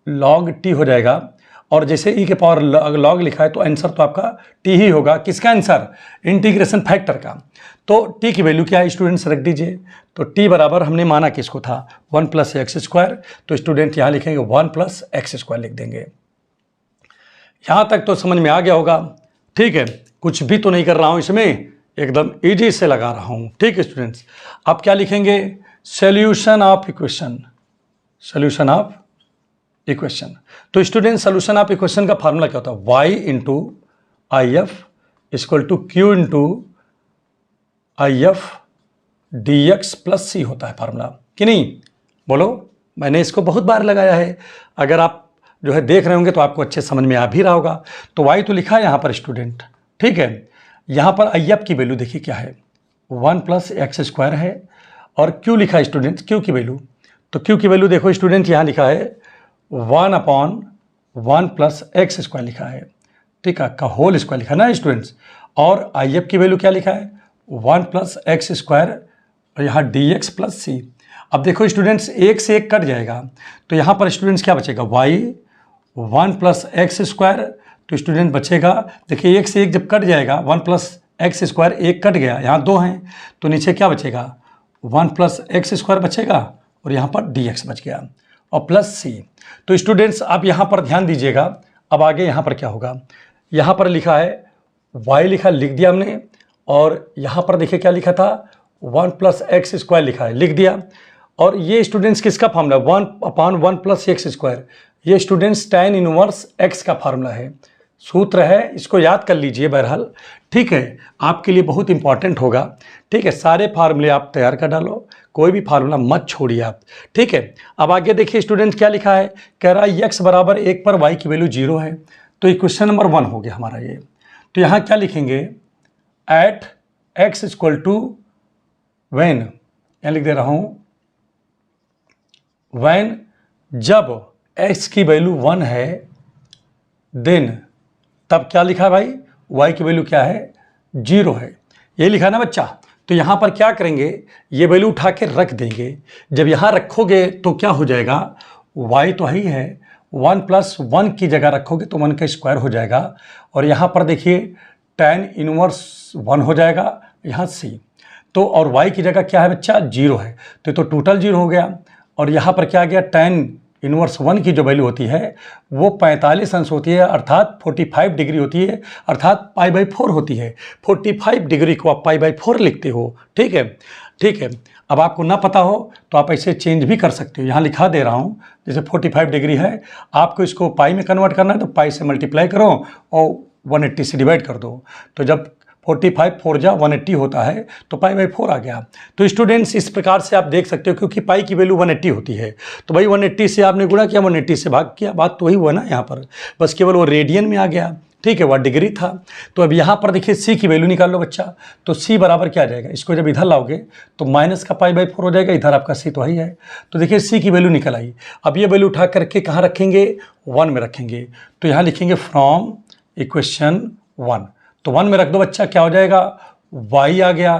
log t हो जाएगा, और जैसे e⁻ log लिखा है तो आंसर तो आपका t ही होगा। किसका आंसर, इंटीग्रेशन फैक्टर का। तो t की वैल्यू क्या है स्टूडेंट्स, रख दीजिए। तो t बराबर हमने माना किसको था, 1 + x², तो स्टूडेंट यहाँ लिखेंगे 1 + x² लिख देंगे। यहाँ तक तो समझ में आ गया होगा, ठीक है। कुछ भी तो नहीं कर रहा हूँ इसमें, एकदम ईजी से लगा रहा हूँ, ठीक है स्टूडेंट्स। आप क्या लिखेंगे, solution of equation, solution of equation. तो स्टूडेंट सोल्यूशन ऑफ इक्वेशन का फार्मूला क्या होता है, y × IF = q × IF dx + c होता है फार्मूला, कि नहीं, बोलो। मैंने इसको बहुत बार लगाया है, अगर आप जो है देख रहे होंगे तो आपको अच्छे समझ में आ भी रहा होगा। तो y तो लिखा है यहाँ पर स्टूडेंट, ठीक है। यहाँ पर IF की वैल्यू देखिए क्या है, 1 + x² है, और q लिखा है स्टूडेंट, q की वैल्यू, तो q की वैल्यू देखो स्टूडेंट, यहाँ लिखा है 1/1 + x² लिखा है, ठीक है, का होल स्क्वायर लिखा ना स्टूडेंट्स। और IF की वैल्यू क्या लिखा है, 1 + x², और यहाँ dx + c। अब देखो स्टूडेंट्स, एक से एक कट जाएगा, तो यहाँ पर स्टूडेंट्स क्या बचेगा, y 1 + x², तो स्टूडेंट बचेगा, देखिए एक से एक जब कट जाएगा, 1 + x², एक कट गया, यहाँ 2 हैं, तो नीचे क्या बचेगा, 1 + x² बचेगा, और यहाँ पर dx बच गया, और +c। तो स्टूडेंट्स आप यहाँ पर ध्यान दीजिएगा, अब आगे यहाँ पर क्या होगा, यहाँ पर लिखा है y लिखा, लिख दिया हमने, और यहाँ पर देखिए क्या लिखा था, 1 + x² लिखा है, लिख दिया। और ये स्टूडेंट्स किसका फार्मूला, 1/1 + x², ये स्टूडेंट्स tan इनवर्स x का फार्मूला है, सूत्र है, इसको याद कर लीजिए बहरहाल, ठीक है, आपके लिए बहुत इंपॉर्टेंट होगा, ठीक है। सारे फार्मूले आप तैयार कर डालो, कोई भी फार्मूला मत छोड़िए आप, ठीक है। अब आगे देखिए स्टूडेंट्स क्या लिखा है, कह रहा है x = 1 पर y की वैल्यू 0 है, तो इक्वेशन नंबर 1 हो गया हमारा ये। तो यहाँ क्या लिखेंगे, एट x = व्हेन, यहाँ लिख दे रहा हूँ, व्हेन जब x की वैल्यू 1 है देन तब क्या लिखा है भाई, y की वैल्यू क्या है 0 है, ये लिखा ना बच्चा। तो यहाँ पर क्या करेंगे, ये वैल्यू उठा के रख देंगे। जब यहाँ रखोगे तो क्या हो जाएगा, y तो ही है, 1 + 1 की जगह रखोगे तो 1 का स्क्वायर हो जाएगा। और यहाँ पर देखिए tan इनवर्स 1 हो जाएगा यहाँ c। तो और y की जगह क्या है बच्चा 0 है, तो टोटल 0 हो गया। और यहाँ पर क्या आ गया, tan इनवर्स 1 की जो वैल्यू होती है वो 45 अंश होती है, अर्थात 45 डिग्री होती है, अर्थात π/4 होती है। 45 डिग्री को आप π/4 लिखते हो। ठीक है, ठीक है। अब आपको ना पता हो तो आप ऐसे चेंज भी कर सकते हो, यहाँ लिखा दे रहा हूँ। जैसे 45 डिग्री है, आपको इसको पाई में कन्वर्ट करना है तो पाई से मल्टीप्लाई करो और 180 से डिवाइड कर दो। तो जब 45 4 जा 180 होता है तो π/4 आ गया। तो स्टूडेंट्स इस प्रकार से आप देख सकते हो, क्योंकि पाई की वैल्यू 180 होती है तो भाई 180 से आपने गुणा किया, 180 से भाग किया, बात तो वही हुआ ना यहाँ पर, बस केवल वो रेडियन में आ गया। ठीक है, वह डिग्री था। तो अब यहाँ पर देखिए c की वैल्यू निकाल लो बच्चा। तो c बराबर क्या आ जाएगा, इसको जब इधर लाओगे तो माइनस का π/4 हो जाएगा, इधर आपका c तो ही है। तो देखिए c की वैल्यू निकल आई। अब ये वैल्यू उठा करके कहाँ रखेंगे, 1 में रखेंगे। तो यहाँ लिखेंगे फ्रॉम इक्वेशन 1, तो 1 में रख दो बच्चा, क्या हो जाएगा, y आ गया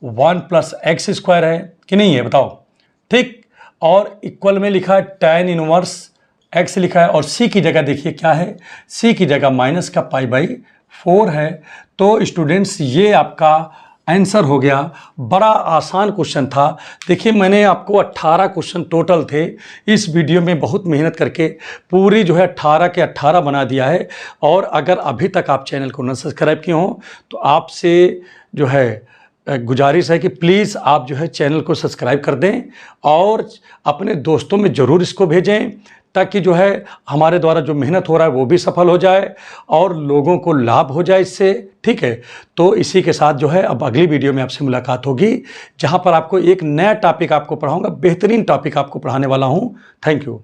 1 + x² है कि नहीं है बताओ। ठीक, और इक्वल में लिखा है tan इनवर्स x लिखा है, और c की जगह देखिए क्या है, c की जगह माइनस का π/4 है। तो स्टूडेंट्स ये आपका आंसर हो गया। बड़ा आसान क्वेश्चन था। देखिए मैंने आपको 18 क्वेश्चन टोटल थे, इस वीडियो में बहुत मेहनत करके पूरी जो है 18 के 18 बना दिया है। और अगर अभी तक आप चैनल को न सब्सक्राइब किए हो तो आपसे जो है गुजारिश है कि प्लीज़ आप जो है चैनल को सब्सक्राइब कर दें और अपने दोस्तों में ज़रूर इसको भेजें, ताकि जो है हमारे द्वारा जो मेहनत हो रहा है वो भी सफल हो जाए और लोगों को लाभ हो जाए इससे। ठीक है, तो इसी के साथ जो है अब अगली वीडियो में आपसे मुलाकात होगी, जहां पर आपको एक नया टॉपिक आपको पढ़ाऊंगा, बेहतरीन टॉपिक आपको पढ़ाने वाला हूं। Thank you.